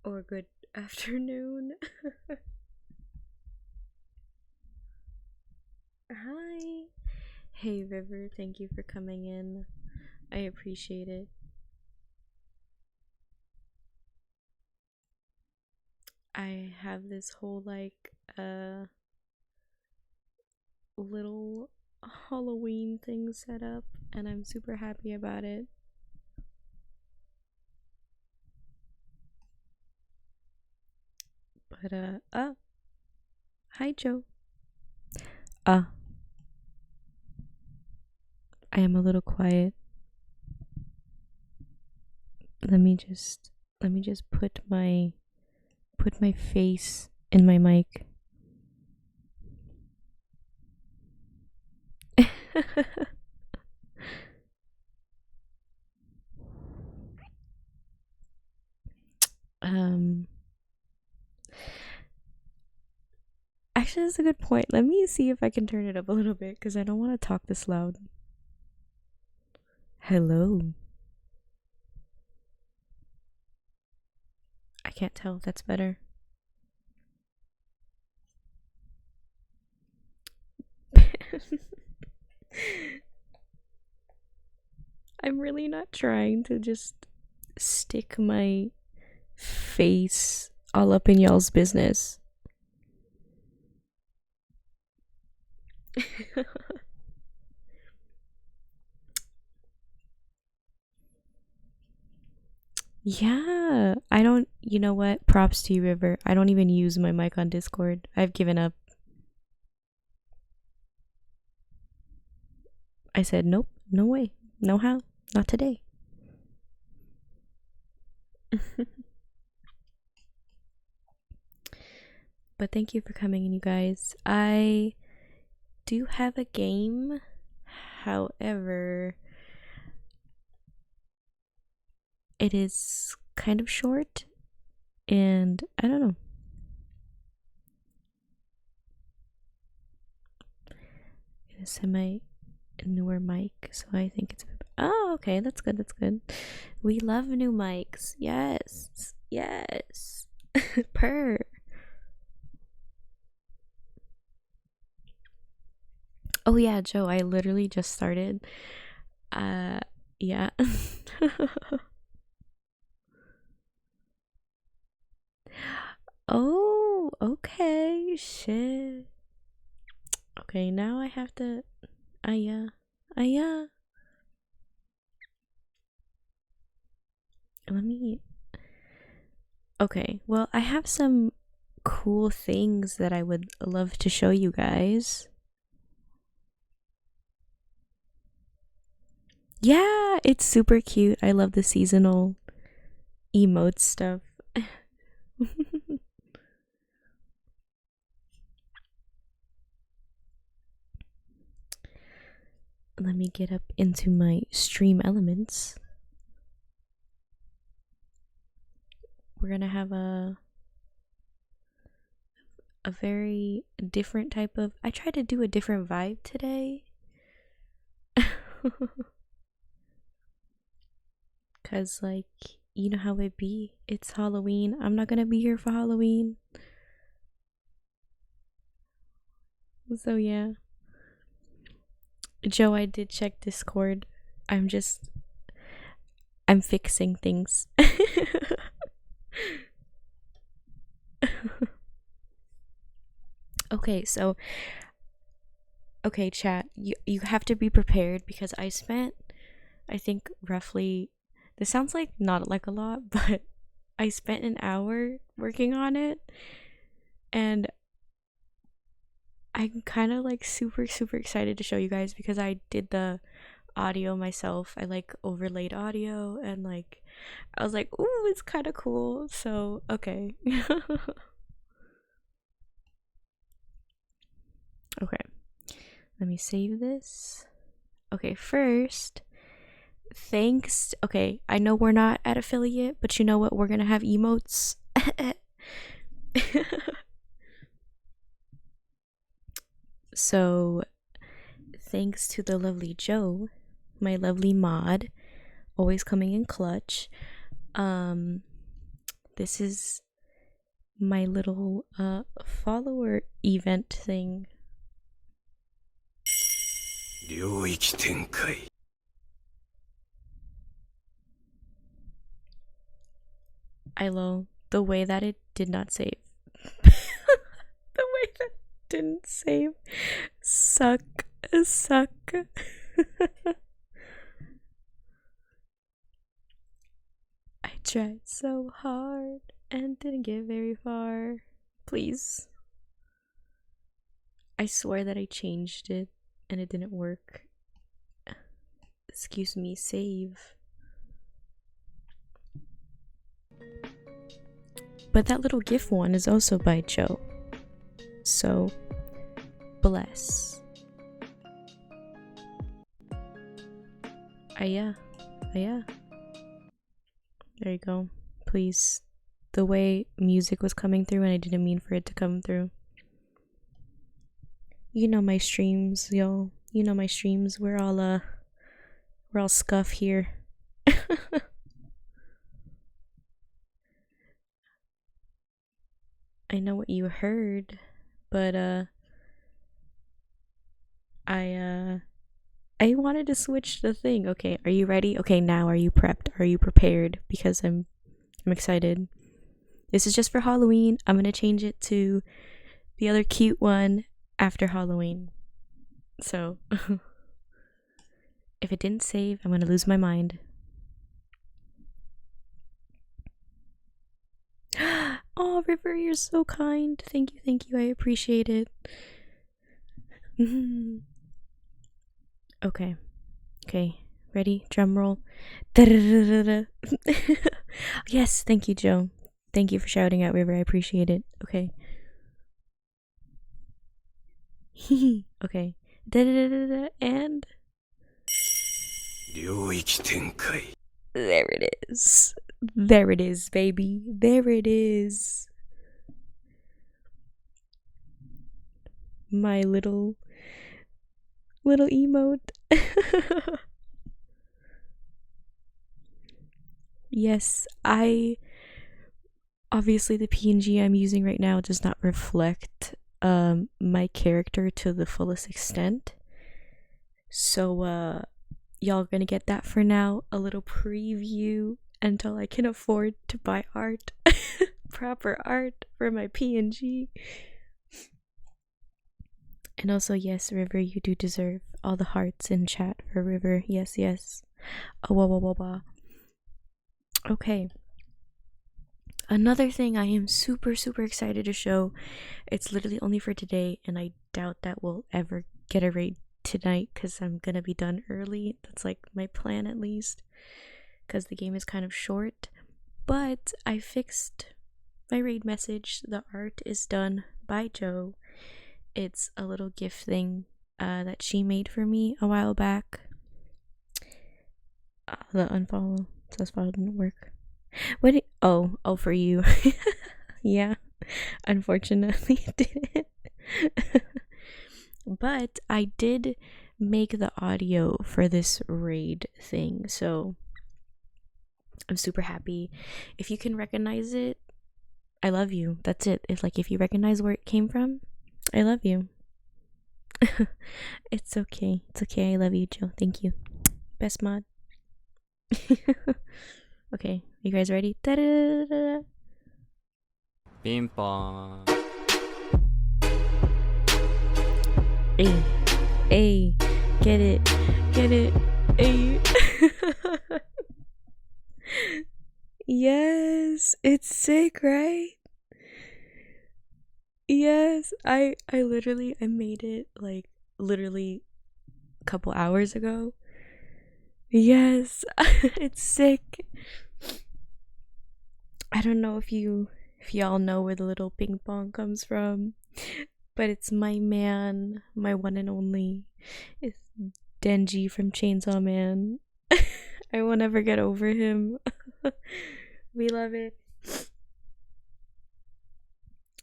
or good afternoon. Hi. Hey, River, thank you for coming in. I appreciate it. I have this whole little Halloween thing set up and I'm super happy about it. But hi Joe. Uh I am a little quiet. Let me just put my face in my mic. um Actually, that's a good point. Let me see if I can turn it up a little bit because I don't want to talk this loud. Hello. I can't tell if that's better. I'm really not trying to just stick my face all up in y'all's business. Yeah, I don't, you know what? Props to you, River. I don't even use my mic on Discord. I've given up. I said, nope, no way, no how, not today. But thank you for coming in, you guys. I do have a game, however, it is kind of short, and I don't know. It's my newer mic, so I think it's. Oh, okay, that's good. That's good. We love new mics. Yes, yes. Purr. Oh yeah, Joe. I literally just started. Yeah. Oh, okay. Shit. Okay, now I have to. Yeah. Yeah. Let me. Okay, well, I have some cool things that I would love to show you guys. Yeah, it's super cute. I love the seasonal emote stuff. Let me get up into my stream elements. We're gonna have a very different type of. I tried to do a different vibe today. Cause like, you know how it be. It's Halloween. I'm not gonna be here for Halloween. So yeah. Joe, I did check Discord. I'm fixing things. Okay, so okay, chat. You have to be prepared because I think roughly this sounds like not like a lot, but I spent an hour working on it and I'm kind of like super excited to show you guys because I did the audio myself. I like overlaid audio and like I was like, "Ooh, it's kind of cool." So, okay. Okay. Let me save this. Okay, first, thanks. Okay, I know we're not at affiliate, but you know what? We're going to have emotes. So, thanks to the lovely Joe, my lovely mod, always coming in clutch. this is my little follower event thing. The way that it did not save. The way that it didn't save. Suck. I tried so hard and didn't get very far. Please. I swear that I changed it and it didn't work. Excuse me, save. But that little GIF one is also by Joe. So, bless. Yeah. There you go. Please. The way music was coming through and I didn't mean for it to come through. You know my streams, y'all. You know my streams. We're all scuff here. I know what you heard, but I wanted to switch the thing. Okay, are you ready? Okay, now are you prepped? Are you prepared? Because I'm excited. This is just for Halloween. I'm gonna change it to the other cute one after Halloween. So if it didn't save, I'm gonna lose my mind. Oh, River, you're so kind. Thank you. I appreciate it. Okay. Ready? Drum roll. Yes, thank you, Joe. Thank you for shouting out, River. I appreciate it. Okay. Okay. And there it is. There it is, baby. There it is. My little emote. Yes, obviously the PNG I'm using right now does not reflect my character to the fullest extent. So y'all gonna get that for now, a little preview until I can afford to buy art. Proper art for my PNG. And also, yes, River, you do deserve all the hearts in chat for River. Yes. Oh, okay. Another thing I am super excited to show. It's literally only for today, and I doubt that we'll ever get a raid tonight because I'm gonna be done early. That's like my plan, at least, because the game is kind of short. But I fixed my raid message. The art is done by Joe. It's a little gift thing that she made for me a while back. The unfollow says follow didn't work. Oh, for you. Yeah, unfortunately it didn't. But I did make the audio for this raid thing, so I'm super happy. If you can recognize it, I love you. That's it. If you recognize where it came from, I love you. It's okay. I love you, Joe. Thank you. Best mod. Okay, you guys ready? Da-da-da-da-da. Ping pong. Hey, get it, hey. Yes, it's sick, right? Yes, I literally made it literally a couple hours ago. Yes, it's sick. I don't know if y'all know where the little ping pong comes from, but it's my man, my one and only. It's Denji from Chainsaw Man. I will never get over him. We love it.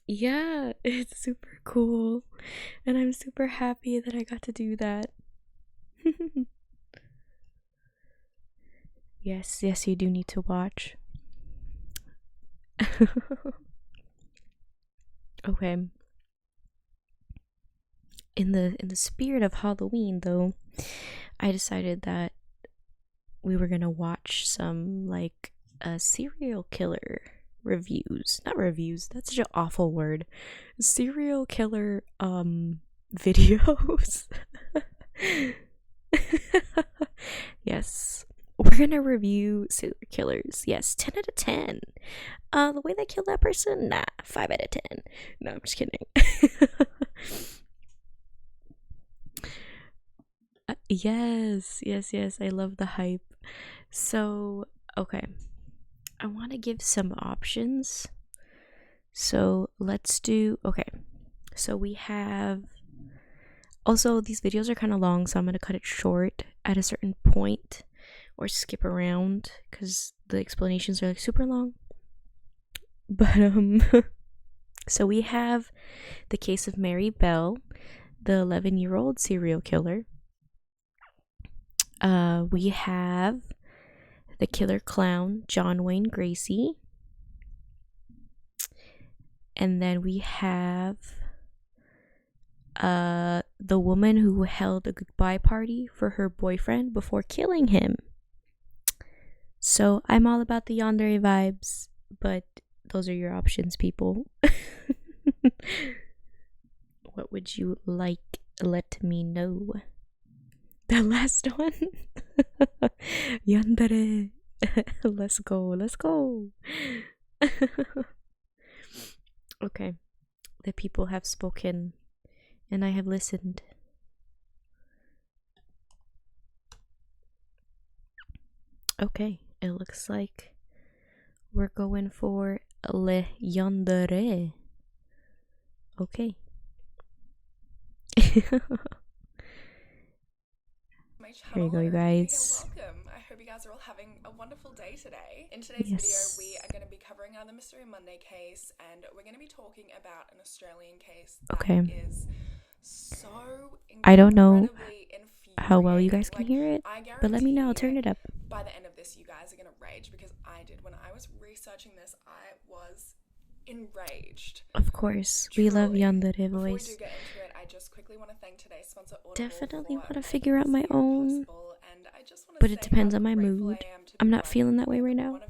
Yeah, it's super cool, and I'm super happy that I got to do that. Yes, you do need to watch. Okay. In the spirit of Halloween, though, I decided that we were gonna watch some like serial killer reviews. Not reviews. That's such an awful word. Serial killer videos. Yes. We're gonna review serial killers. Yes, 10 out of 10. The way they killed that person, nah, 5 out of 10. No, I'm just kidding. Yes, yes, yes. I love the hype. So, okay. I want to give some options. So, let's do. Okay. So, we have. Also, these videos are kind of long, so I'm going to cut it short at a certain point or skip around because the explanations are like super long. But, so we have the case of Mary Bell, the 11-year-old serial killer. We have the killer clown, John Wayne Gracie. And then we have the woman who held a goodbye party for her boyfriend before killing him. So I'm all about the yandere vibes, but those are your options, people. What would you like? Let me know. The last one. Yandere. Let's go. Let's go. Okay. The people have spoken and I have listened. Okay. It looks like we're going for Le Yandere. Okay. Here you go, you guys. Welcome. I hope you guys are all having a wonderful day today. In today's video, we are going to be covering the Mystery Monday case, and we're going to be talking about an Australian case that is so I don't know infuriating. how well you guys can hear it, but let me know. I'll turn it up. By the end of this, you guys are going to rage because I did. When I was researching this, I was enraged. Of course, we love yandere voice. Before we do get into it, I just quickly want to thank today's sponsor, Audible. Definitely want to figure out my own, but it depends on my mood. I'm not feeling that way right now,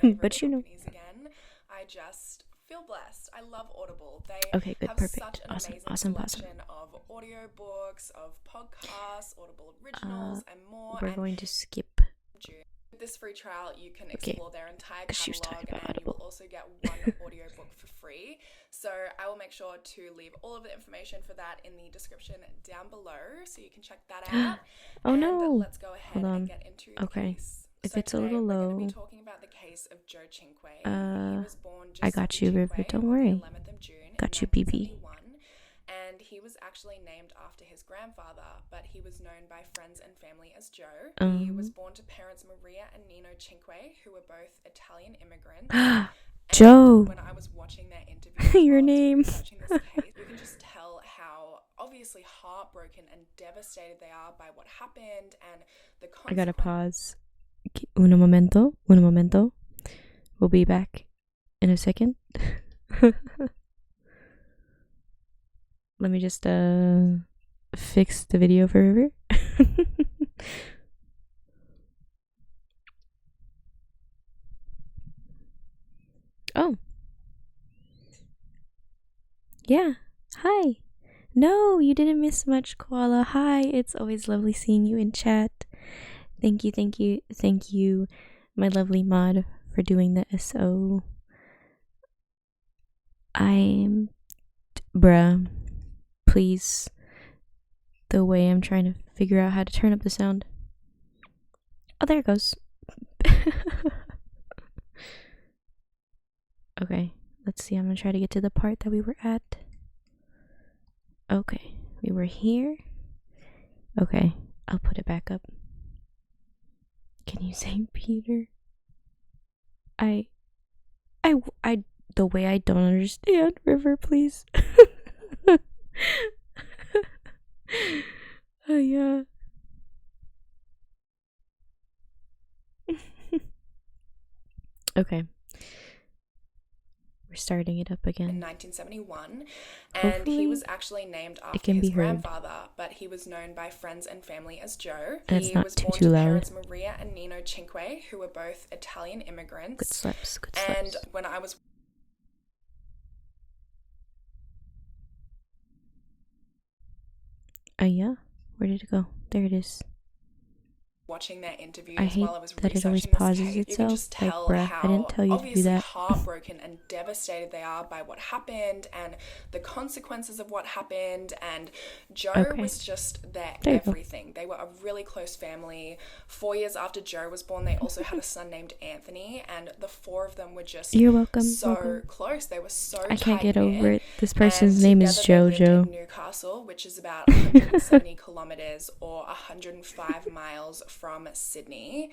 but you know. Again. I just feel blessed. I love Audible. They okay, good, have perfect, such an awesome. of audiobooks, of podcasts, Audible originals, and more. We're going to skip. With this free trial, you can explore their entire catalog, and Audible. you will also get one audiobook for free. So I will make sure to leave all of the information for that in the description down below, so you can check that out. Oh and no! Let's go ahead and get into the case. If so it's a little low, we're going to be talking about the case of Joe Cinque. He was born I got you, River. Don't worry. Got you, BB. And he was actually named after his grandfather, but he was known by friends and family as Joe. He was born to parents Maria and Nino Cinque, who were both Italian immigrants. Joe! When I was watching their interview, your name. Researching this case, you can just tell how obviously heartbroken and devastated they are by what happened and the consequences. I gotta pause. Un momento. We'll be back in a second. Let me just fix the video for River. Oh. Yeah. Hi. No, you didn't miss much, Koala. Hi. It's always lovely seeing you in chat. Thank you, my lovely mod, for doing the SO. Bruh. Please. The way I'm trying to figure out how to turn up the sound. Oh, there it goes. Okay, let's see. I'm gonna try to get to the part that we were at. Okay, we were here. Okay, I'll put it back up. Can you say Peter? The way I don't understand, River, please. Oh, yeah. Okay. starting it up again. In 1971, and Hopefully, he was actually named after his grandfather, but he was known by friends and family as Joe. He was born to parents Maria and Nino Cinque, who were both Italian immigrants. Good slaps. And when I was yeah, where did it go? There it is. Watching their interviews I hate while I was that it researching always this pauses case, you can itself. just tell Like, bruh, how I didn't tell you to do obviously that. heartbroken and devastated they are by what happened and the consequences of what happened. And Joe was just their everything. They were a really close family. 4 years after Joe was born, they also had a son named Anthony, and the four of them were just close. They were so I can't get tight-knit. over it. This person's name is Jojo. In Newcastle, which is about 170 kilometers or 105 miles from Sydney.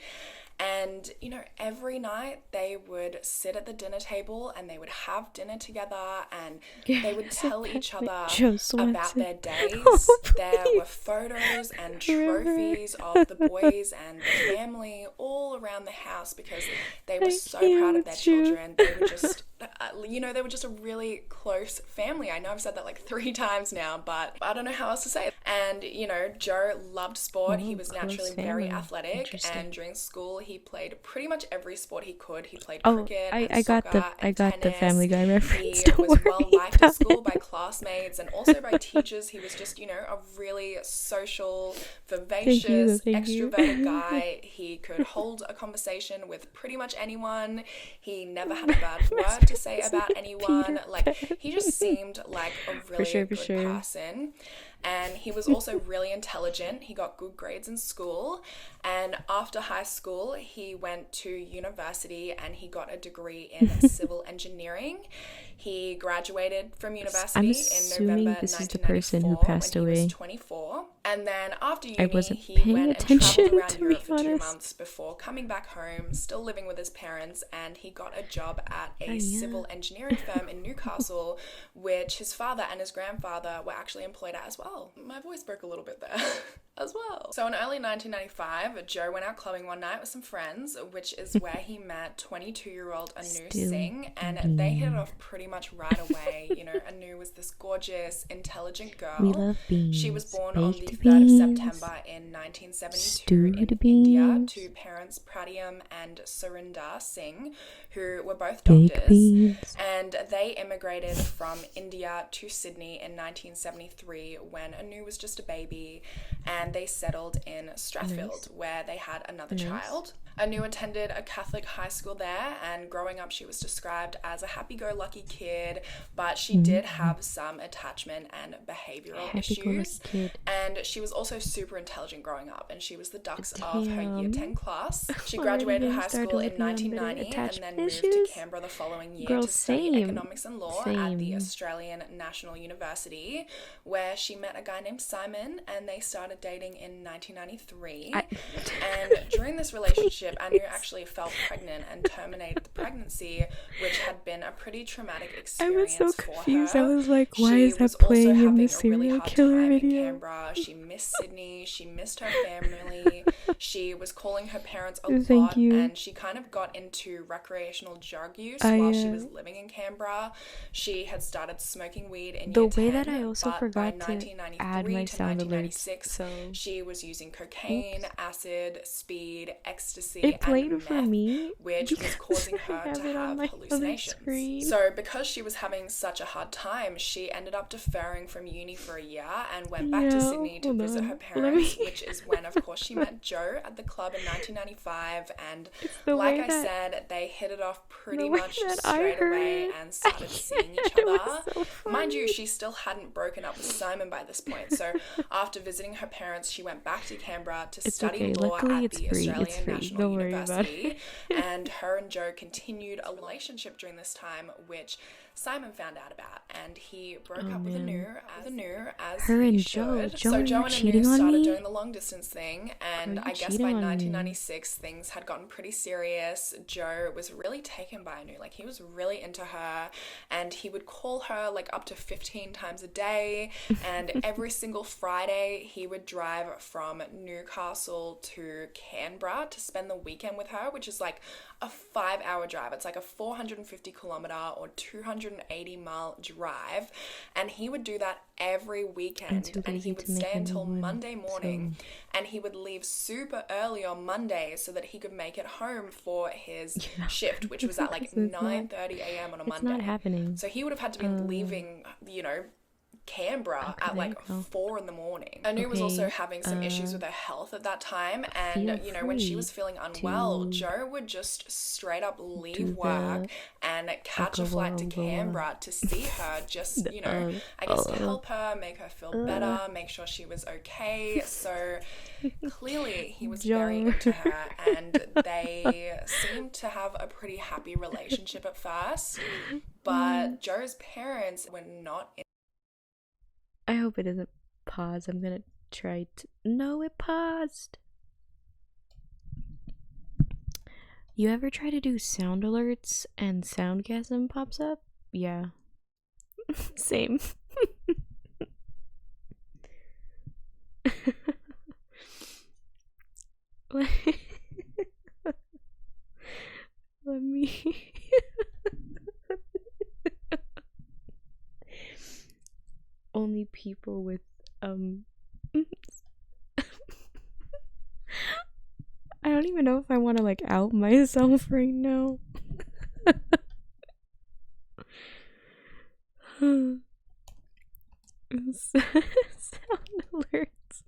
And, you know, every night they would sit at the dinner table and they would have dinner together and they would tell each other about their days. There were photos and trophies of the boys and the family all around the house because they were so proud of their children. They were just, they were just a really close family. I know I've said that like 3 times now, but I don't know how else to say it. And, you know, Joe loved sport. He was naturally very athletic, and during school he played pretty much every sport he could. He played cricket, I got the Family Guy reference. He was well liked at school by classmates and also by teachers. He was just, you know, a really social, vivacious, extroverted guy. He could hold a conversation with pretty much anyone. He never had a bad word to say about anyone. Like, he just seemed like a really good person. And he was also really intelligent. He got good grades in school. And after high school, he went to university and he got a degree in civil engineering. He graduated from university in November 1994 this is the person who passed away. He was 24. And then after uni, he went and traveled around Europe for 2 months before coming back home, still living with his parents, and he got a job at a civil engineering firm in Newcastle, which his father and his grandfather were actually employed at as well. My voice broke a little bit there. As well. So in early 1995, Joe went out clubbing one night with some friends, which is where he met 22-year-old Anu Singh, and they hit it off pretty much right away. You know, Anu was this gorgeous, intelligent girl. We love beans. She was born on the 3rd of September in 1972 in India to parents Pradyum and Surinder Singh, who were both doctors. And they immigrated from India to Sydney in 1973 when Anu was just a baby, and they settled in Strathfield, where they had another child. Anu attended a Catholic high school there, and growing up she was described as a happy-go-lucky kid, but she did have some attachment and behavioural issues. And she was also super intelligent growing up, and she was the dux of her year 10 class. She graduated high school in 1990 and then moved to Canberra the following year to study economics and law at the Australian National University, where she met a guy named Simon, and they started dating in 1993. And during this relationship, Anu actually fell pregnant and terminated the pregnancy, which had been a pretty traumatic experience for her. I was so confused. I was like, why is that playing in the serial killer video? In Canberra. She missed Sydney. She missed her family. She was calling her parents a lot, and she kind of got into recreational drug use while she was living in Canberra. She had started smoking weed in year 10, way that I also forgot to add my sound alerts, so she was using cocaine, acid, speed, ecstasy, it played and for meth, me, which was causing her to have hallucinations. So because she was having such a hard time, she ended up deferring from uni for a year and went back to Sydney to visit her parents, which is when, of course, she met Joe at the club in 1995. And like I said, they hit it off pretty much straight away and started seeing each other. So mind you, she still hadn't broken up with Simon by this point. So after visiting her parents, she went back to Canberra to study law at the Australian National University. And her and Joe continued a relationship during this time, which Simon found out about, and he broke up with Anu as her he and should. Joe So Joe and cheating Anu on started me? doing the long distance thing, and I guess by 1996 things had gotten pretty serious. Joe was really taken by Anu, like he was really into her, and he would call her like up to 15 times a day, and every single Friday he would drive from Newcastle to Canberra to spend the the weekend with her, which is like a 5-hour drive. It's like a 450-kilometer or 280-mile drive. And he would do that every weekend. And he would stay until Monday morning. And he would leave super early on Monday so that he could make it home for his shift, which was at like 9:30 a.m. on a Monday. It's not happening. So he would have had to be leaving, Canberra at like 4 in the morning. Anu was also having some issues with her health at that time, and when she was feeling unwell, Joe would just straight up leave work and catch a flight to Canberra to see her, just I guess to help her, make her feel better, make sure she was okay. So clearly he was very into her, and they seemed to have a pretty happy relationship at first, but Joe's parents were not in. I hope it doesn't pause. I'm gonna try to. No, it paused. You ever try to do sound alerts and Soundgasm pops up? Yeah. Same. Let me. Only people with I don't even know if I want to like out myself right now. Sound alerts.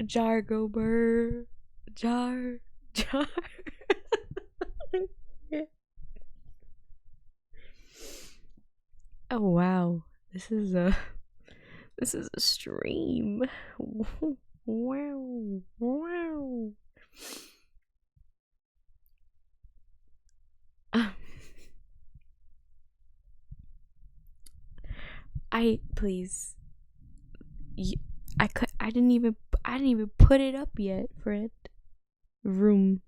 Jar go burr. Jar. Oh wow, this is a stream. Wow. Please. I didn't even put it up yet, Fred. Room.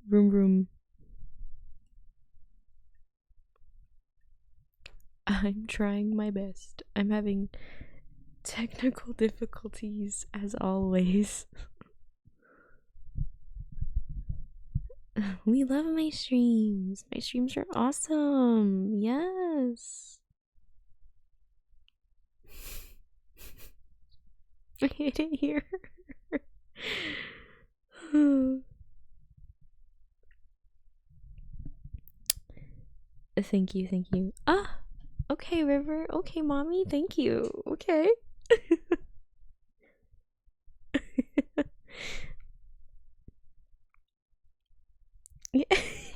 I'm trying my best. I'm having technical difficulties as always. We love my streams. My streams are awesome. Yes. I hate it here. Thank you. Ah, okay, River. Okay, mommy. Thank you. Okay.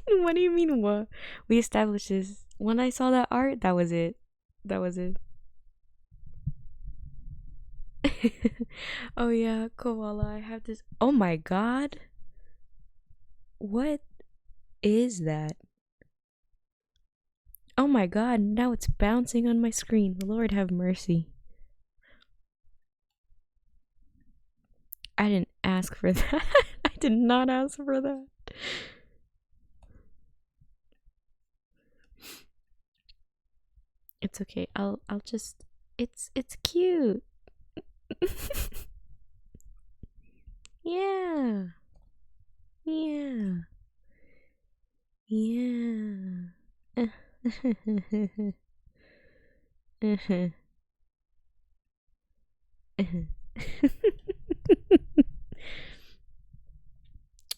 What do you mean? What? We established this. When I saw that art, that was it. Oh yeah, koala. I have this. Oh my god. What is that? Oh my god, now it's bouncing on my screen. Lord have mercy. I didn't ask for that. I did not ask for that. It's okay. I'll just it's cute. Yeah.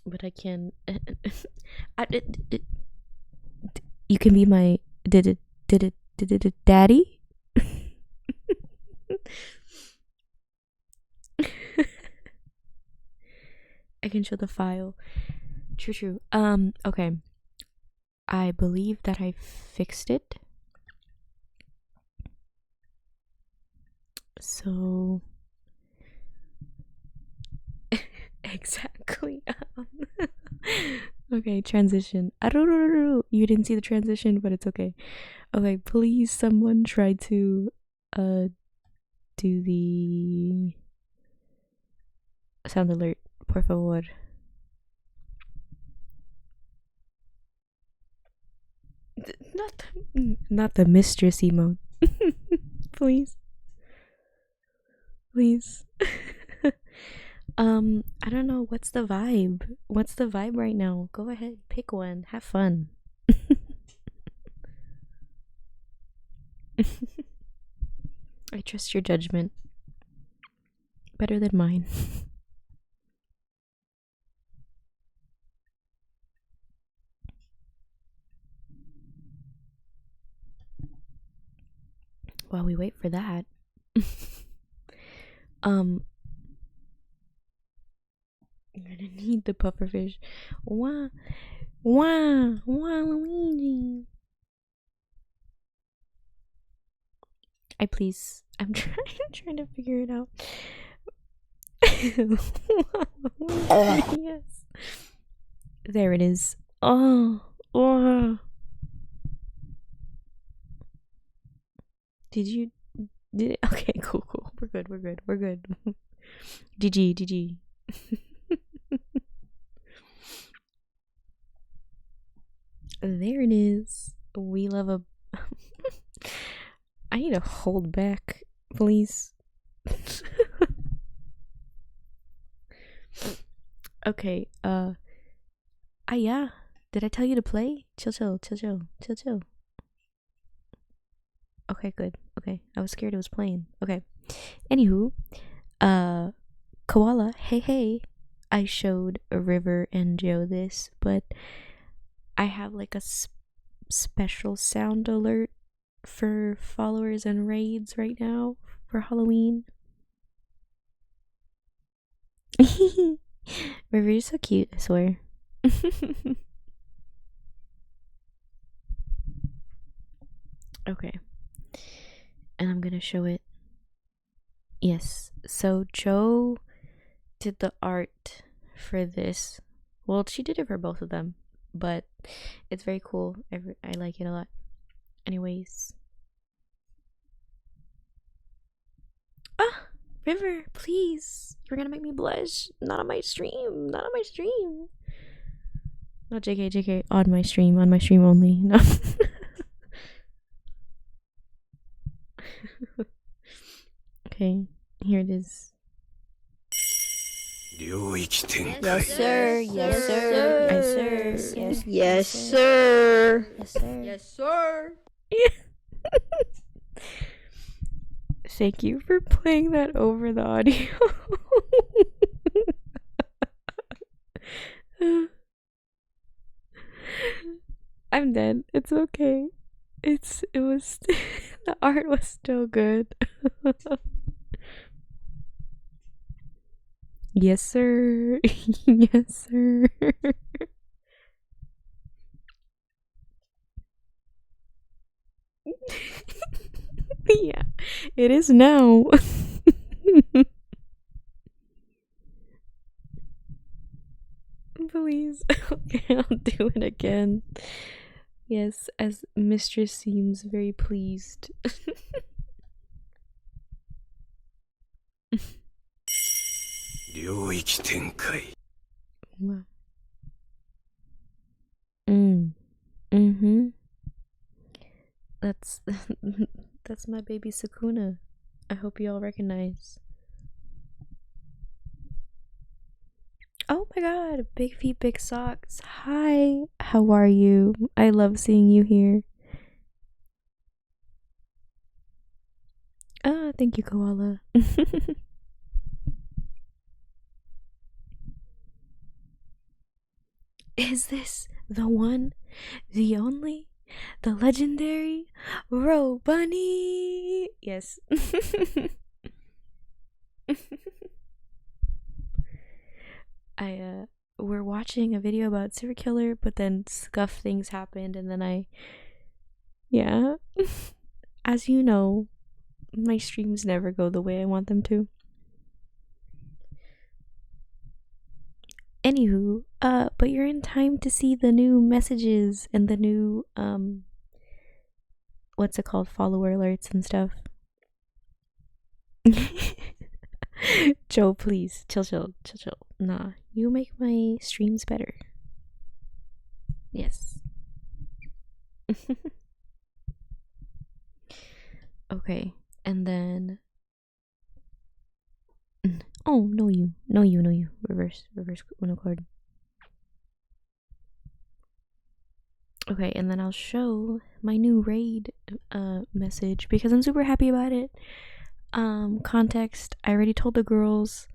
But I can you can be my daddy. I can show the file. True. Okay. I believe that I fixed it. So exactly. Okay, transition. You didn't see the transition, but it's okay. Okay, please someone try to do the sound alert, por favor. Not the mistress emote. Please. I don't know. What's the vibe? What's the vibe right now? Go ahead, pick one. Have fun. I trust your judgment. Better than mine. While we wait for that, I'm gonna need the pufferfish. Wah, wah, wah, Luigi. I'm trying to figure it out. Yes. There it is. Oh. Did okay, cool. We're good. GG. There it is. We love a I need to hold back, please. Okay, yeah. Did I tell you to play? Chill. Okay, good. Okay, I was scared it was playing. Okay. Anywho, Koala, hey. I showed River and Joe this, but I have like a special sound alert for followers and raids right now for Halloween. River, you're so cute, I swear. Okay. And I'm gonna show it. Yes. So Joe did the art for this. Well, she did it for both of them, but it's very cool. I like it a lot. Anyways. River, please. You're gonna make me blush. Not on my stream. No, JK. On my stream only. No. Okay, here it is. Yes, sir. Thank you for playing that over the audio. I'm dead. It's okay. It was the art was still good. Yes, sir. Yes, sir. Yeah, it is now. Please. Okay, I'll do it again. Yes, as Mistress seems very pleased. Mm-hmm. That's that's my baby Sakuna. I hope you all recognize. Oh my god, big feet, big socks. Hi, how are you? I love seeing you here. Thank you, Koala. Is this the one, the only, the legendary Row Bunny? Yes. We're watching a video about serial killer, but then scuff things happened, and then yeah. As you know, my streams never go the way I want them to. Anywho, but you're in time to see the new messages and the new what's it called, follower alerts and stuff. Joe, please chill. Nah, you make my streams better. Yes. Okay, and then Oh, no you. No you, no you. Reverse Uno card. Okay, and then I'll show my new raid message because I'm super happy about it. Context, I already told the girls.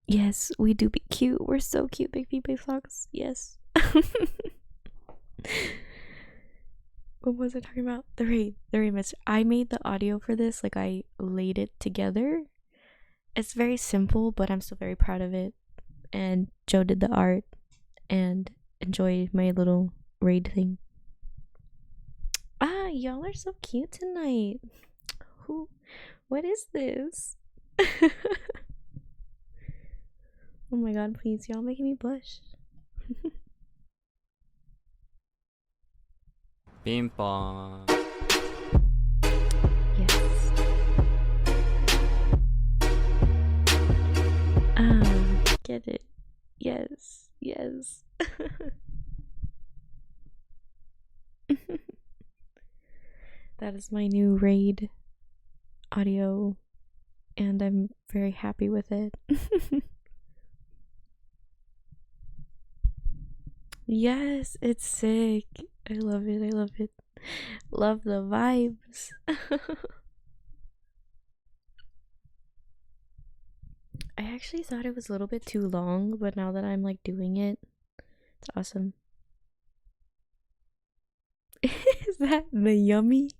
Yes, we do be cute. We're so cute, big feet, big socks. Yes. What was I talking about? The raid message. I made the audio for this, like I laid it together. It's very simple, but I'm still very proud of it. And Joe did the art and enjoyed my little raid thing. Ah, y'all are so cute tonight. What is this? Oh my god, please, y'all making me blush. Bing bong. Yes. Get it. Yes. That is my new raid audio, and I'm very happy with it. Yes, it's sick. I love it. Love the vibes. I actually thought it was a little bit too long, but now that I'm like doing it, it's awesome. Is that the yummy?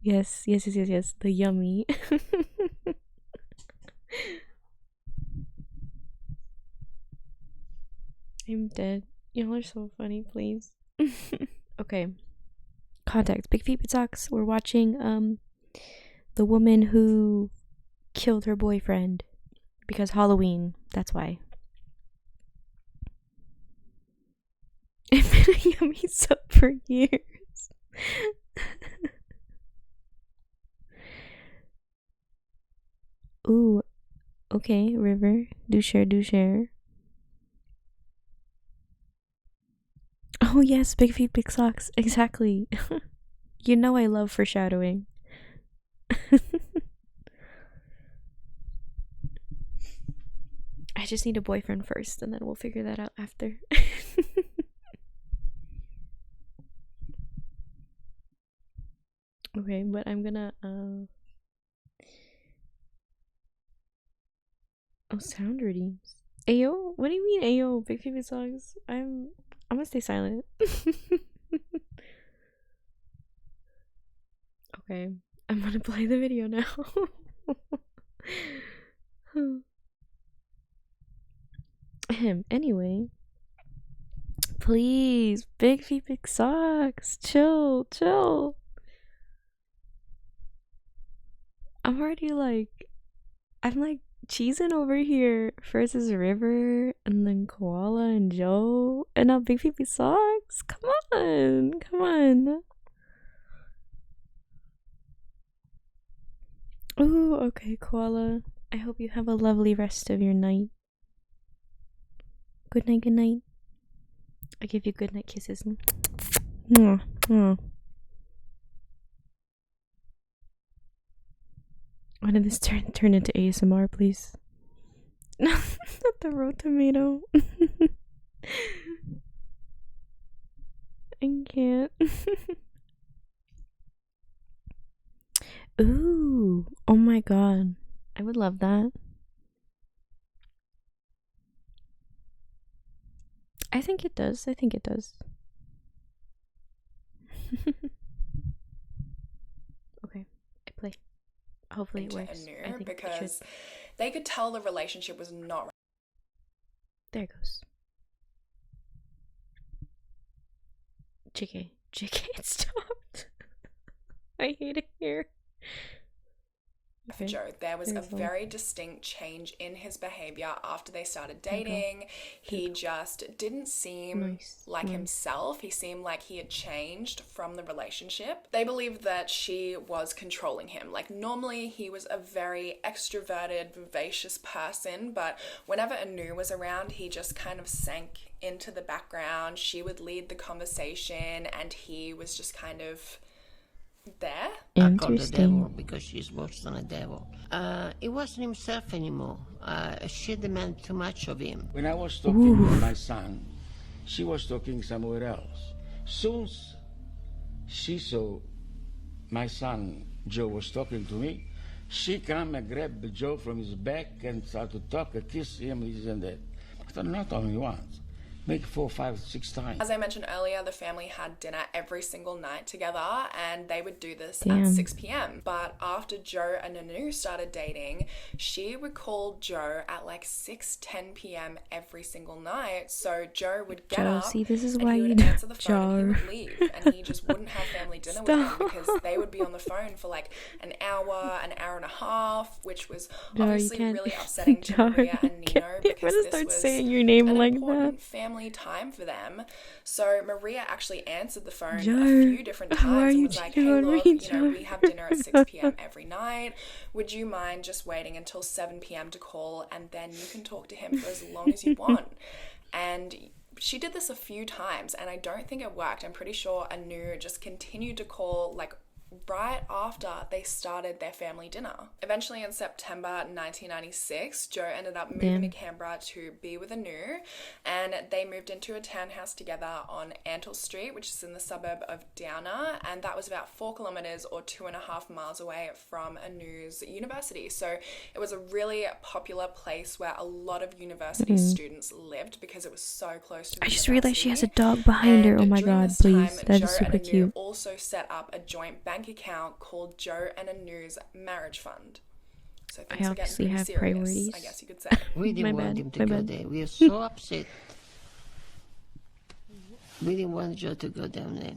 Yes, the yummy. I'm dead. Y'all are so funny, please. Okay. Context. Big Feet Socks. We're watching the woman who killed her boyfriend because Halloween. That's why. I've been a yummy sub for years. Ooh. Okay, River. Do share. Oh yes, Big Feet, Big Socks. Exactly. You know I love foreshadowing. I just need a boyfriend first, and then we'll figure that out after. Okay, but I'm gonna oh, sound redeems. Ayo? What do you mean Ayo? Big Feet, Big Socks. I'm gonna stay silent. Okay, I'm gonna play the video now. Anyway, please, Big Feet, Big Socks, chill. I'm like cheesing over here. First is River, and then Koala and Joe, and now Big Feet, Big Socks. Come on. Ooh, okay, Koala. I hope you have a lovely rest of your night. Good night. I give you good night kisses. Mwah. Why did this turn into ASMR, please? Not the raw tomato. I can't. Ooh, oh my god. I would love that. I think it does. Okay, I play. Hopefully it works. I think because they could tell the relationship was not. There it goes. JK, it stopped. I hate it here. For Joe, there was a very distinct change in his behavior after they started dating. He just didn't seem like himself. He seemed like he had changed from the relationship. They believed that she was controlling him. Like, normally he was a very extroverted, vivacious person, but whenever Anu was around, he just kind of sank into the background. She would lead the conversation, and he was just kind of there. I call the devil because she's worse than a devil. It wasn't himself anymore. She demanded too much of him. When I was talking to my son, she was talking somewhere else. Soon she saw my son Joe was talking to me. She come and grabbed Joe from his back and started to talk, kiss him, this and that. But not only once. Maybe 4, 5, 6 times. As I mentioned earlier, the family had dinner every single night together, and they would do this Damn. at 6 p.m. But after Joe and Anu started dating, she would call Joe at like 6:10 p.m. every single night. So Joe would get up, see, this is and why he you would don't answer the phone, and he jar. would leave, and he just wouldn't have family dinner with them because they would be on the phone for like an hour and a half, which was Jar, you obviously can't. really upsetting to Jar, Maria and you Nino can't. I'm because gonna this start was saying your name an like important that. family time for them. So Maria actually answered the phone Jar, a few different why are times and you was like, cheating hey, on look, me, you know, Jar? we have dinner at 6 p.m. every night. Would you mind just waiting until 7 p.m. to call, and then you can talk to him for as long as you want? And she did this a few times, and I don't think it worked. I'm pretty sure Anu just continued to call like right after they started their family dinner. Eventually in September 1996, Joe ended up moving to Canberra to be with Anu, and they moved into a townhouse together on Antle Street, which is in the suburb of Downer, and that was about 4 kilometers or 2.5 miles away from Anu's university. So it was a really popular place where a lot of university students lived because it was so close to the I just realized she has a university. dog behind her. And Oh my during god, this please. time, That Joe is super and Anu cute. also set up a joint bank account called Joe and Anu's marriage fund. So things were getting obviously pretty have serious, priorities. I guess you could say. We didn't My want bad, him to my go bad. there. We were so upset. We didn't want Joe to go down there.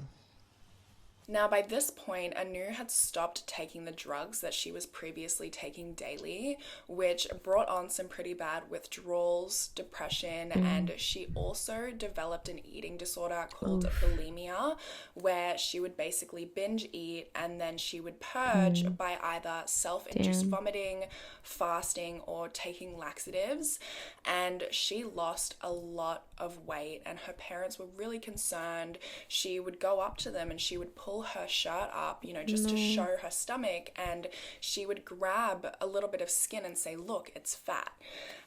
Now, by this point, Anu had stopped taking the drugs that she was previously taking daily, which brought on some pretty bad withdrawals, depression, and she also developed an eating disorder called bulimia, where she would basically binge eat and then she would purge by either self-induced vomiting, fasting, or taking laxatives. And she lost a lot of weight, and her parents were really concerned. She would go up to them and she would pull her shirt up, you know, just to show her stomach, and she would grab a little bit of skin and say, look, it's fat.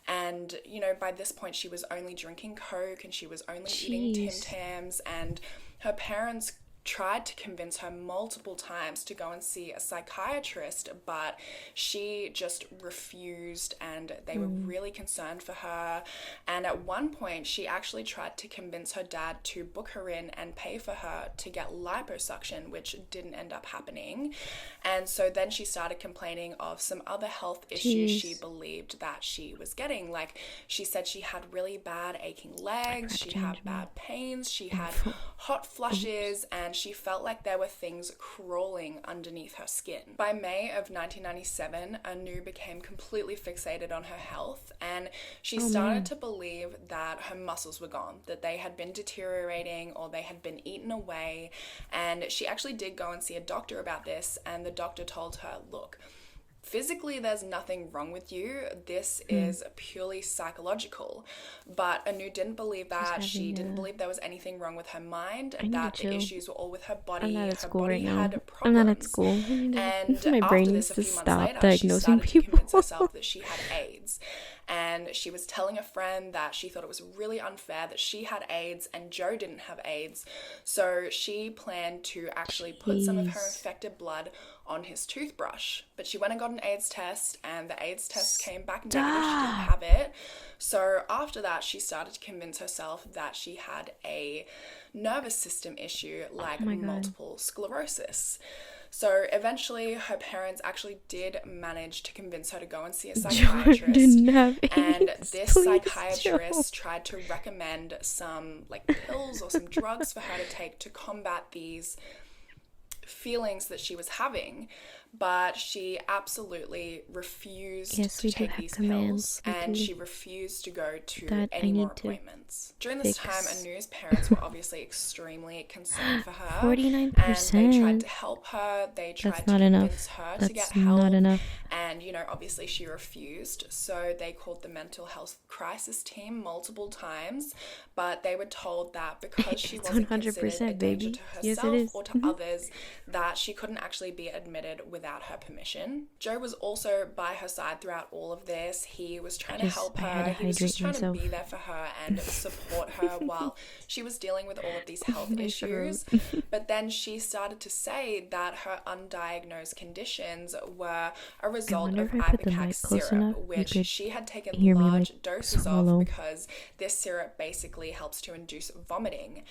And, you know, by this point she was only drinking Coke and she was only eating Tim Tams, and her parents tried to convince her multiple times to go and see a psychiatrist, but she just refused, and they were really concerned for her. And at one point she actually tried to convince her dad to book her in and pay for her to get liposuction, which didn't end up happening. And so then she started complaining of some other health issues she believed that she was getting. Like, she said she had really bad aching legs, she had bad pains, she had hot flushes, and she felt like there were things crawling underneath her skin. By May of 1997, Anu became completely fixated on her health, and she started to believe that her muscles were gone, that they had been deteriorating or they had been eaten away. And she actually did go and see a doctor about this, and the doctor told her, look, physically there's nothing wrong with you, this is purely psychological. But Anu didn't believe that. She didn't believe there was anything wrong with her mind, that the issues were all with her body. I'm not at her school body right now. had I'm problems. not at school. And My brain after needs this, a to few months stop later, she diagnosing started to people. convince herself that she had AIDS. And she was telling a friend that she thought it was really unfair that she had AIDS and Joe didn't have AIDS. So she planned to actually put some of her infected blood on his toothbrush. But she went and got an AIDS test, and the AIDS test came back negative. She didn't have it. So after that, she started to convince herself that she had a nervous system issue like multiple sclerosis. So eventually her parents actually did manage to convince her to go and see a psychiatrist. And this psychiatrist tried to recommend some like pills or some drugs for her to take to combat these feelings that she was having. but she absolutely refused Yes, to we do take have these commands. pills, We and do. she refused to go to That any I more need to appointments. During this time, fix. Anu's parents were obviously extremely concerned for her, 49%. and they tried to help her. They tried That's to not convince enough. her to That's get help, not enough. and obviously she refused. So they called the mental health crisis team multiple times, but they were told that because she It's wasn't considered a 100%, danger baby. to Yes, it herself is. or to others, that she couldn't actually be admitted without her permission. Joe was also by her side throughout all of this. He was trying to help I had her. to He was just hydrate trying myself. to be there for her and support her while she was dealing with all of these health My issues. throat. But then she started to say that her undiagnosed conditions were a result wonder of if I put the ipecac mic close syrup, enough, you which could she had taken hear me, large like, doses swallow. of, because this syrup basically helps to induce vomiting.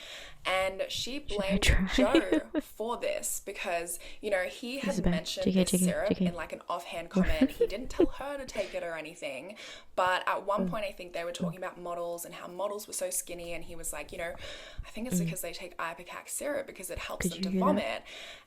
And she blamed try? Joe for this because, he had bad. mentioned JK, this syrup JK. in like an offhand comment. He didn't tell her to take it or anything. But at one point, I think they were talking about models and how models were so skinny. And he was like, I think it's because they take ipecac syrup because it helps them to vomit.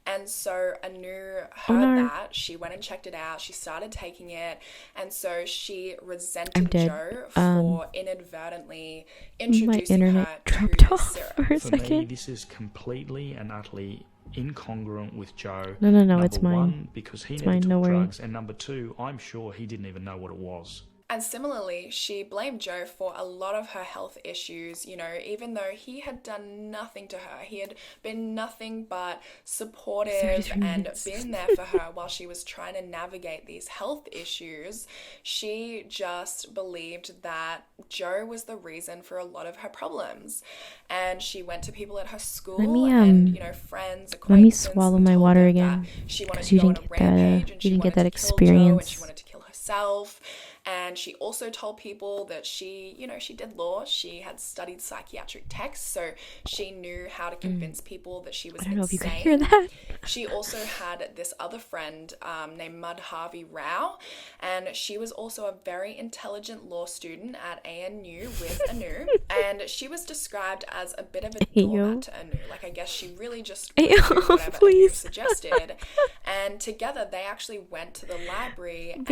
And so Anu heard that. She went and checked it out. She started taking it. And so she resented Joe for inadvertently introducing her to this syrup. For a For me, second. this is completely and utterly incongruent with Joe. No, Number it's mine. one, because he never mine, took no worry. drugs, and number two, I'm sure he didn't even know what it was. And similarly, she blamed Joe for a lot of her health issues, even though he had done nothing to her. He had been nothing but supportive 33 and minutes. been there for her while she was trying to navigate these health issues. She just believed that Joe was the reason for a lot of her problems. And she went to people at her school and, friends, acquaintances. Let me swallow and my told water them again, that she wanted 'cause to you go on didn't a get that, rampage and you she didn't get wanted that to kill Joe and experience. she wanted to kill herself. And she also told people that she did law. She had studied psychiatric texts, so she knew how to convince people that she was I don't know if you insane. could hear that. She also had this other friend named Mud Harvey Rao, and she was also a very intelligent law student at ANU with Anu, and she was described as a bit of a doormat to Anu. Like, I guess she really just would do whatever Anu suggested. And together they actually went to the library and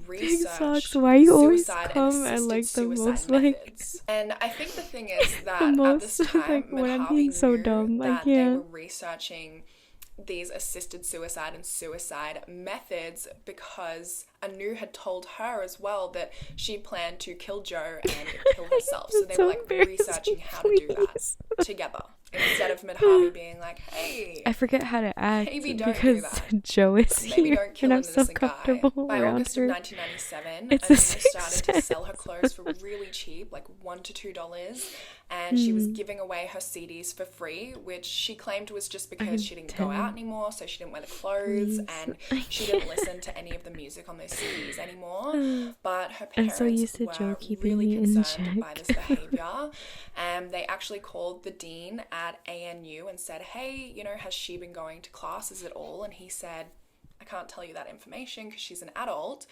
researched Why you always suicide come and at like assisted the suicide most like methods. And I think the thing is that the at most this time, like when I'm Mojave being so knew dumb, I that they were can't. researching these assisted suicide and suicide methods because Anu had told her as well that she planned to kill Joe and kill herself. So they were like researching how to do that together. Instead of Mojave being like, hey, I forget how to act maybe don't do because that. Joe is Maybe here don't kill and an I'm so innocent guy. comfortable By around August her. of 1997, It's Anu a sixth started to sell her clothes for really cheap, like $1 to $2, and she was giving away her CDs for free, which she claimed was just because she didn't go out anymore, so she didn't wear the clothes, and she didn't listen to any of the music on those CDs anymore. But her I'm parents so used to were Joe keeping really me in concerned by check. this behavior, and they actually called the dean at ANU and said, hey, has she been going to classes at all? And he said, I can't tell you that information because she's an adult.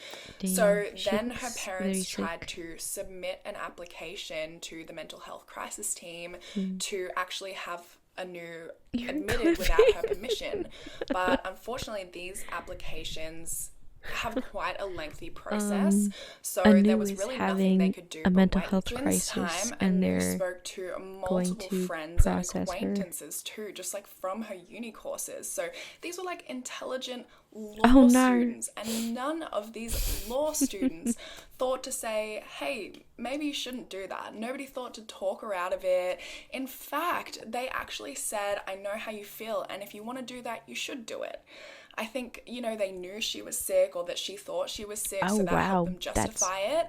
So then her parents tried to submit an application to the mental health crisis team to actually have Anu admitted without her permission. But unfortunately, these applications have quite a lengthy process, so there was really nothing they could do. A mental but health during crisis, this time, and Anu they're spoke to going multiple to friends and process her. acquaintances too, just like from her uni courses. So these were like intelligent law Oh, no. students, and none of these law students thought to say, hey, maybe you shouldn't do that. Nobody thought to talk her out of it. In fact, they actually said, I know how you feel, and if you want to do that, you should do it. I think, they knew she was sick, or that she thought she was sick, so that helped them justify it.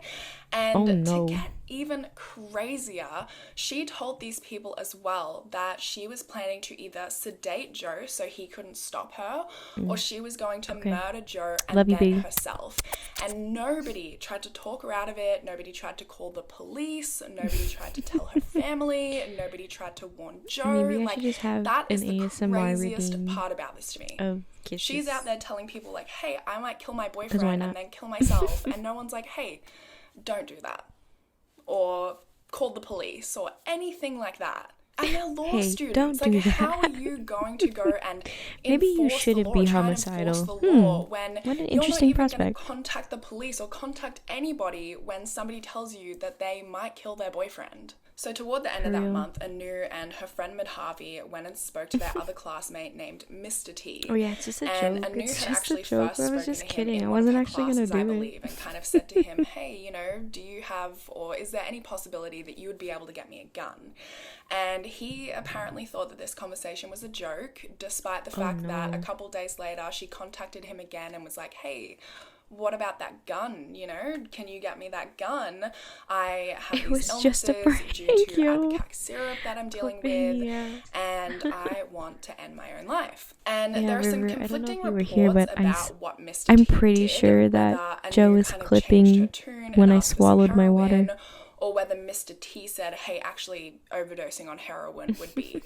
And to get even crazier, she told these people as well that she was planning to either sedate Joe so he couldn't stop her, or she was going to murder Joe and then herself. And nobody tried to talk her out of it. Nobody tried to call the police. Nobody tried to tell her family. Nobody tried to warn Joe. Maybe I like, should just have that is an the ASMR craziest reading part about this to me. of kisses. She's out there telling people like, hey, I might kill my boyfriend and then kill myself. And no one's like, hey, don't do that. Or call the police or anything like that. And they're law Hey, students. don't like, do how are that. you going to go and Maybe you enforce the shouldn't law, be try and enforce homicidal. the law when What an you're not interesting even going to prospect. contact the police or contact anybody when somebody tells you that they might kill their boyfriend? So toward the end of that month, Anu and her friend Madhavi went and spoke to their other classmate named Mr. T. Oh yeah, it's just a And joke. Anu It's had just a actually joke. first I was spoken just to him kidding. in I one of wasn't her actually gonna classes, I do it. believe, and kind of said to him, hey, do you have, or is there any possibility that you would be able to get me a gun? And he apparently thought that this conversation was a joke, despite the fact that a couple days later she contacted him again and was like, hey, what about that gun? Can you get me that gun? I have these illnesses due to ipecac syrup that I'm dealing with, and I want to end my own life. And there are some conflicting reports about what Mr. I'm T pretty did, sure whether that Joe Anu is kind of clipping changed her tune when and I asked for some swallowed my water. heroin, or whether Mr. T said, hey, actually overdosing on heroin would be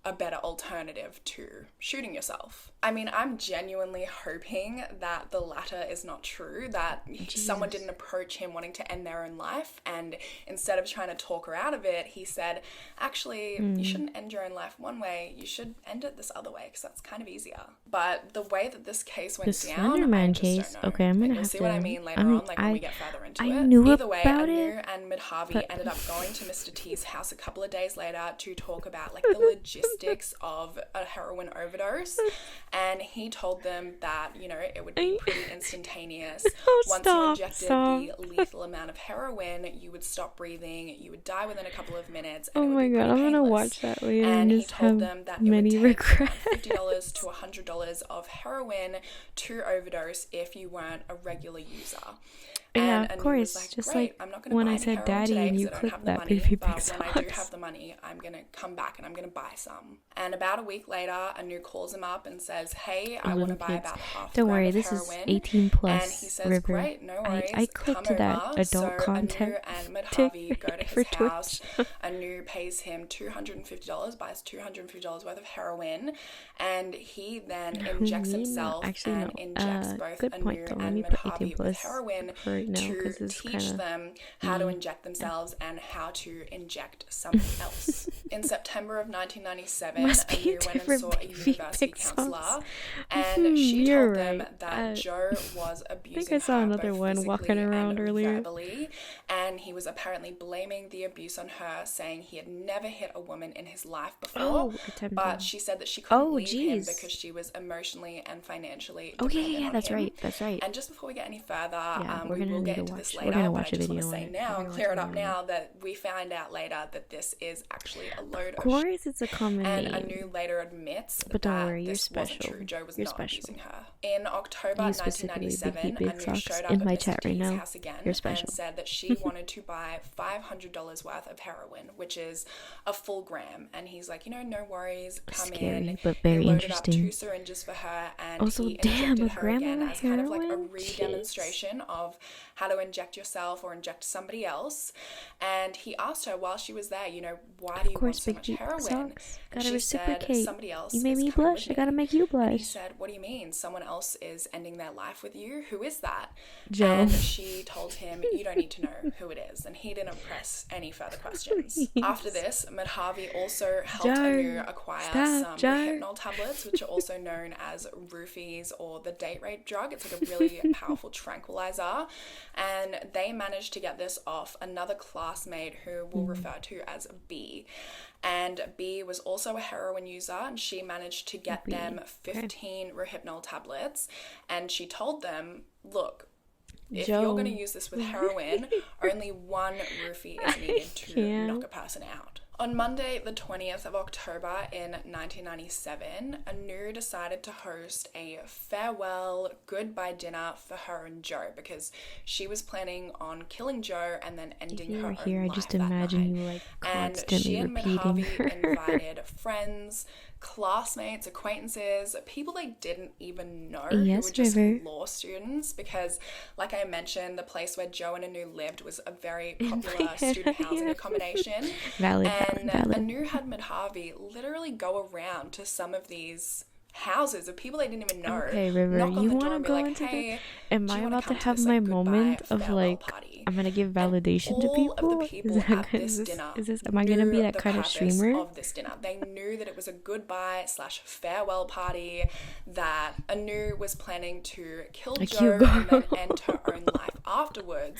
a better alternative to shooting yourself. I mean, I'm genuinely hoping that the latter is not true, that someone didn't approach him wanting to end their own life, and instead of trying to talk her out of it, he said, actually, you shouldn't end your own life one way, you should end it this other way, because that's kind of easier. But the way that this case went The down, Slenderman I just case. don't know. Okay, I'm gonna You'll have see to. what I mean later on, like when we get further into it. Knew Either way, about Anu it, and Madhavi ended up going to Mr. T's house a couple of days later to talk about like the logistics of a heroin overdose, and he told them that it would be pretty instantaneous. Once you injected the lethal amount of heroin, you would stop breathing, you would die within a couple of minutes, and oh my god, I'm gonna watch that later and and he just told have them that many it would take regrets. $50 to $100 of heroin to overdose if you weren't a regular user. Yeah, And of Anu course. was like, Just great, like I'm not going to when buy I any said heroin daddy today and you because I don't clicked have the that money, baby but big when I do socks. have the money, I'm going to come back and I'm going to buy some. And about a week later, Anu calls him up and says, hey, I want to buy about half Don't a gram worry, of this heroin. is 18 plus. And he says, River. great, no worries, I clicked come to that over. adult So content Anu and Madhavi go to for his house. Twitch. Anu pays him $250, buys $250 worth of heroin, and he then injects himself and injects both Anu and Madhavi with heroin to teach them how to inject themselves and how to inject someone else. In September of 1997, Anu went and saw a university counsellor, and she told them that Joe was abusing her both physically and verbally, and he was apparently blaming the abuse on her, saying he had never hit a woman in his life before, but she said that she couldn't leave him because she was emotionally and financially dependent on him. That's right. And just before we get any further, we're we gonna will need get to into watch- this we're later, gonna but I watch a just want to video say on it. now, We're gonna clear watch it a up video on now, that we found out later that this is actually a load Of of course, it's a common and name. Anu later admits But don't that worry, you're this wasn't special. true. Joe was You're not special. abusing her. In October You specifically, 1997, Big Anu Socks, showed up in at my Mr. chat right T's now. house again You're special. and said that she wanted to buy $500 worth of heroin, which is a full gram. And he's like, no worries, come Scary, in. but very he loaded interesting. up 2 syringes for her, and Also, he damn, injected a her gram again of as kind of like a heroin? re-demonstration of how to inject yourself or inject somebody else. And he asked her while she was there, why do you want so much heroin? Socks. And Gotta she said, reciprocate. somebody else You made is me coming blush. with I gotta me. make you And he blush. said, what do you mean? Someone else is ending their life with you? Who is that? Joe. And she told him, you don't need to know who it is. And he didn't press any further questions. After this, Madhavi also helped Anu acquire some Hypnol tablets, which are also known as roofies or the date rape drug. It's like a really powerful tranquilizer. And they managed to get this off another classmate who we'll refer to as B. And B was also a heroin user, and she managed to get them 15 Rohypnol tablets. And she told them, look, if you're going to use this with heroin, only one roofie is needed to knock a person out. On Monday, the 20th of October in 1997, Anu decided to host a farewell goodbye dinner for her and Joe because she was planning on killing Joe and then ending her own I life just that imagine night. you like And constantly she and repeating Madhavi her. invited friends, classmates, acquaintances, people they didn't even know who Yes, were just River. law students, because like I mentioned, the place where Joe and Anu lived was a very popular student housing accommodation. Valid. And Anu had Madhavi literally go around to some of these houses of people they didn't even know. Okay, River, knock on you the want door to and be go like, into hey, the... Am do I you wanna about to come have this, my goodbye moment of farewell like, party? I'm gonna give And validation to all of the people? people Is that at good? this dinner Am I gonna be knew that the kind of purpose streamer? of this dinner. They knew that it was a goodbye / farewell party, that Anu was planning to kill Like Joe you, and then girl. end her own life afterwards.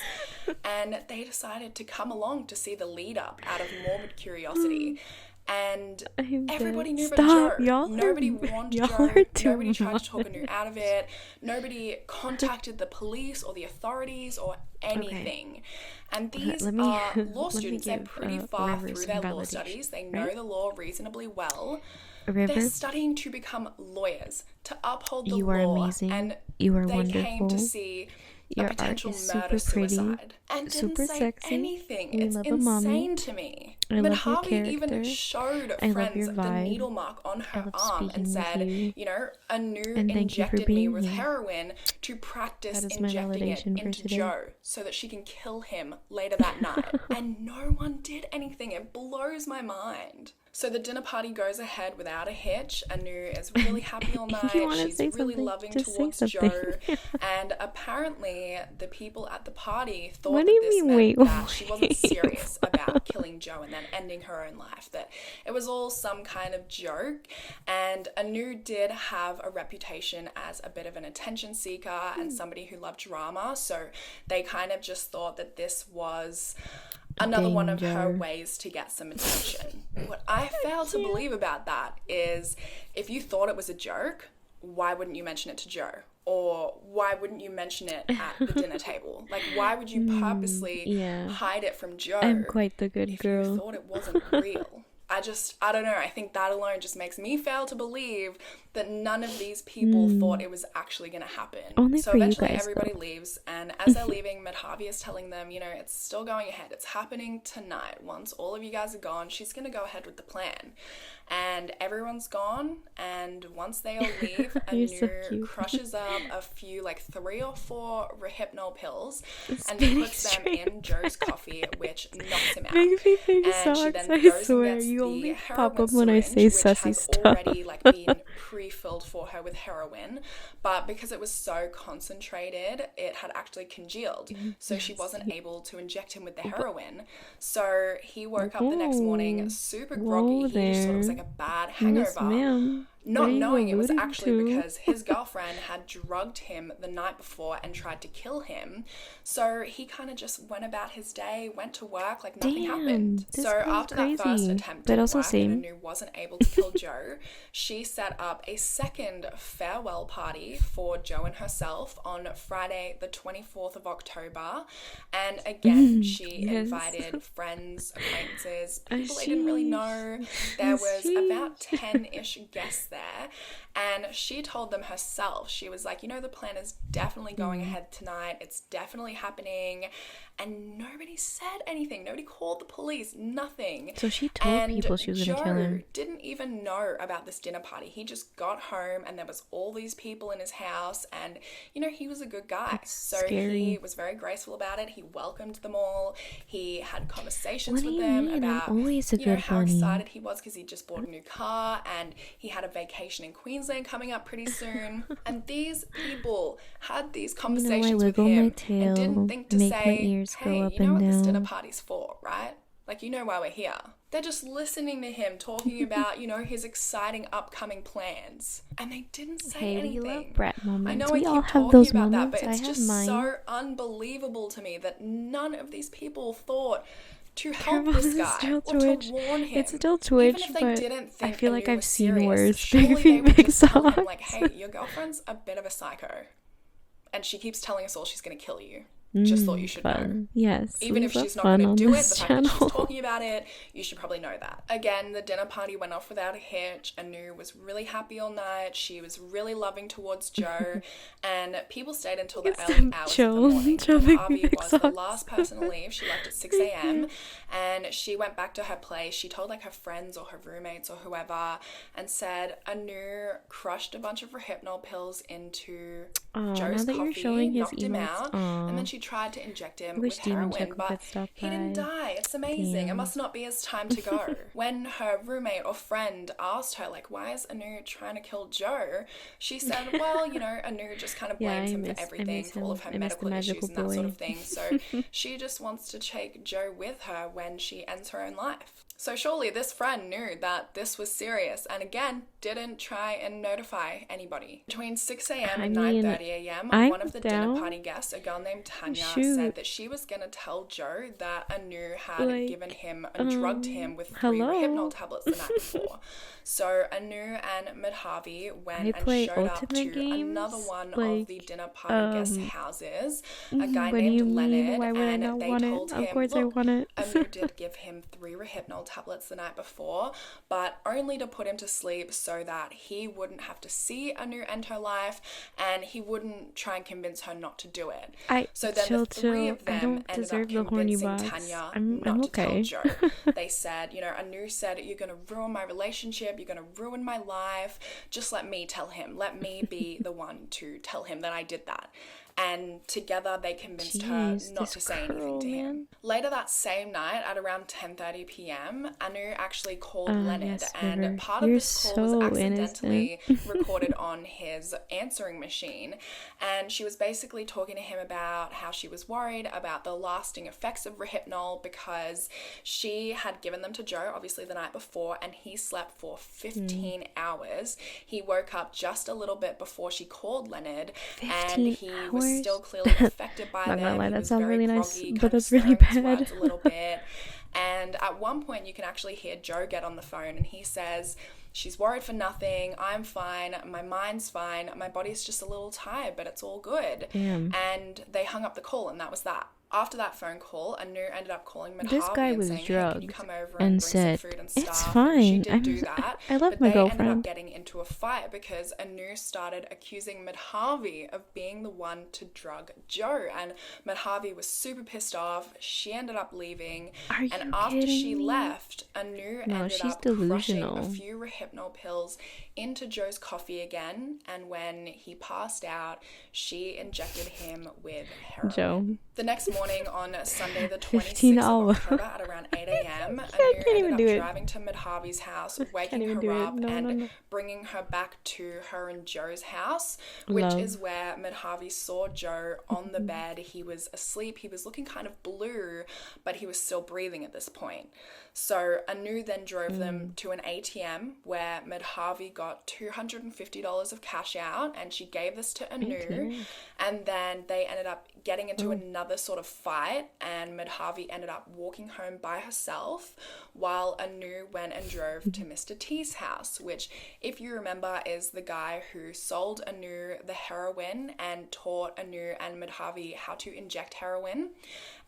And they decided to come along to see the lead up out of morbid curiosity. And I'm everybody dead. knew but Stop, Joe. y'all Nobody are, warned y'all Joe. are too Nobody tried to talk much. Anu out of it. Nobody contacted the police or the authorities or anything. And these Let me- are law let me students. They're give, pretty far River through some their law validation, studies. They know right? the law reasonably well. River, They're studying to become lawyers, to uphold the you are law. amazing. And You are they wonderful. came to see Your a art potential is murder super pretty, suicide and didn't super say sexy. anything. We It's love a mommy. insane to me. I love your Harvey even character. showed I love friends your the vibe. needle mark on I her love arm and speaking with said, you. you know, Anu And thank you for injected me being with here. heroin to practice That is my injecting it validation for into today. Joe so that she can kill him later that night. And no one did anything. It blows my mind. So the dinner party goes ahead without a hitch. Anu is really happy all If you night. wanna She's say really something, loving just say towards something. Joe. And apparently the people at the party thought What that do you this mean, meant wait, that she wasn't wait, serious about killing Joe and then ending her own life, that it was all some kind of joke. And Anu did have a reputation as a bit of an attention seeker and somebody who loved drama, so they kind of just thought that this was another one of her Danger. ways to get some attention. What I fail to believe about that is, if you thought it was a joke, why wouldn't you mention it to Joe? Or why wouldn't you mention it at the dinner table? Like, why would you purposely yeah. hide it from Joe I'm quite the good if girl. you thought it wasn't real? I don't know. I think that alone just makes me fail to believe that none of these people thought it was actually going to happen. Only So for you eventually guys, everybody leaves, and as they're leaving, Madhavi is telling them, you know, it's still going ahead. It's happening tonight. Once all of you guys are gone, she's going to go ahead with the plan. And everyone's gone, and once they all leave, You're so Anu cute. crushes up a few, like 3 or 4 Rohypnol pills, and Spinning puts them in Joe's coffee, which knocks him out. Makes me think And she socks, then I goes and swear. gets You the only heroin pop up when I syringe, say which sassy has stuff. already like been pre-filled for her with heroin, but because it was so concentrated, it had actually congealed, so she wasn't able to inject him with the heroin. So he woke up the next morning super groggy. He just thought it was like a bad hangover. Yes, ma'am. What Not are you knowing it was alluding actually to? because his girlfriend had drugged him the night before and tried to kill him. So he kind of just went about his day, went to work like nothing happened. this So girl's after that first crazy. attempt But at also work same. and Anu wasn't able to kill Joe, she set up a second farewell party for Joe and herself on Friday the 24th of October. And again, she yes. invited friends, acquaintances, A people they didn't really know. There was about sheesh. 10-ish guests there, and she told them herself, she was like, you know, the plan is definitely going ahead tonight, it's definitely happening. And nobody said anything, nobody called the police, nothing. So she told people she was gonna kill him. Joe didn't even know about this dinner party. He just got home and there was all these people in his house, and you know, he was a good guy. That's So scary. he was very graceful about it. He welcomed them all. He had conversations What do with you them mean? I'm about, always a you know, good how bunny. excited he was because he just bought a new car, and he had a vacation in Queensland coming up pretty soon. And these people had these conversations with wiggle my him and tail, didn't think to make my say, ears go hey, up you know and what this dinner down. party's for, right? Like, you know why we're here. They're just listening to him talking about, you know, his exciting upcoming plans. And they didn't say Hey, anything. we love brat moments. I know we I all keep have talking those about that, moments. but I it's have just mine. so unbelievable to me that none of these people thought to help Careful, this this is guy still or Twitch. to warn him. It's still Twitch, Even if they but didn't think I feel like Anu I've was seen serious, worse. surely Big they would big just tell him, socks. like, hey, your girlfriend's a bit of a psycho, and she keeps telling us all she's going to kill you. Just thought you should know. Fun. Yes. Even we if love she's not fun going to on do it, this the fact channel. that she's talking about it, you should probably know that. Again, the dinner party went off without a hitch. Anu was really happy all night. She was really loving towards Joe, and people stayed until the It's early hours Joe of the morning. jumping Harvey big was the socks. last person to leave. She left at 6 a.m. and she went back to her place. She told like her friends or her roommates or whoever and said Anu crushed a bunch of Rohypnol pills into Oh, Joe's now that you're coffee, showing his knocked him emotes. out, and then she tried to inject him with Demon heroin, Chuck but could stop he didn't by. die. It's amazing. It must not be his time to go. When her roommate or friend asked her, like, why is Anu trying to kill Joe? She said, well, you know, Anu just kind of blames him for everything, for all of her medical issues and that sort of thing. So she just wants to take Joe with her when she ends her own life. So surely this friend knew that this was serious and again didn't try and notify anybody. Between 6 a.m. and 9:30 a.m., one of the dinner party guests, a girl named Tanya, said that she was going to tell Joe that Anu had given him and drugged him with 3 Rohypnol tablets the night before. So Anu and Madhavi went and showed up to another one of the dinner party guest houses, a guy named Leonard, and they told him, look, Anu did give him 3 Rohypnol tablets the night before, but only to put him to sleep so that he wouldn't have to see Anu end her life and he wouldn't try and convince her not to do it. So then the 3 of them ended up convincing Tanya not to tell Joe. They said, you know, Anu said, you're going to ruin my relationship, you're going to ruin my life, just let me tell him, let me be the one to tell him that I did that. And together they convinced her not to say anything to him. Later that same night at around 10:30 p.m, Anu actually called Leonard, and part of this call was accidentally recorded on his answering machine, and she was basically talking to him about how she was worried about the lasting effects of Rohypnol because she had given them to Joe obviously the night before and he slept for 15 hours. He woke up just a little bit before she called Leonard and he was still clearly affected by them. Not gonna lie, that sounds really nice, groggy, but that's really bad. A little bit. And at one point you can actually hear Joe get on the phone and he says, she's worried for nothing, I'm fine, my mind's fine, my body's just a little tired, but it's all good. Damn. And they hung up the call and that was that. After that phone call, Anu ended up calling Madhavi This guy and was saying, drugged hey, can you come over and bring said, some food and stuff? it's fine. And she did do that. I love but my they girlfriend. ended up getting into a fight because Anu started accusing Madhavi of being the one to drug Joe. And Madhavi was super pissed off. She ended up leaving. And after she left, Anu ended up crushing a few Rohypnol pills into Joe's coffee again. And when he passed out, she injected him with heroin. Joe. The next morning on Sunday the 26th of October at around 8 a.m, Anu ended up driving to Madhavi's house, waking her up and bringing her back to her and Joe's house, which is where Madhavi saw Joe on the bed. He was asleep, he was looking kind of blue, but he was still breathing at this point. So Anu then drove them to an ATM where Madhavi got $250 of cash out and she gave this to Anu, and then they ended up getting into another sort of fight and Madhavi ended up walking home by herself while Anu went and drove to Mr. T's house, which, if you remember, is the guy who sold Anu the heroin and taught Anu and Madhavi how to inject heroin.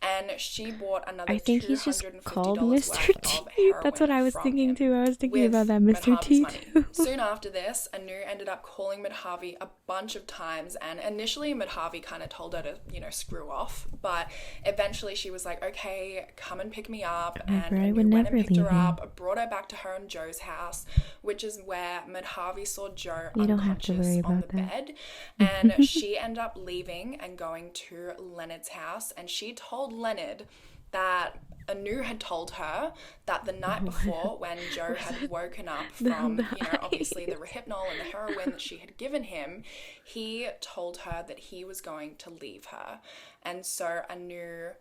And she bought another $250 I think he's just called Mr. T. That's what I was thinking him, too. I was thinking about that Mr. T too. Soon after this, Anu ended up calling Madhavi a bunch of times, and initially Madhavi kind of told her to, you know, screw off, but eventually she was like, okay, come and pick me up, and Anu went and picked her up, brought her back to her and Joe's house, which is where Madhavi saw Joe unconscious on the bed, and she ended up leaving and going to Leonard's house, and she told Leonard that Anu had told her that the night before when Joe had woken up from, you know, obviously the Rohypnol and the heroin that she had given him, he told her that he was going to leave her. And so Anu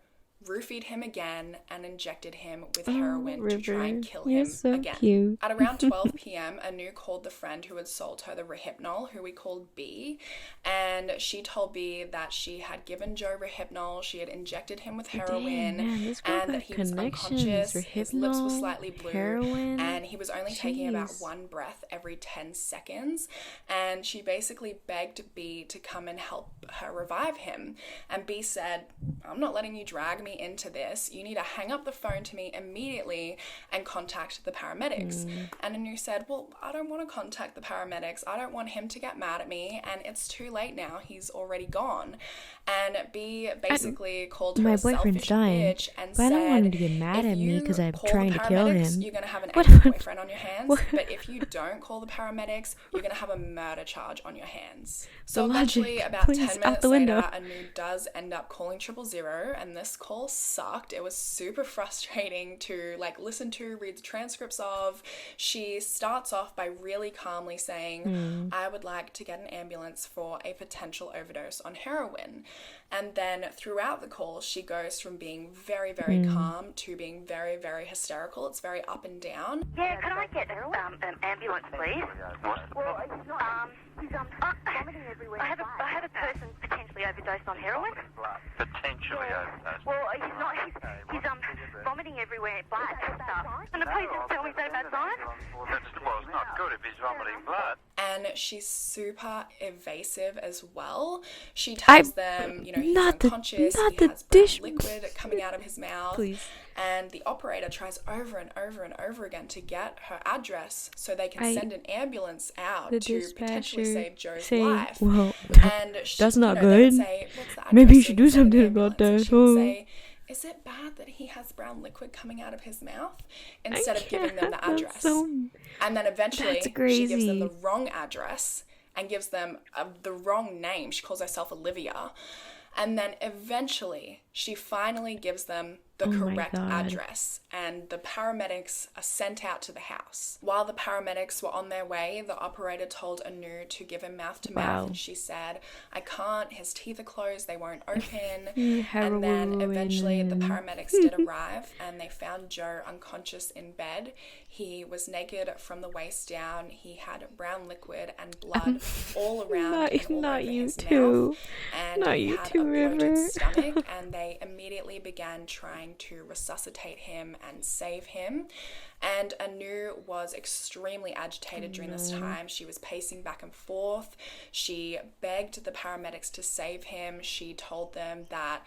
roofied him again and injected him with heroin to try and kill him again. Cute. At around 12 p.m, Anu called the friend who had sold her the Rohypnol, who we called B, and she told B that she had given Joe Rohypnol, she had injected him with heroin, and that he was unconscious, his lips were slightly blue, and he was only taking about 1 breath every 10 seconds, and she basically begged B to come and help her revive him, and B said, I'm not letting you drag me me into this, you need to hang up the phone to me immediately and contact the paramedics. And Anu said, well, I don't want to contact the paramedics. I don't want him to get mad at me, and it's too late now. He's already gone. And B basically called her my a boyfriend's selfish dying, bitch and but said, I don't want him to get mad if at me you because I'm call trying the to kill paramedics, him. you're going to have an What? angry boyfriend on your hands. What? But if you don't call the paramedics, you're going to have a murder charge on your hands. So The eventually, logic, about please, 10 out minutes the window. later, Anu does end up calling 000, and this call sucked. It was super frustrating to like listen to, read the transcripts of. She starts off by really calmly saying, I would like to get an ambulance for a potential overdose on heroin. And then throughout the call, she goes from being very, very calm to being very, very hysterical. It's very up and down. Yeah, can I get an ambulance, please? Well, he's vomiting everywhere. I have a person potentially overdosed on heroin. Potentially overdosed. Well, he's vomiting everywhere, blood and stuff. And the police just tell me is that a bad sign? Well, it's not good if he's vomiting blood. And she's super evasive as well. She tells them, you know, he's unconscious, he has brown liquid coming out of his mouth. Please. And the operator tries over and over and over again to get her address so they can send an ambulance out to potentially save Joe's life. Well, And she, that's not they would good. say, what's the address? Maybe you So should can do send an something about ambulance. And that. she would say, is it bad that he has brown liquid coming out of his mouth? Instead of giving them the address. And then eventually she gives them the wrong address and gives them the wrong name. She calls herself Olivia. And then eventually she finally gives them the correct address, and the paramedics are sent out to the house. While the paramedics were on their way, the operator told Anu to give him mouth to mouth, and she said, I can't, his teeth are closed, they won't open. And then eventually the paramedics did arrive, and they found Joe unconscious in bed. He was naked from the waist down. He had brown liquid and blood all around and all over his mouth. And he had a bloated stomach, and they immediately began trying to resuscitate him and save him. And Anu was extremely agitated during this time. She was pacing back and forth. She begged the paramedics to save him. She told them that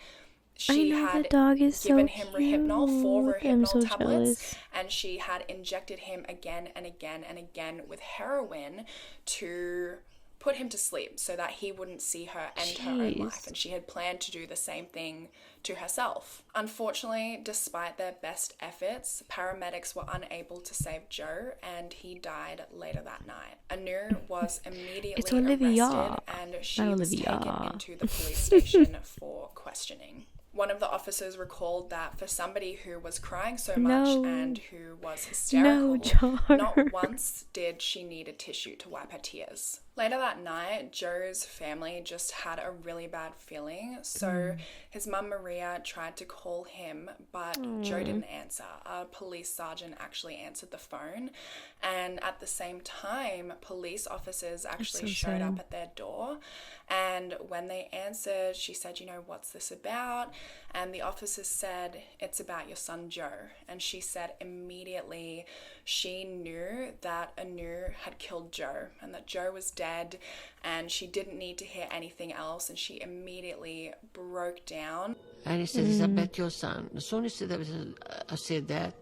she had given him Rohypnol, 4 Rohypnol tablets, and she had injected him again and again and again with heroin to put him to sleep so that he wouldn't see her end her own life. And she had planned to do the same thing to herself. Unfortunately, despite their best efforts, paramedics were unable to save Joe, and he died later that night. Anu was immediately arrested, and she was taken into the police station for questioning. One of the officers recalled that for somebody who was crying so much and who was hysterical, not once did she need a tissue to wipe her tears. Later that night, Joe's family just had a really bad feeling, so his mum Maria tried to call him, but Joe didn't answer. A police sergeant actually answered the phone, and at the same time, police officers actually showed up at their door, and when they answered, she said, you know, what's this about? And the officers said, it's about your son Joe. And she said immediately she knew that Anu had killed Joe and that Joe was dead, and she didn't need to hear anything else, and she immediately broke down. And he said, it's about your son. As soon as I said that,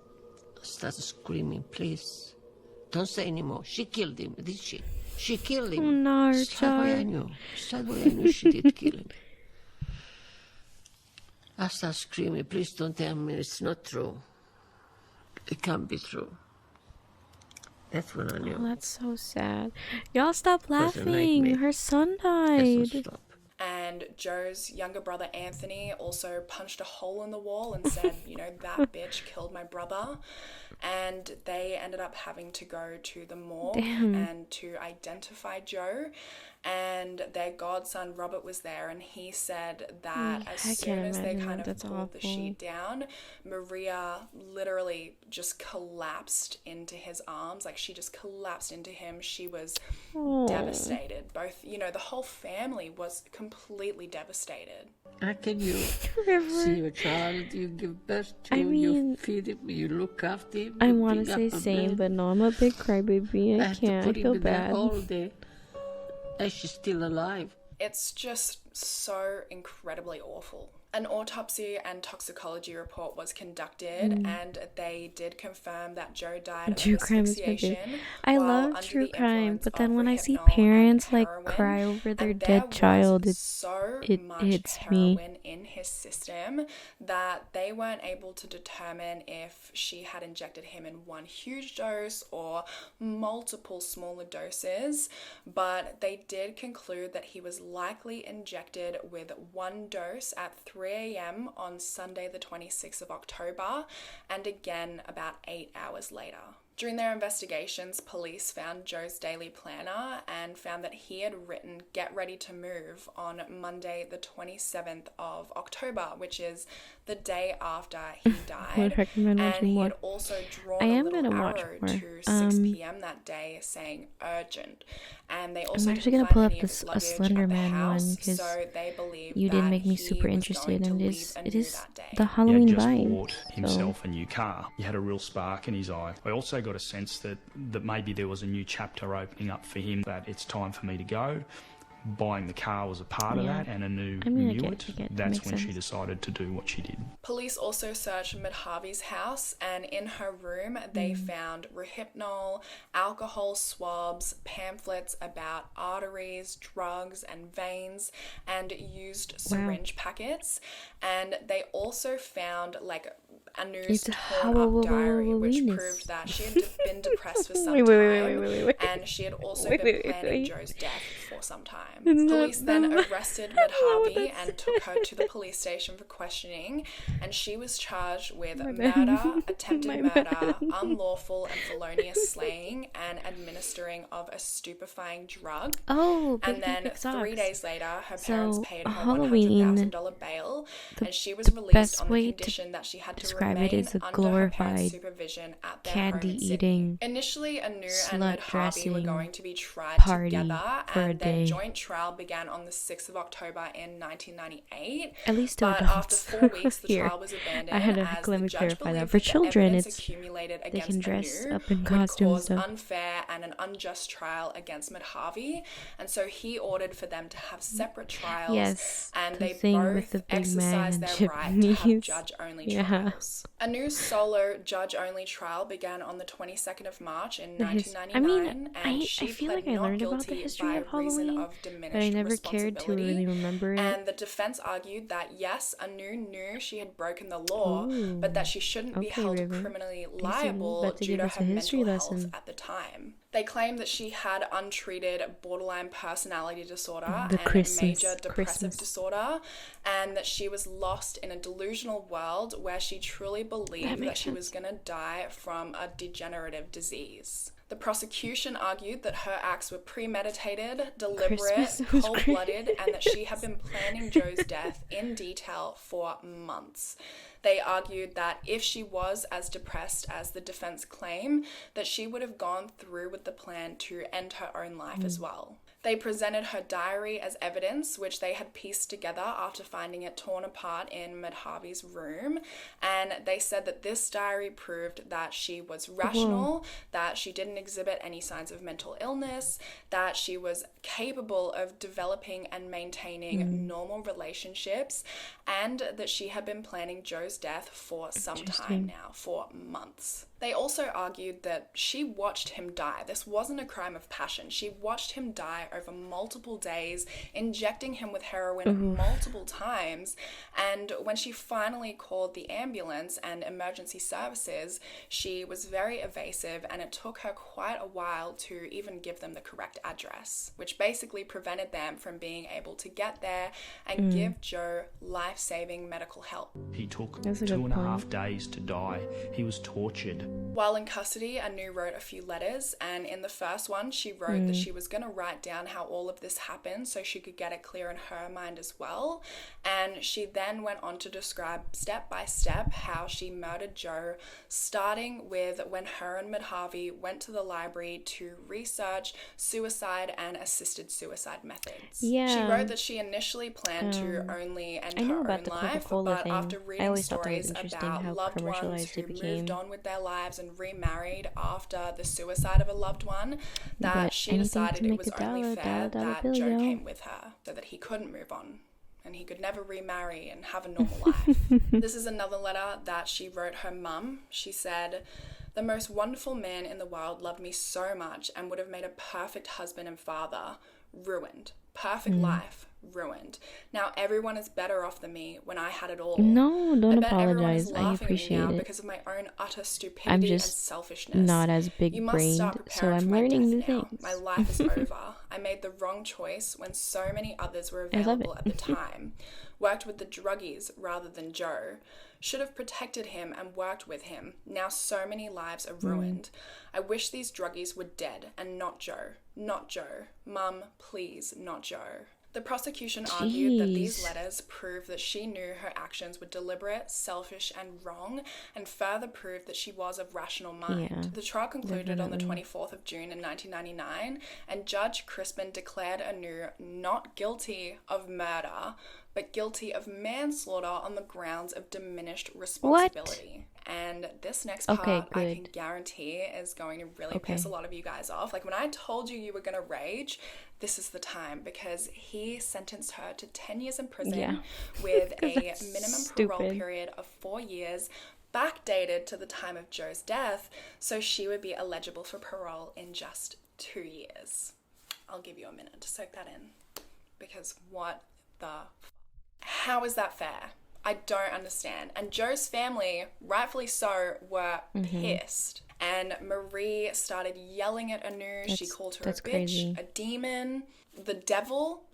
I started screaming, please, don't say anymore. She killed him, did she? She killed him. Oh no, Straight away I knew she did kill him. I started screaming, please don't tell me it's not true. It can't be true. That's when I knew. Oh, that's so sad. Y'all stop laughing. Her son died. Stop. And Joe's younger brother Anthony also punched a hole in the wall and said, you know, that bitch killed my brother. And they ended up having to go to the morgue and to identify Joe. And their godson Robert was there, and he said that as soon as they kind of pulled the sheet down, Maria literally just collapsed into his arms. Like, she just collapsed into him. She was devastated. Both, you know, the whole family was completely devastated. How can you see your child you give birth to, you feed him, you look after him? I want to say same, but no, I'm a big crybaby. I can't. I feel bad. All day. And she's still alive. It's just so incredibly awful. An autopsy and toxicology report was conducted, and they did confirm that Joe died of True crime is my favorite. asphyxiation. I love true crime, but then when I see parents like cry over their dead child, it hits me. Heroin in his system that they weren't able to determine if she had injected him in one huge dose or multiple smaller doses, but they did conclude that he was likely injected with one dose at 3 a.m. on Sunday the 26th of October, and again about 8 hours later. During their investigations, police found Joe's daily planner and found that he had written "Get ready to move" on Monday the 27th of October, which is the day after he died. Would recommend watching and he more. had also drawn I a am little gonna watch arrow more. to 6 p.m. that day saying "urgent." And they also I'm actually didn't gonna pull find up any of his a luggage Slender at the Man house, one because so they believe you did that make me he super was interested, going and to it leave is anew that day. the He had Halloween just vibe. bought himself a new car. He had a real spark in his eye. I also got a sense that maybe there was a new chapter opening up for him, that it's time for me to go. Buying the car was a part of that, and Anu knew it. That's when she decided to do what she did. Police also searched Madhavi's house, and in her room they found Rohypnol, alcohol swabs, pamphlets about arteries, drugs and veins, and used syringe packets. And they also found like Anu's torn up diary, which proved that she had been depressed for some time, and she had also been planning Joe's death for some time. Police then arrested Madhavi and took her to the police station for questioning, and she was charged with murder, attempted murder, unlawful and felonious slaying, and administering of a stupefying drug. And then 3 days later, her parents paid her $100,000 bail, and she was released on the condition that she had to remain it as a under her parents' glorified supervision at their candy home in Sydney. eating, Initially, Anu and slut Madhavi were dressing going to be tried party together, for a and their day. joint trial began on the 6th of October in 1998. At least to but adults. after 4 weeks, the Here. trial was abandoned I had to as let the me judge clarify that. believed For the children, evidence it's accumulated they against can dress Anu up in would costumes cause stuff. unfair and an unjust trial against Madhavi, and so he ordered for them to have separate trials. Yes, and the they thing with both the big man exercised and their right to have Japanese. judge-only Yeah. trials. Anu's solo judge-only trial began on the 22nd of March in The his- 1999, I mean, and I she feel pled like I not learned about the guilty history by of reason Halloween, of diminished but I never cared to responsibility. really remember it. And the defense argued that yes, Anu knew she had broken the law, but that she shouldn't be Okay, held River. criminally Easy. liable About to due give to us her a history mental health lesson. at the time. They claimed that she had untreated borderline personality disorder The and Christmas- major depressive Christmas. disorder, and that she was lost in a delusional world where she truly believed that she was going to die from a degenerative disease. The prosecution argued that her acts were premeditated, deliberate, Christmas was cold-blooded, great. and that she had been planning Joe's death in detail for months. They argued that if she was as depressed as the defense claim, that she would have gone through with the plan to end her own life as well. They presented her diary as evidence, which they had pieced together after finding it torn apart in Madhavi's room. And they said that this diary proved that she was rational, that she didn't exhibit any signs of mental illness, that she was capable of developing and maintaining normal relationships, and that she had been planning Joe's death for some time now, for months. They also argued that she watched him die. This wasn't a crime of passion. She watched him die over multiple days, injecting him with heroin multiple times. And when she finally called the ambulance and emergency services, she was very evasive, and it took her quite a while to even give them the correct address, which basically prevented them from being able to get there and give Joe life-saving medical help. He took That's a 2.5 good days to die. He was tortured. While in custody, Anu wrote a few letters, and in the first one, she wrote that she was going to write down how all of this happened so she could get it clear in her mind as well. And she then went on to describe step by step how she murdered Joe, starting with when her and Madhavi went to the library to research suicide and assisted suicide methods. Yeah. She wrote that she initially planned to only end I know her about own the life, Coca-Cola but thing. after I reading always thought that was stories interesting about how loved ones commercialized who it became moved on with their lives lives and remarried after the suicide of a loved one that But she anything decided to it make was a only dollar, fair dollar, that bill, Joe yo. came with her so that he couldn't move on and he could never remarry and have a normal life. This is another letter that she wrote her mum. She said, "The most wonderful man in the world loved me so much and would have made a perfect husband and father. Ruined. Perfect life. Ruined. Now everyone is better off than me when I had it all. No, don't I bet everyone is apologize. I laughing at me appreciate now it. because of my own utter I'm stupidity and just selfishness. not as big You must start brained, so preparing I'm for my learning death new now. things. My life is over. I made the wrong choice when so many others were I love available it. at the time. Worked with the druggies rather than Joe. Should have protected him and worked with him. Now so many lives are ruined. I wish these druggies were dead and not Joe. Not Joe. Mum, please, not Joe." The prosecution argued that these Jeez. letters prove that she knew her actions were deliberate, selfish, and wrong, and further proved that she was of rational mind. Yeah, The trial concluded on the definitely. 24th of June in 1999, and Judge Crispin declared Anu not guilty of murder, but guilty of manslaughter on the grounds of diminished responsibility. And this next part, Okay, I can good. guarantee, is going to really Okay. piss a lot of you guys off. Like, when I told you were going to rage, this is the time, because he sentenced her to 10 years in prison Yeah. with a That's minimum parole stupid. period of 4 years, backdated to the time of Joe's death, so she would be eligible for parole in just 2 years. I'll give you a minute to soak that in, because what the... How is that fair? I don't understand. And Joe's family, rightfully so, were pissed. And Marie started yelling at Anu. She called her a that's bitch, crazy. a demon, the devil.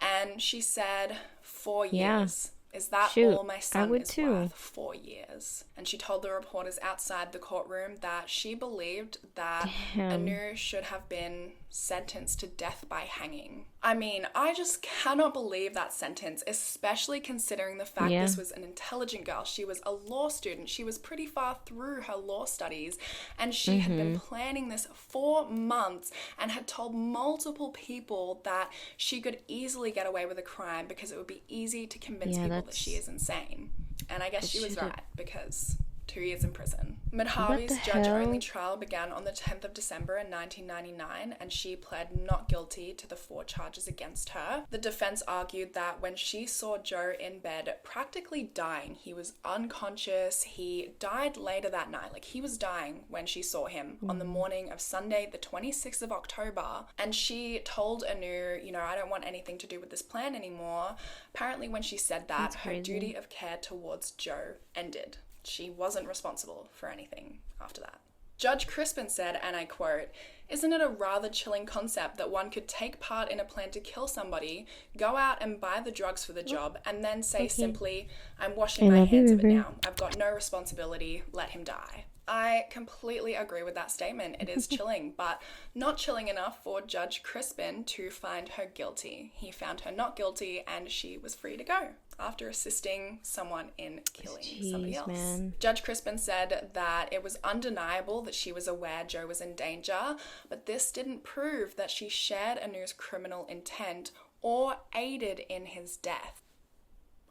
And she said, 4 Yeah. years. Is that Shoot, all my I son would is too. worth? 4 years. And she told the reporters outside the courtroom that she believed that Damn. Anu should have been sentenced to death by hanging. I mean, I just cannot believe that sentence, especially considering the fact Yeah. this was an intelligent girl. She was a law student. She was pretty far through her law studies, and she had been planning this for months and had told multiple people that she could easily get away with a crime because it would be easy to convince Yeah, people that she is insane. And I guess she was should've- right, because 2 years in prison. What Madhavi's the judge-only hell? trial began on the 10th of December in 1999, and she pled not guilty to the 4 charges against her. The defense argued that when she saw Joe in bed practically dying, he was unconscious, he died later that night, like he was dying when she saw him on the morning of Sunday, the 26th of October, and she told Anu, I don't want anything to do with this plan anymore. Apparently when she said that, That's her crazy. duty of care towards Joe ended. She wasn't responsible for anything after that. Judge Crispin said, and I quote, "Isn't it a rather chilling concept that one could take part in a plan to kill somebody, go out and buy the drugs for the job, and then say simply, I'm washing my love you, hands of it River. now. I've got no responsibility. Let him die." I completely agree with that statement. It is chilling, but not chilling enough for Judge Crispin to find her guilty. He found her not guilty, and she was free to go after assisting someone in killing somebody Jeez, else. man. Judge Crispin said that it was undeniable that she was aware Joe was in danger, but this didn't prove that she shared Anu's criminal intent or aided in his death.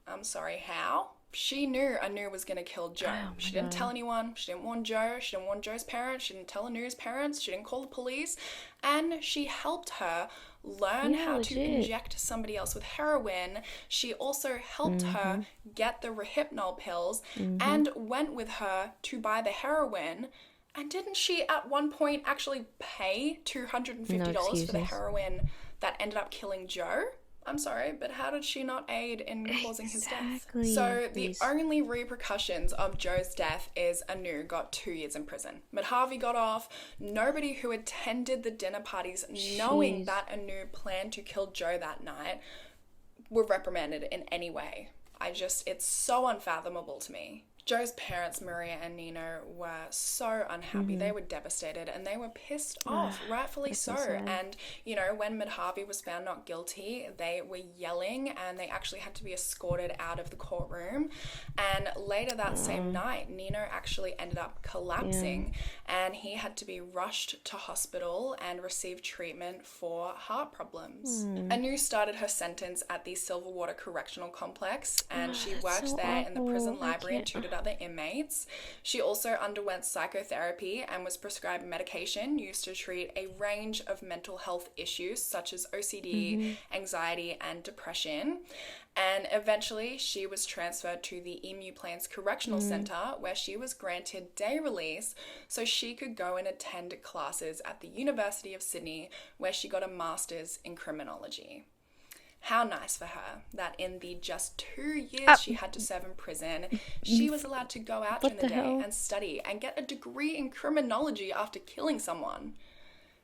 I'm sorry, how? She knew Anu was going to kill Joe. Oh She my didn't God. tell anyone. She didn't warn Joe. She didn't warn Joe's parents. She didn't tell Anu's parents. She didn't call the police. And she helped her learn Yeah, how to legit. inject somebody else with heroin. She also helped her get the Rohypnol pills and went with her to buy the heroin. And didn't she at one point actually pay $250 No for the excuses. heroin that ended up killing Joe? I'm sorry, but how did she not aid in causing his death? Exactly. So the These- only repercussions of Joe's death is Anu got 2 years in prison. Madhavi got off. Nobody who attended the dinner parties knowing Jeez. that Anu planned to kill Joe that night were reprimanded in any way. It's so unfathomable to me. Joe's parents, Maria and Nino, were so unhappy. They were devastated and they were pissed off, rightfully that's so. so sad. And, when Madhavi was found not guilty, they were yelling and they actually had to be escorted out of the courtroom. And later that same night, Nino actually ended up collapsing and he had to be rushed to hospital and receive treatment for heart problems. Anu started her sentence at the Silverwater Correctional Complex and she worked so there in the prison awful. I library in can't- 200 other inmates. She also underwent psychotherapy and was prescribed medication used to treat a range of mental health issues such as OCD, anxiety, and depression. And eventually she was transferred to the Emu Plains Correctional Centre, where she was granted day release so she could go and attend classes at the University of Sydney, where she got a master's in criminology. How nice for her that in the just 2 years she had to serve in prison, she was allowed to go out during the day and study and get a degree in criminology after killing someone.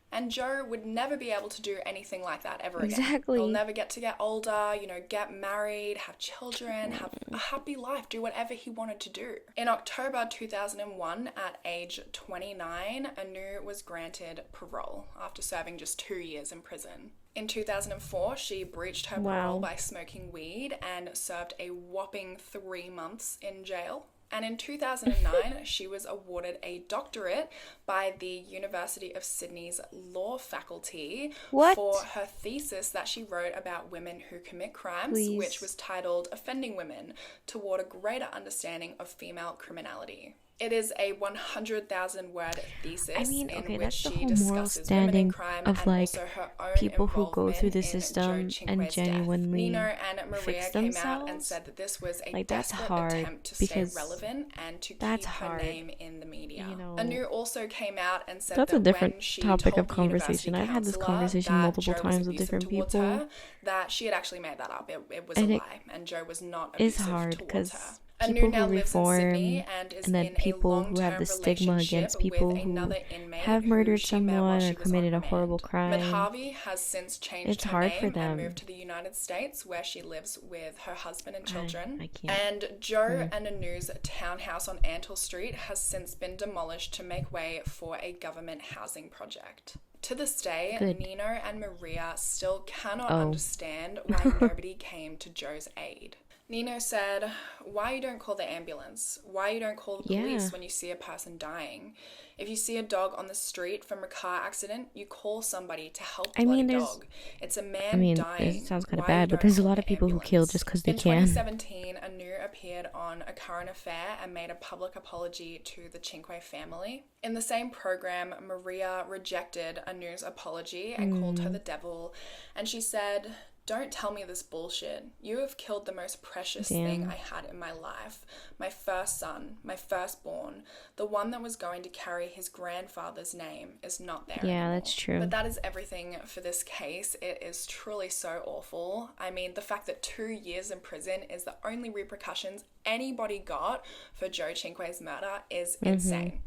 And Joe would never be able to do anything like that ever again. Exactly. He'll never get to get older, get married, have children, have a happy life, do whatever he wanted to do. In October 2001, at age 29, Anu was granted parole after serving just 2 years in prison. In 2004, she breached her parole by smoking weed and served a whopping 3 months in jail. And in 2009, she was awarded a doctorate by the University of Sydney's law faculty for her thesis that she wrote about women who commit crimes, which was titled Offending Women Toward a Greater Understanding of Female Criminality. It is a 100,000-word thesis in which she discusses women in crime and also her own people who go through the involvement in system Joe and Chinque's genuinely death. Nino and Maria fix came themselves. out and said that this was a That's desperate hard attempt to stay because relevant and to that's keep her hard. name in the media. You know, Anu also came out and said that's that a different when she topic told of the conversation. university I've had this counsellor conversation that multiple Joe was times with abusive different towards people. her, that she had actually made that up. It was And a it lie, and Joe was not It's abusive hard towards because her. people Anu now who lives in reform Sydney and is and then in people a who have long-term the stigma relationship against people with who another inmate have who murdered she met while someone she or was on committed a remand. horrible crime. Madhavi has since changed It's her hard name for them. and moved to the United States, where she lives with her husband and children. I can't. And Joe and Anu's townhouse on Antle Street has since been demolished to make way for a government housing project. To this day, Good. Nino and Maria still cannot understand why nobody came to Joe's aid. Nino said, "Why you don't call the ambulance? Why you don't call the police when you see a person dying? If you see a dog on the street from a car accident, you call somebody to help the dog. It's a man dying. It sounds kind of Why you bad, but don't there's a call lot the of people who ambulance?" kill just because they In can. 2017, Anu appeared on A Current Affair and made a public apology to the Chinque family. In the same program, Maria rejected Anu's apology and called her the devil, and she said, "Don't tell me this bullshit. You have killed the most precious thing I had in my life. My first son, my firstborn, the one that was going to carry his grandfather's name is not there anymore." That's true. But that is everything for this case. It is truly so awful. I mean, the fact that 2 years in prison is the only repercussions anybody got for Joe Chinque's murder is insane.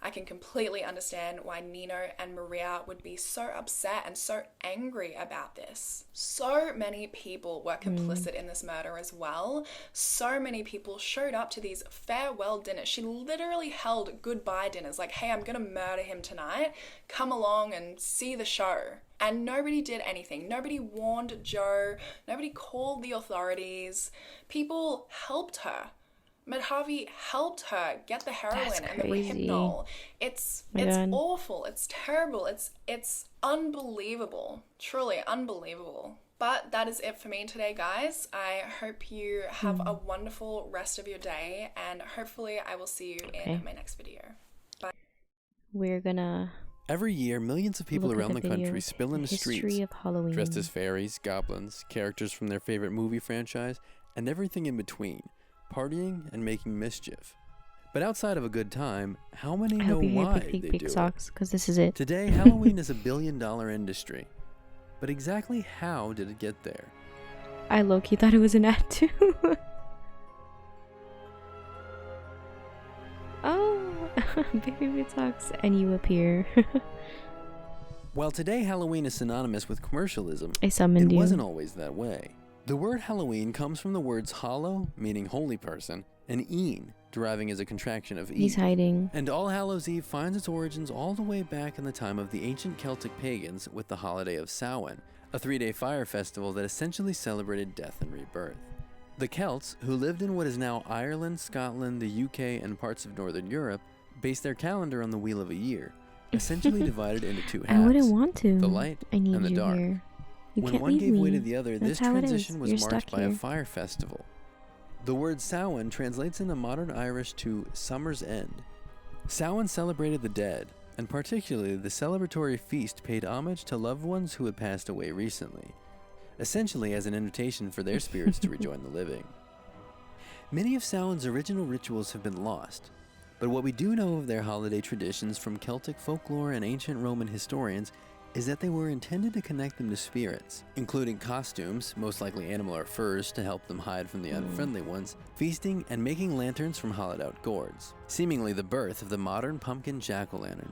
I can completely understand why Nino and Maria would be so upset and so angry about this. So many people were complicit in this murder as well. So many people showed up to these farewell dinners. She literally held goodbye dinners, like, "Hey, I'm gonna murder him tonight. Come along and see the show." And nobody did anything. Nobody warned Joe. Nobody called the authorities. People helped her. Madhavi helped her get the heroin and the Rehypnol. It's awful. It's terrible. It's unbelievable. Truly unbelievable. But that is it for me today, guys. I hope you have a wonderful rest of your day, and hopefully I will see you in my next video. Bye. We're gonna Every year, millions of people look at around the video, country spill into history streets, of Halloween. dressed as fairies, goblins, characters from their favorite movie franchise, and everything in between, partying and making mischief. But outside of a good time, how many I know hope you why hear they big do socks, because this is it. it? Today, Halloween is a billion-dollar industry. But exactly how did it get there? I low-key thought it was an ad too. Oh, baby big socks, and you appear. While today Halloween is synonymous with commercialism, I summoned it you. wasn't always that way. The word Halloween comes from the words hallow, meaning holy person, and een, deriving as a contraction of He's Eve. hiding. And All Hallows Eve finds its origins all the way back in the time of the ancient Celtic pagans with the holiday of Samhain, a 3-day fire festival that essentially celebrated death and rebirth. The Celts, who lived in what is now Ireland, Scotland, the UK, and parts of Northern Europe, based their calendar on the wheel of a year, essentially divided into two halves, I wouldn't want to. the light I need and the you dark. here. You When can't one leave gave me. way to the other, That's this how it is. transition was You're marked stuck by a here. fire festival. The word Samhain translates into modern Irish to summer's end. Samhain celebrated the dead, and particularly the celebratory feast paid homage to loved ones who had passed away recently, essentially as an invitation for their spirits to rejoin the living. Many of Samhain's original rituals have been lost, but what we do know of their holiday traditions from Celtic folklore and ancient Roman historians is that they were intended to connect them to spirits, including costumes, most likely animal or furs to help them hide from the unfriendly ones, feasting, and making lanterns from hollowed-out gourds, seemingly the birth of the modern pumpkin jack-o'-lantern.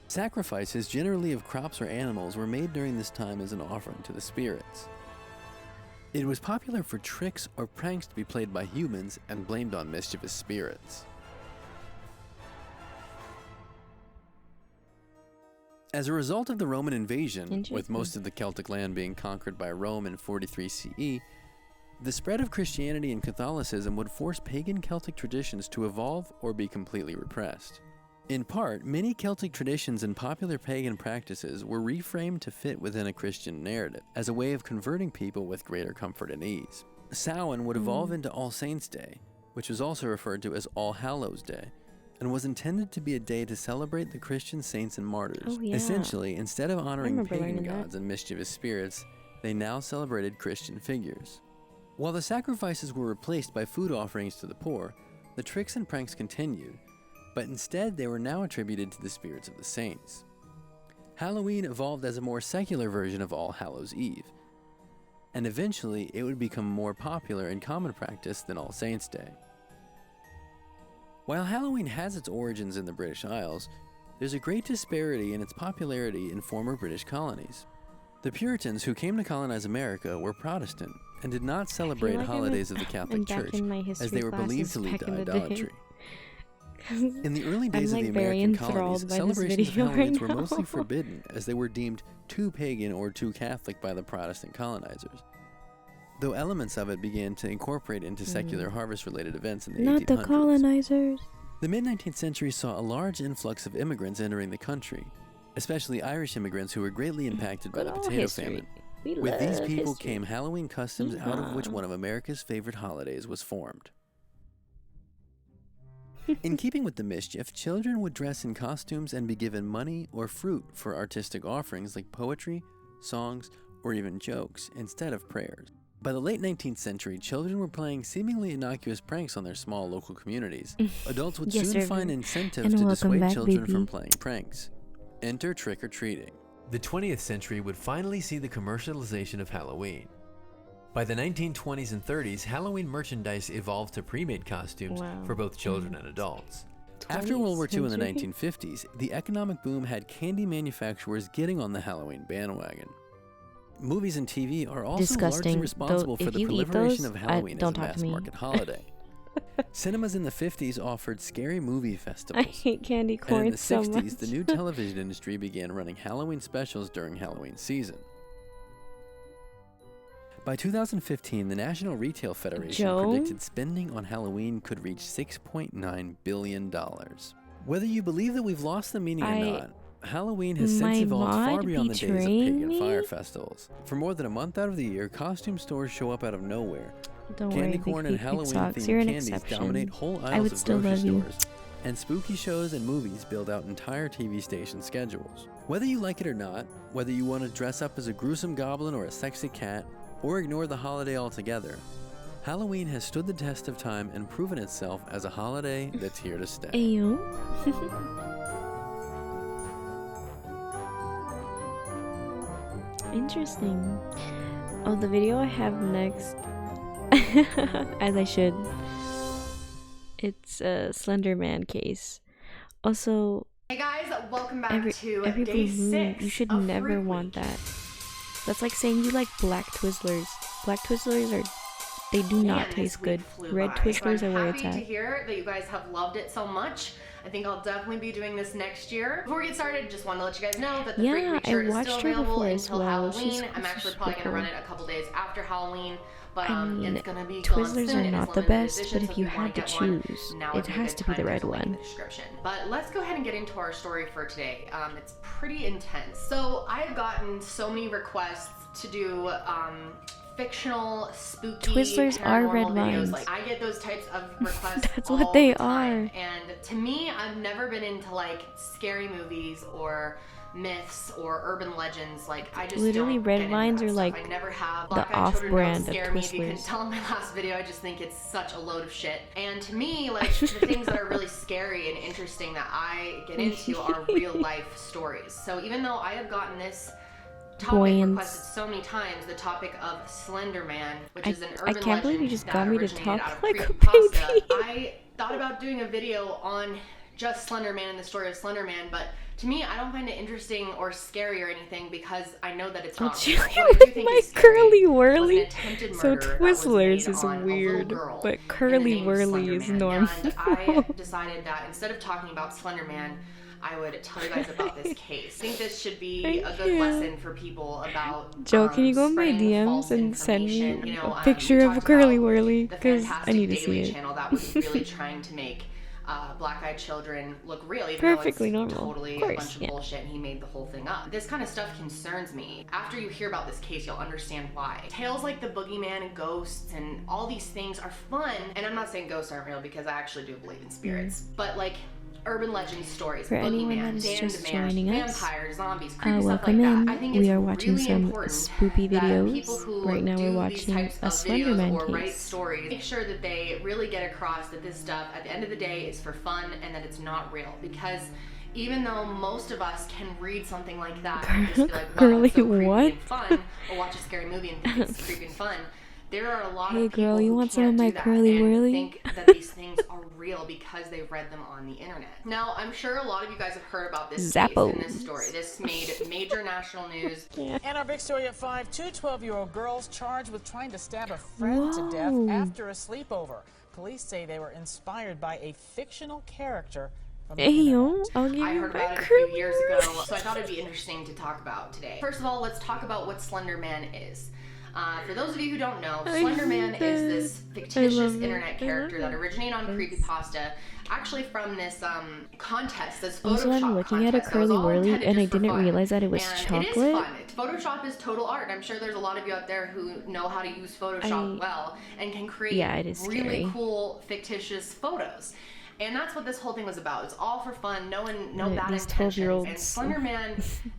Sacrifices, generally of crops or animals, were made during this time as an offering to the spirits. It was popular for tricks or pranks to be played by humans and blamed on mischievous spirits. As a result of the Roman invasion, with most of the Celtic land being conquered by Rome in 43 CE, the spread of Christianity and Catholicism would force pagan Celtic traditions to evolve or be completely repressed. In part, many Celtic traditions and popular pagan practices were reframed to fit within a Christian narrative, as a way of converting people with greater comfort and ease. Samhain would evolve into All Saints' Day, which was also referred to as All Hallows' Day, and was intended to be a day to celebrate the Christian saints and martyrs. Essentially, instead of honoring pagan gods and mischievous spirits, they now celebrated Christian figures. While the sacrifices were replaced by food offerings to the poor, the tricks and pranks continued, but instead they were now attributed to the spirits of the saints. Halloween evolved as a more secular version of All Hallows' Eve, and eventually it would become more popular and common practice than All Saints' Day. While Halloween has its origins in the British Isles, there's a great disparity in its popularity in former British colonies. The Puritans who came to colonize America were Protestant and did not celebrate holidays of the Catholic Church, as they were believed to lead to idolatry. In the early days of the American colonies, celebrations of Halloween were mostly forbidden, as they were deemed too pagan or too Catholic by the Protestant colonizers, though elements of it began to incorporate into secular harvest-related events in the 1800s. Not the colonizers. The mid-19th century saw a large influx of immigrants entering the country, especially Irish immigrants who were greatly impacted by the potato famine. With these people came Halloween customs, out of which one of America's favorite holidays was formed. In keeping with the mischief, children would dress in costumes and be given money or fruit for artistic offerings like poetry, songs, or even jokes, instead of prayers. By the late 19th century, children were playing seemingly innocuous pranks on their small local communities. Adults would soon find incentives to dissuade children from playing pranks. Enter trick-or-treating. The 20th century would finally see the commercialization of Halloween. By the 1920s and 30s, Halloween merchandise evolved to pre-made costumes for both children and adults. After World War II in the 1950s, the economic boom had candy manufacturers getting on the Halloween bandwagon. Movies and TV are also largely responsible for the proliferation of Halloween as a mass-market holiday. Cinemas in the 50s offered scary movie festivals. I hate candy corn and in the so 60s, much. the new television industry began running Halloween specials during Halloween season. By 2015, the National Retail Federation predicted spending on Halloween could reach $6.9 billion. Whether you believe that we've lost the meaning or not, Halloween has since evolved far beyond the days of pagan fire festivals. For more than a month out of the year, costume stores show up out of nowhere. Candy corn and Halloween-themed candies dominate whole aisles of grocery stores, and spooky shows and movies build out entire TV station schedules. Whether you like it or not, whether you want to dress up as a gruesome goblin or a sexy cat, or ignore the holiday altogether, Halloween has stood the test of time and proven itself as a holiday that's here to stay. Ayo. Interesting. Oh, the video I have next, as I should, it's a Slender Man case. Also, hey guys, welcome back to every day blue moon, 6 you should of never Fruit want Week. that. That's like saying you like black Twizzlers. Black Twizzlers they do not taste good. Red Twizzlers are where it's I'm happy to at. hear that you guys have loved it so much. I think I'll definitely be doing this next year. Before we get started, just wanted to let you guys know that the Fruit Week shirt is still available until Halloween. I'm actually probably going to run it a couple days after Halloween. But I mean, it's gonna be gone Twizzlers soon. are It is not the limited best, edition, but so if you wanna had to get one, choose, now it would be a has good to be the time. red There's a link in one. the description. But let's go ahead and get into our story for today. It's pretty intense. So I have gotten so many requests to do fictional, spooky, Twizzlers are red videos. vines. Like, I get those types of requests That's all what they the time. are. And to me, I've never been into like scary movies or myths or urban legends. Like, I just literally don't red get vines into are that stuff. like I never have. the Black-eyed children off-brand don't of scare me. If you couldn't Twizzlers. tell in my last video, I just think it's such a load of shit. And to me, like, the things that are really scary and interesting that I get into are real life stories. So even though I have gotten this topic requested so many times, the topic of Slender Man, which is an urban legend. I can't believe you just got me to talk like a baby. I thought about doing a video on just Slender Man and the story of Slender Man, but to me, I don't find it interesting or scary or anything because I know that it's not real. What I do think my is scary curly was an whirly. attempted So murder that was Twizzlers made is on a weird, little girl but in the curly name whirly is Slender Man. normal. And I decided that instead of talking about Slender Man, I would tell you guys about this case. I think this should be a good lesson for people about Joe, can you go in my DMs and send me a picture of a curly whirly? Because I need to see it. Channel that was really trying to make black-eyed children look real, even Perfectly though it's normal. totally Of course, a bunch of bullshit and he made the whole thing up. This kind of stuff concerns me. After you hear about this case, you'll understand why. Tales like the boogeyman and ghosts and all these things are fun, and I'm not saying ghosts aren't real because I actually do believe in spirits, but like urban legend stories, For anyone boogeyman, that is damned just man, joining us, vampires, zombies, creepy stuff welcome like in. that. I think We it's are watching really some important spoopy that people videos. who Right now do we're these watching types a of Slender videos Man or write case. stories, make sure that they really get across that this stuff at the end of the day is for fun and that it's not real, because even though most of us can read something like that and just be like, wow, it's so creepy and fun, or watch a scary movie and think it's creepy and fun, there are a lot of people girl, you who want some can't of my do that curly and whirly? think that these things are real because they've read them on the internet. Now, I'm sure a lot of you guys have heard about this case and this story. This made major national news. And our big story at 5, two 12-year-old girls charged with trying to stab a friend to death after a sleepover. Police say they were inspired by a fictional character from the internet. I heard about it a few years ago, so I thought it'd be interesting to talk about today. First of all, let's talk about what Slender Man is. For those of you who don't know, Slender Man is this fictitious internet character that originated on creepypasta, actually from this contest, this Photoshop Also, I'm looking at a curly whirly and I didn't realize that it was chocolate. It is fun. Photoshop is total art. I'm sure there's a lot of you out there who know how to use Photoshop well and can create really cool fictitious photos. And that's what this whole thing was about. It's all for fun, no bad intentions. And Slender Man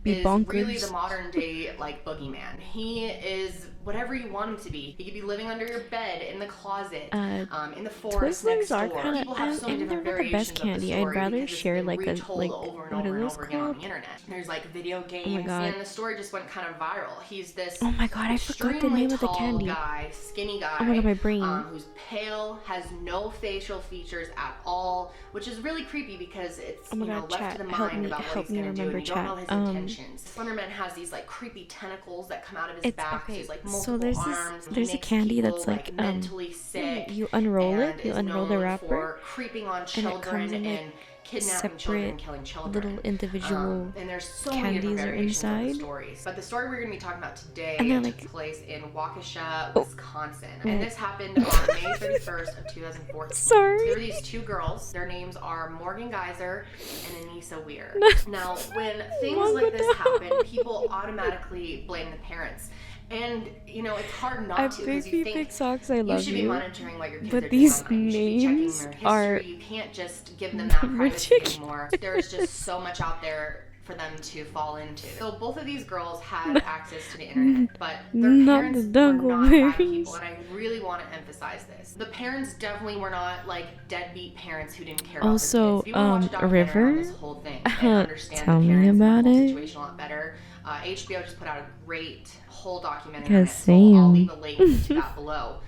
is really the modern day like boogeyman. He is whatever you want him to be. He could be living under your bed, in the closet, in the forest next door. People have so many different variations of the story. I'd rather share like a over and over again on the internet. There's like video games, and the story just went kind of viral. He's this I forgot the name of the candy. Guy, skinny guy, oh my God, my brain. Who's pale, has no facial features at all, which is really creepy because it's left to the mind about what he's gonna do, and you don't know his intentions. Slender Man has these like creepy tentacles that come out of his back. Okay. He's like multiple arms. There's a candy that's like mentally sick. You unroll it, you unroll the wrapper, creeping on and it comes in like kidnapping children, killing children. Little individual and there's so candies many are inside. Stories. But the story we're going to be talking about today took place in Waukesha, Wisconsin. And this happened on May 31st of 2014. Sorry. There were these two girls. Their names are Morgan Geyser and Anissa Weir. Now, when things like this happen, people automatically blame the parents. And it's hard not to, because you think socks, I love you should be monitoring what your kids but are these doing online. You should be checking their history. are you can't just give them that privacy anymore. There's just so much out there for them to fall into. So both of these girls had access to the internet, but their parents were not bad people, and I really want to emphasize this. The parents definitely were not like deadbeat parents who didn't care about their kids. If you want to watch a documentary on this whole thing and understand tell the me parents about and the whole it. situation a lot better, HBO just put out a great whole documentary on it, Because so I'll leave a link to that below.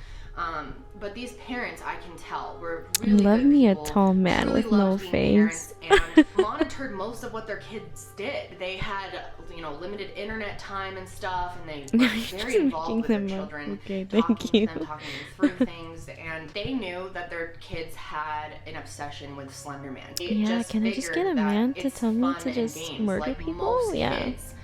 But these parents, I can tell, were really love good me people, a tall man truly with no loved being face. parents, and monitored most of what their kids did. They had, limited internet time and stuff, and they were very involved with their children, okay, talking thank you. to them, talking them through things, and they knew that their kids had an obsession with Slender Man. They just can I just get a figured man that to it's tell me fun to and just games, murder like people? most Yeah. kids